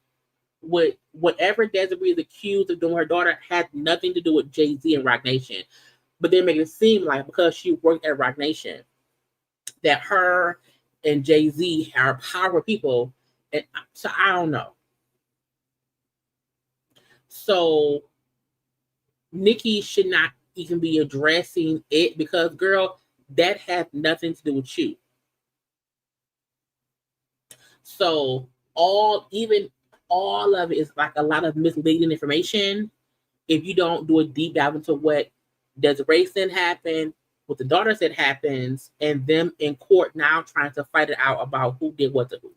whatever Desiree is accused of doing, her daughter had nothing to do with Jay-Z and Rock Nation. But they're making it seem like because she worked at Rock Nation, that her and Jay-Z are powerful people. And so I don't know. So Nicki should not even be addressing it because, girl, that has nothing to do with you. So all of it is like a lot of misleading information if you don't do a deep dive into what Desiree said happened, what the daughter said happens, and them in court now trying to fight it out about who did what to who.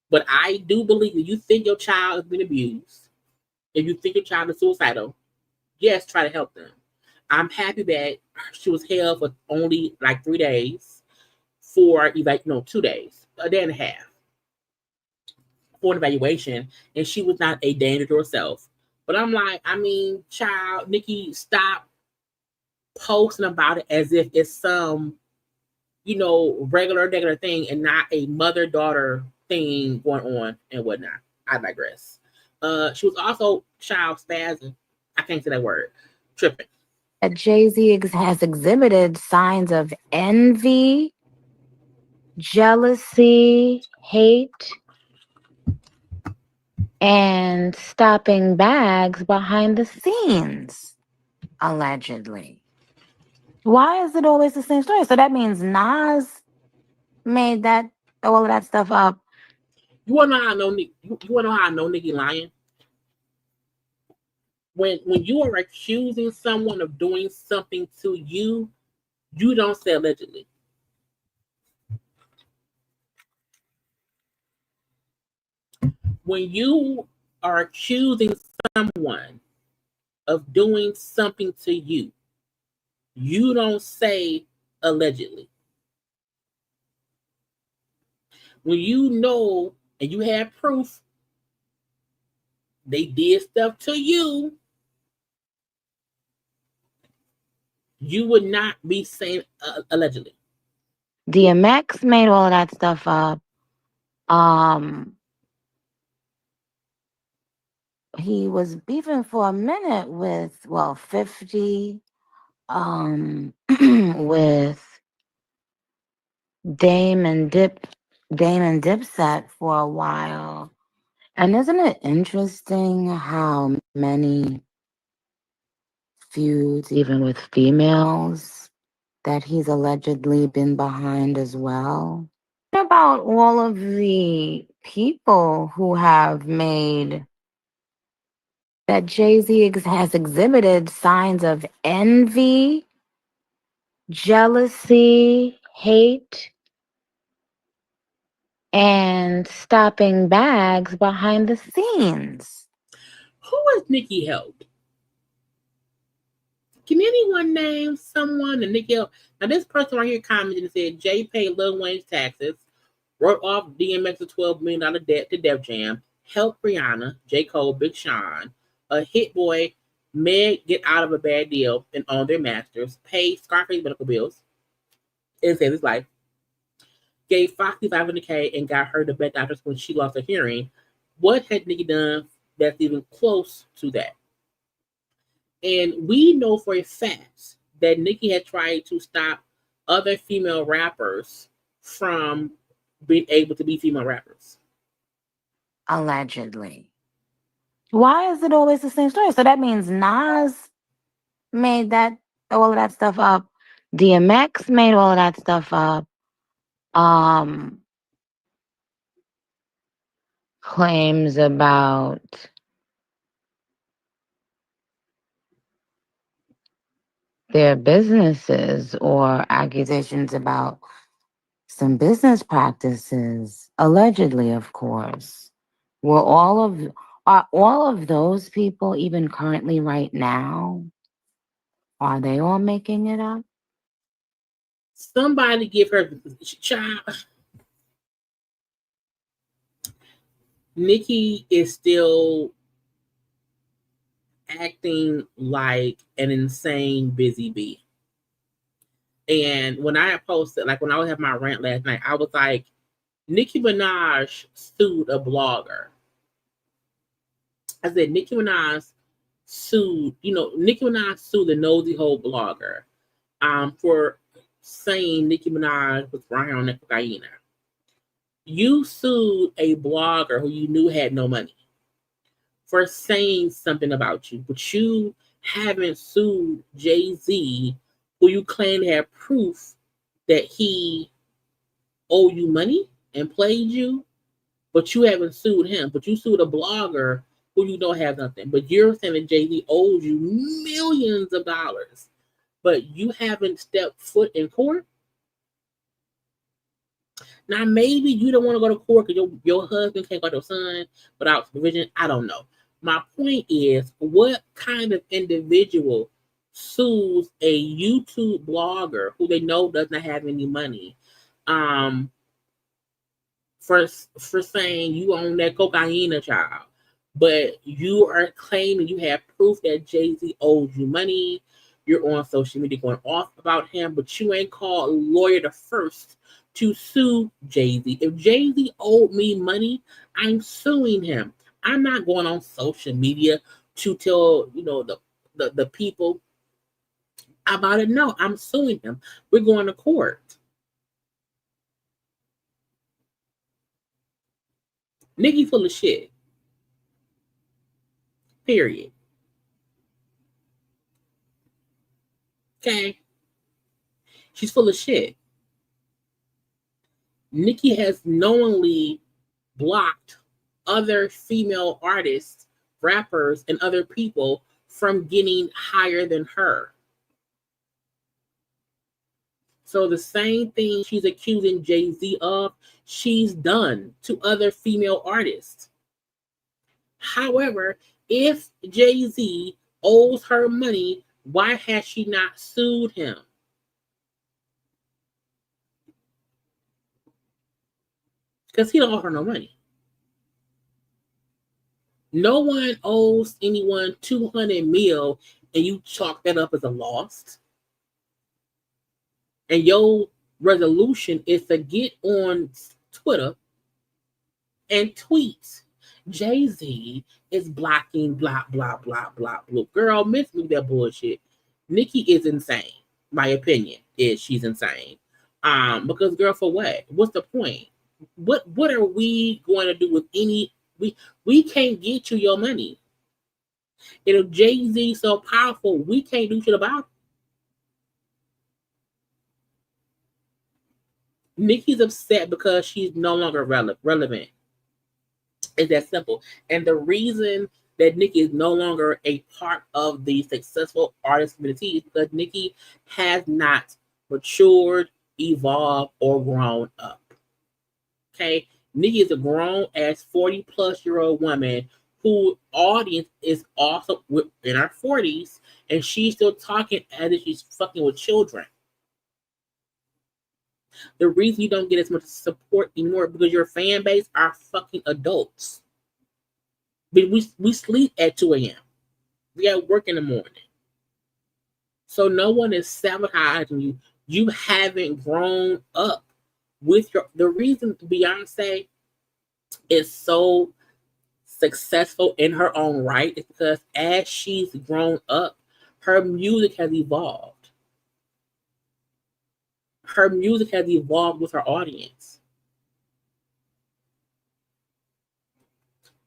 But I do believe if you think your child has been abused, if you think your child is suicidal, yes, try to help them. I'm happy that she was held for only like 3 days for 2 days, a day and a half for an evaluation, and she was not a danger to herself. But I'm like, child, Nicki, stop posting about it as if it's some, regular thing and not a mother-daughter thing going on and whatnot. I digress. She was also child spazzing. I can't say that word. Tripping. Jay-Z has exhibited signs of envy, jealousy, hate, and stopping bags behind the scenes, allegedly. Why is it always the same story? So that means Nas made all of that stuff up. You wanna know how I know Nicki? You wanna know how I know Nicki lying? When you are accusing someone of doing something to you, you don't say allegedly. When you are accusing someone of doing something to you, you don't say allegedly. When you know and you have proof they did stuff to you, you would not be saying allegedly. DMX made all of that stuff up. He was beefing for a minute with 50, with Dame and Dipset for a while. And isn't it interesting how many feuds, even with females, that he's allegedly been behind as well? What about all of the people who have made that Jay-Z has exhibited signs of envy, jealousy, hate, and stopping bags behind the scenes? Who has Nicki helped? Can anyone name someone that Nicki helped? Now, this person right here commented and said, Jay paid Lil Wayne's taxes, wrote off DMX's $12 million debt to Def Jam, helped Rihanna, J. Cole, Big Sean, Hit Boy, Meg get out of a bad deal and own their masters, pay Scarface medical bills, and save his life. Gave Foxy $500K and got her the best doctors when she lost her hearing. What had Nicki done that's even close to that? And we know for a fact that Nicki had tried to stop other female rappers from being able to be female rappers. Allegedly. Why is it always the same story? So that means Nas made all of that stuff up. DMX made all of that stuff up. Claims about their businesses or accusations about some business practices, allegedly, of course. Are all of those people even currently right now? Are they all making it up? Somebody give her child. Nicki is still acting like an insane busy bee. And when I posted, like when I was having my rant last night, I was like, Nicki Minaj sued a blogger. I said, Nicki Minaj sued the nosy hole blogger for saying Nicki Minaj was riding on that cocaine. You sued a blogger who you knew had no money for saying something about you, but you haven't sued Jay-Z, who you claim to have proof that he owed you money and played you, but you haven't sued him. But you sued a blogger who you don't have nothing. But you're saying that Jay-Z owes you millions of dollars, but you haven't stepped foot in court. Now, maybe you don't want to go to court because your husband can't go to your son without supervision. I don't know. My point is, what kind of individual sues a YouTube blogger who they know does not have any money for saying you own that cocaine, child, but you are claiming you have proof that Jay-Z owes you money. You're on social media going off about him, but you ain't called a lawyer the first to sue Jay-Z. If Jay-Z owed me money, I'm suing him. I'm not going on social media to tell the people about it. No, I'm suing him. We're going to court. Nicki full of shit. Period. Okay? She's full of shit. Nicki has knowingly blocked other female artists, rappers, and other people from getting higher than her. So the same thing she's accusing Jay-Z of, she's done to other female artists. However, if Jay-Z owes her money, why has she not sued him? Because he don't owe her no money. No one owes anyone $200 million and you chalk that up as a loss. And your resolution is to get on Twitter and tweet, Jay-Z is blocking blah, blah, blah, blah, blah. Girl, miss me that bullshit. Nicki is insane. My opinion is she's insane. Because girl, for what? What's the point? What are we going to do with any? We can't get you your money. And if Jay-Z so powerful, we can't do shit about it. Nicki's upset because she's no longer relevant. It's that simple. And the reason that Nicki is no longer a part of the successful artist community is because Nicki has not matured, evolved, or grown up. Okay? Nicki is a grown-ass 40-plus-year-old woman whose audience is also in her 40s, and she's still talking as if she's fucking with children. The reason you don't get as much support anymore because your fan base are fucking adults. But we sleep at 2 a.m. We got work in the morning. So no one is sabotaging you. You haven't grown up with the reason Beyonce is so successful in her own right is because as she's grown up, her music has evolved. Her music has evolved with her audience.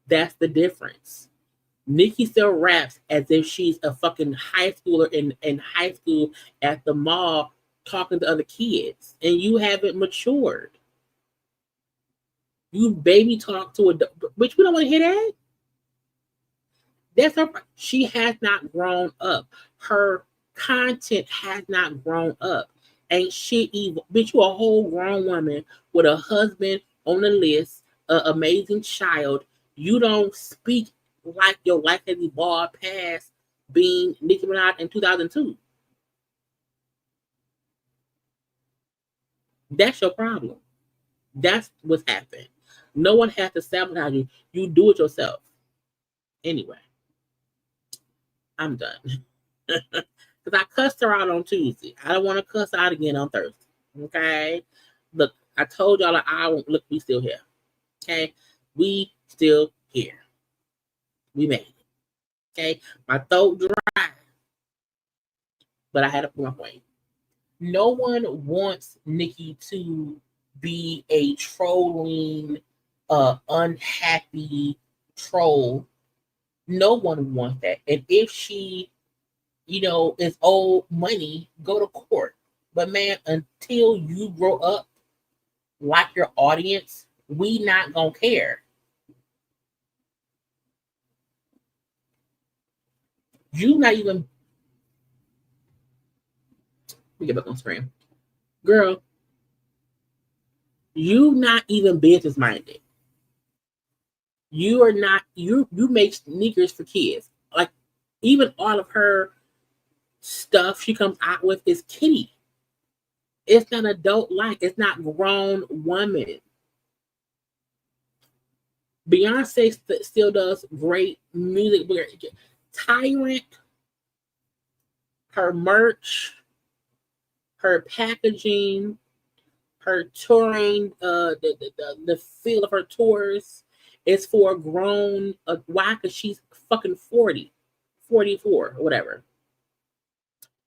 That's the difference. Nicki still raps as if she's a fucking high schooler in high school at the mall talking to other kids, and you haven't matured. You baby talk to a bitch. We don't want to hear that. That's her. She has not grown up. Her content has not grown up. Ain't shit evil. Bitch, you a whole grown woman with a husband on the list, an amazing child. You don't speak like your life has evolved past being Nicki Minaj in 2002. That's your problem. That's what's happened. No one has to sabotage you. You do it yourself. Anyway, I'm done. Because I cussed her out on Tuesday. I don't want to cuss out again on Thursday. Okay? Look, I told y'all look, we still here. Okay? We still here. We made it. Okay? My throat dry. But I had to put my point. No one wants Nicki to be a trolling, unhappy troll. No one wants that. And if she, is old money, go to court. But man, until you grow up like your audience, we not gonna care. You not even. Let me get back on screen. Girl, you not even business minded. You are not, you make sneakers for kids. Like, even all of her stuff she comes out with is kiddie. It's not adult like. It's not grown woman. Beyonce still does great music. Tyrant, her merch, her packaging, her touring, the feel of her tours is for grown. Why? Because she's fucking 40, 44, or whatever.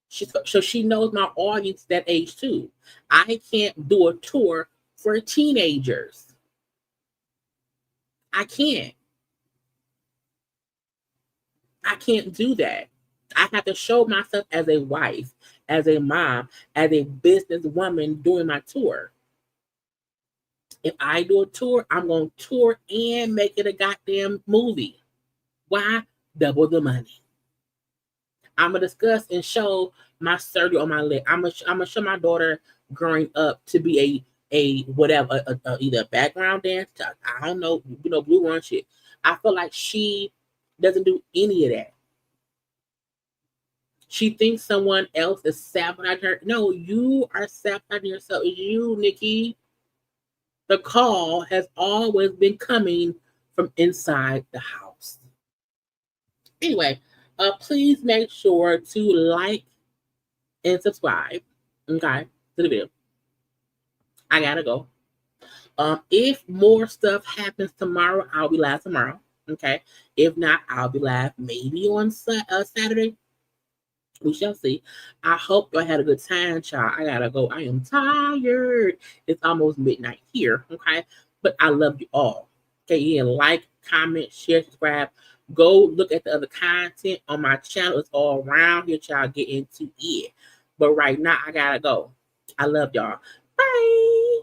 So she knows my audience that age too. I can't do a tour for teenagers. I can't do that. I have to show myself as a wife, as a mom, as a businesswoman doing my tour. If I do a tour, I'm going to tour and make it a goddamn movie. Why? Double the money. I'm going to discuss and show my surgery on my leg. I'm going to show my daughter growing up to be a whatever, either a background dancer, I don't know, blue run shit. I feel like she doesn't do any of that. She thinks someone else is sabotaging her. No, you are sabotaging yourself. It's you, Nicki. The call has always been coming from inside the house. Anyway, please make sure to like and subscribe, okay, to the video. I gotta go. If more stuff happens tomorrow, I'll be live tomorrow, okay? If not, I'll be live maybe on Saturday. We shall see. I hope y'all had a good time, child. I gotta go. I am tired. It's almost midnight here, okay? But I love you all. Okay, yeah, like, comment, share, subscribe. Go look at the other content on my channel. It's all around here, child. Get into it. But right now, I gotta go. I love y'all. Bye.